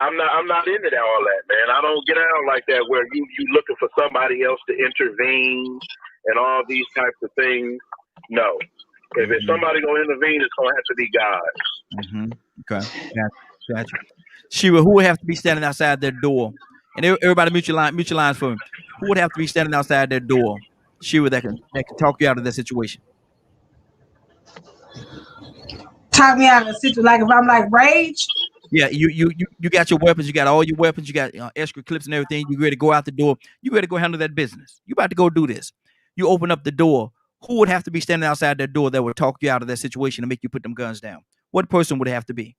[SPEAKER 2] I'm not into all that, man. I don't get out like that where you looking for somebody else to intervene and all these types of things. No. If it's somebody gonna intervene, it's gonna have to be God.
[SPEAKER 1] Okay. Gotcha. Shira, who would have to be standing outside their door? And everybody mute your lines for me. Who would have to be standing outside their door? Shira, that can talk you out of that situation.
[SPEAKER 3] Talk me out of the situation. Like if I'm like rage.
[SPEAKER 1] Yeah, you got your weapons. You got all your weapons. You got extra clips and everything. You ready to go out the door. You ready to go handle that business. You about to go do this. You open up the door. Who would have to be standing outside that door that would talk you out of that situation and make you put them guns down? What person would it have to be?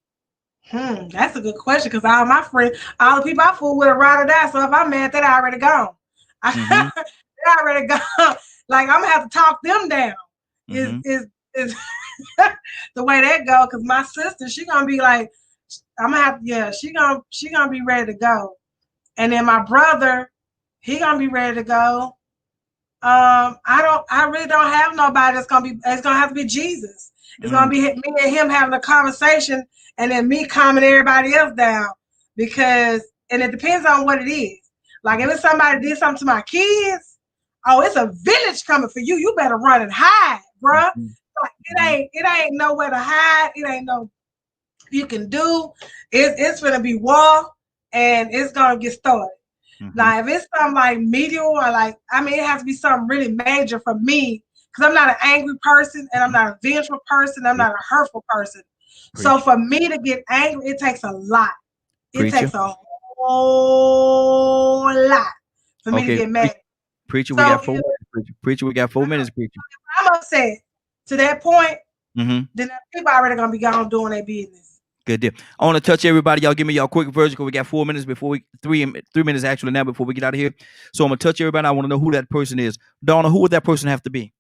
[SPEAKER 3] That's a good question, because all my friends, all the people I fool with are ride or die. So if I'm mad, they're already gone. They're already gone. Like I'm gonna have to talk them down. Is the way that go? Because my sister, she gonna be like, I'm gonna have she gonna be ready to go. And then my brother, he gonna be ready to go. I really don't have nobody it's gonna have to be Jesus. It's gonna be me and him having a conversation, and then me calming everybody else down, and it depends on what it is. Like if it's somebody did something to my kids, oh, it's a village coming for you. You better run and hide, bruh. Like, it ain't nowhere to hide. It ain't no you can do. It's gonna be war, and it's gonna get started. Now, if it's something like medial or like, I mean, it has to be something really major for me, because I'm not an angry person, and I'm not a vengeful person. I'm not a hurtful person. So for me to get angry, it takes a lot. It takes a whole lot for me to get mad.
[SPEAKER 1] Preacher, we got 4 minutes. Preacher, we got 4 minutes. Preacher,
[SPEAKER 3] I'm upset to that point. Then people already gonna be gone doing their business.
[SPEAKER 1] Good deal. I want to touch everybody. Y'all give me y'all quick version because we got 4 minutes before we 3 minutes actually now before we get out of here. So I'm gonna touch everybody. I want to know who that person is. Donna, who would that person have to be?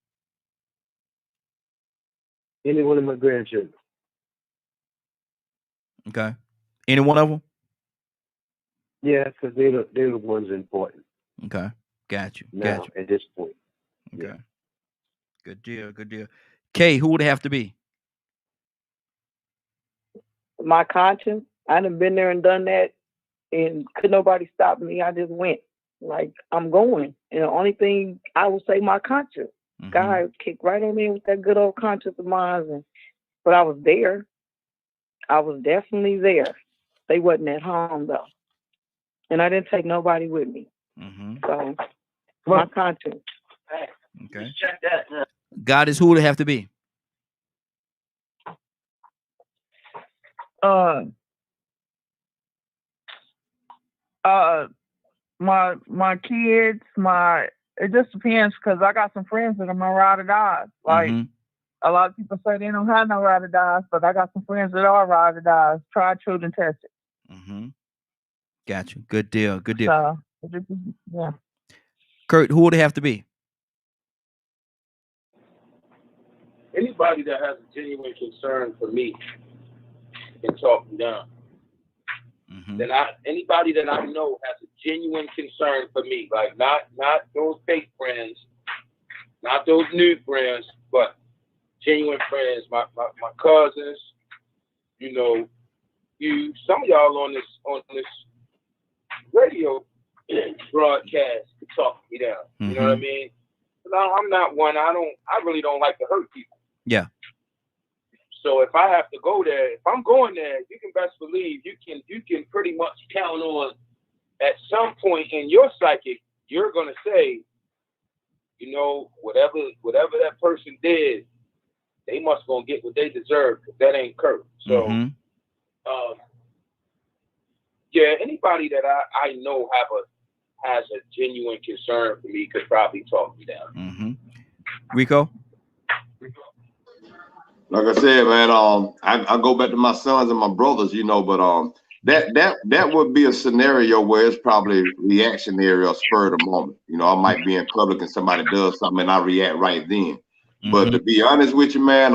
[SPEAKER 6] Any one of my grandchildren.
[SPEAKER 1] Okay. Any one of them?
[SPEAKER 6] Yeah, because they're the ones important.
[SPEAKER 1] Okay. Got you.
[SPEAKER 6] Now, at this point.
[SPEAKER 1] Okay. Yeah. Good deal. Good deal. Kay, who would it have to be?
[SPEAKER 10] My conscience. I done been there and done that, and could nobody stop me. I just went. Like, I'm going. And the only thing I would say, my conscience. God kicked right on me with that good old conscience of mine. But I was there. I was definitely there. They wasn't at home, though. And I didn't take nobody with me. So, my conscience.
[SPEAKER 1] Okay. God is who would it have to be?
[SPEAKER 9] My kids, it just depends, because I got some friends that are my ride or dies. Like, a lot of people say they don't have no ride or dies, but I got some friends that are ride or dies. Tried, true, and tested.
[SPEAKER 1] Got you. Good deal. Good deal.
[SPEAKER 9] So, yeah.
[SPEAKER 1] Kurt, who would it have to be?
[SPEAKER 11] Anybody that has a genuine concern for me can talk me down. Anybody that I know has a genuine concern for me, like not those fake friends, not those new friends, but genuine friends, my cousins, some of y'all on this radio broadcast could talk me down. You know what I mean? No, I'm not one. I really don't like to hurt people.
[SPEAKER 1] Yeah.
[SPEAKER 11] So if I have to go there, if I'm going there, you can best believe you can pretty much count on at some point in your psychic, you're gonna say, whatever that person did, they must gonna get what they deserve, because that ain't Kurt. So yeah, anybody that I know has a genuine concern for me could probably talk me down.
[SPEAKER 1] Rico?
[SPEAKER 7] Like I said, man, I go back to my sons and my brothers, but that would be a scenario where it's probably reactionary or spur of the moment. I might be in public and somebody does something and I react right then. But to be honest with you, man,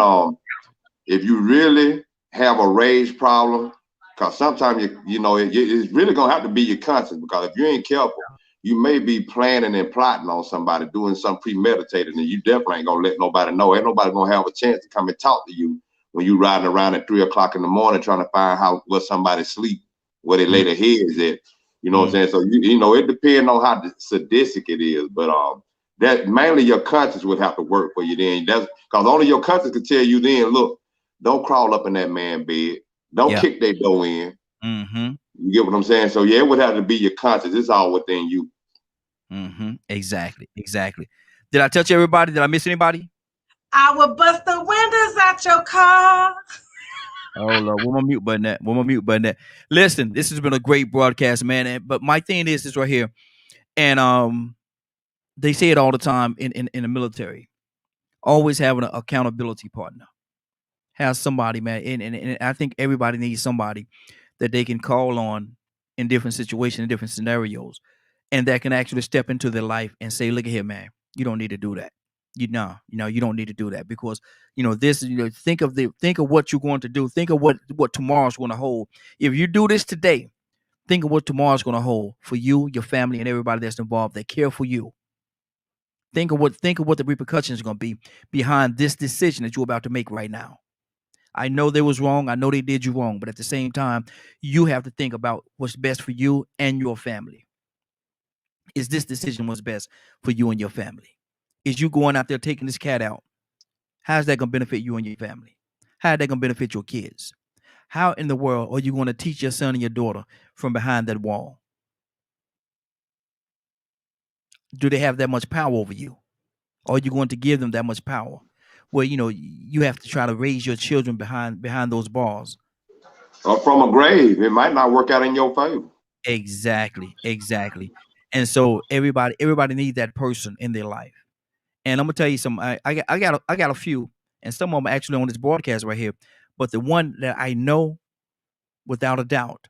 [SPEAKER 7] if you really have a rage problem, because sometimes it's really gonna have to be your conscience, because if you ain't careful, you may be planning and plotting on somebody, doing something premeditated, and you definitely ain't gonna let nobody know. Ain't nobody gonna have a chance to come and talk to you when you riding around at 3 o'clock in the morning trying to find out where somebody sleep, where they lay their heads at. You know what I'm saying? So it depends on how sadistic it is, but that mainly your conscience would have to work for you then. That's because only your conscience can tell you then, look, don't crawl up in that man bed, don't kick their door in. You get what I'm saying? So yeah, it would have to be your conscience. It's all within you.
[SPEAKER 1] Exactly. Did I touch everybody? Did I miss anybody?
[SPEAKER 3] I will bust the windows out your car.
[SPEAKER 1] Oh Lord, where my mute button at? Listen, this has been a great broadcast, man. But my thing is this right here, and they say it all the time in the military. Always having an accountability partner. Have somebody, man, and I think everybody needs somebody that they can call on in different situations, in different scenarios, and that can actually step into their life and say, look at here, man, you don't need to do that. You don't need to do that, because this, think of what you're going to do. Think of what tomorrow's going to hold. If you do this today, think of what tomorrow's going to hold for you, your family, and everybody that's involved that care for you. Think of what the repercussions are going to be behind this decision that you're about to make right now. I know they was wrong. I know they did you wrong, but at the same time, you have to think about what's best for you and your family. Is this decision what's best for you and your family? Is you going out there taking this cat out? How's that going to benefit you and your family? How is that going to benefit your kids? How in the world are you going to teach your son and your daughter from behind that wall? Do they have that much power over you? Or are you going to give them that much power? Where, you have to try to raise your children behind those bars.
[SPEAKER 7] Or from a grave. It might not work out in your favor.
[SPEAKER 1] Exactly. And so everybody needs that person in their life. And I'm gonna tell you something. I got a few, and some of them are actually on this broadcast right here. But the one that I know without a doubt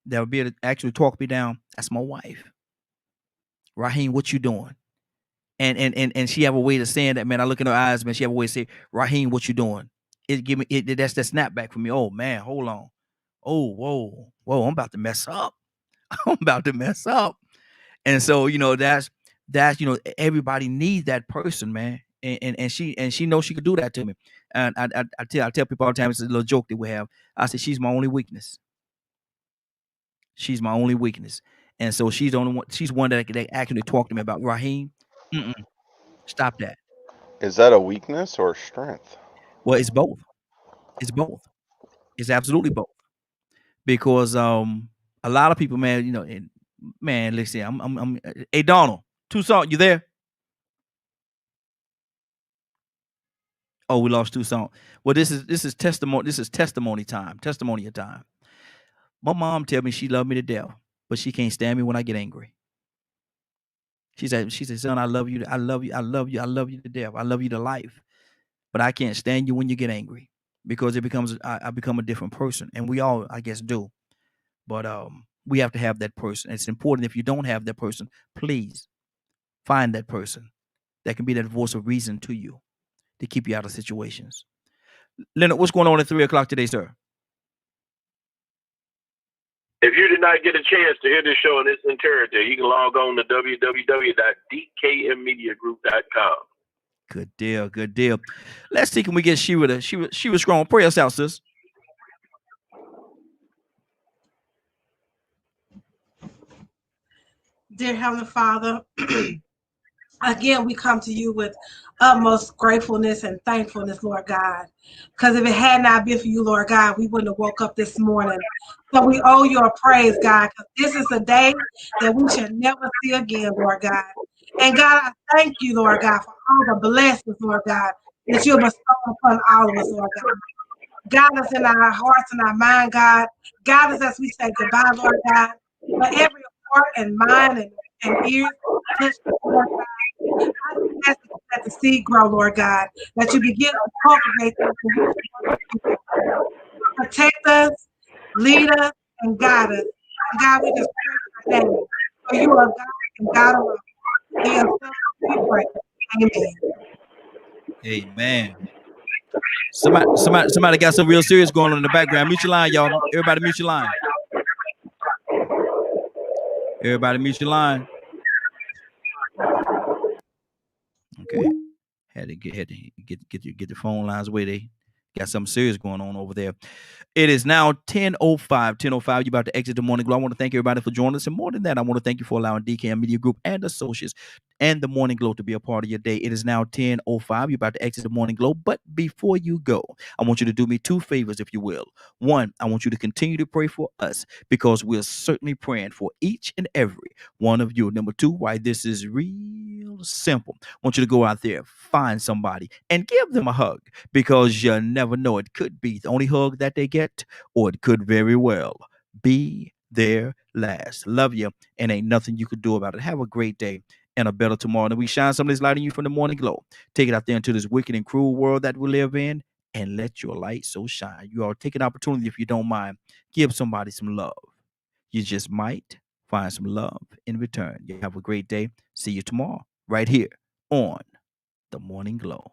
[SPEAKER 1] that would be able to actually talk me down, that's my wife. Raheem, what you doing? And she have a way of saying that, man. I look in her eyes, man. She have a way to say, Raheem, what you doing? That's that snapback for me. Oh man, hold on. Oh, whoa, I'm about to mess up. And so, that's everybody needs that person, man. And she knows she could do that to me. And I tell people all the time, it's a little joke that we have. I said, she's my only weakness. She's my only weakness. And so she's the only one. She's one that actually talk to me about. Raheem, stop that.
[SPEAKER 5] Is that a weakness or strength?
[SPEAKER 1] Well, it's both. It's absolutely both. Because a lot of people, man, man, listen, I'm hey Donald, Toussaint, you there? Oh, we lost Toussaint. Well, this is testimony time. My mom tell me she loved me to death, but she can't stand me when I get angry. She said, son, I love you to death. I love you to life. But I can't stand you when you get angry, because I become a different person. And we all, I guess, do. But we have to have that person. It's important. If you don't have that person, please find that person that can be that voice of reason to you to keep you out of situations. Leonard, what's going on at 3:00 today, sir?
[SPEAKER 12] If you did not get a chance to hear this show in its entirety, you can log on to www.dkmmediagroup.com.
[SPEAKER 1] Good deal. Let's see, can we get Shira Strong? Pray us out, sis.
[SPEAKER 3] Dear Heavenly Father, again, we come to you with utmost gratefulness and thankfulness, Lord God. Because if it had not been for you, Lord God, we wouldn't have woke up this morning. So we owe you a praise, God, because this is a day that we shall never see again, Lord God. And God, I thank you, Lord God, for all the blessings, Lord God, that you bestow upon all of us, Lord God. Guide us in our hearts and our mind, God. Guide us as we say goodbye, Lord God. For every heart and mind and ears, touch us, Lord God. I ask that you let the seed grow, Lord God, that you begin to cultivate them, protect us, lead us, and guide us. And God, we just pray your name. For you are God and God alone. In your son, we pray.
[SPEAKER 1] Amen. Somebody got some real serious going on in the background. Mute your line, y'all. Everybody mute your line. Okay. Had to get the phone lines where they got something serious going on over there. It is now 10:05. You're about to exit the Morning Glow. I want to thank everybody for joining us. And more than that, I want to thank you for allowing DKM Media Group and associates and the Morning Glow to be a part of your day. It is now 10:05. You're about to exit the Morning Glow. But before you go, I want you to do me two favors, if you will. One, I want you to continue to pray for us, because we're certainly praying for each and every one of you. Number two, why this is real simple. I want you to go out there, find somebody, and give them a hug, because you never know. It could be the only hug that they get, or it could very well be their last. Love you, and ain't nothing you could do about it. Have a great day and a better tomorrow. And we shine some of this light in you from the Morning Glow. Take it out there into this wicked and cruel world that we live in, and let your light so shine. You all take an opportunity, if you don't mind, give somebody some love. You just might find some love in return. You have a great day. See you tomorrow right here on the Morning Glow.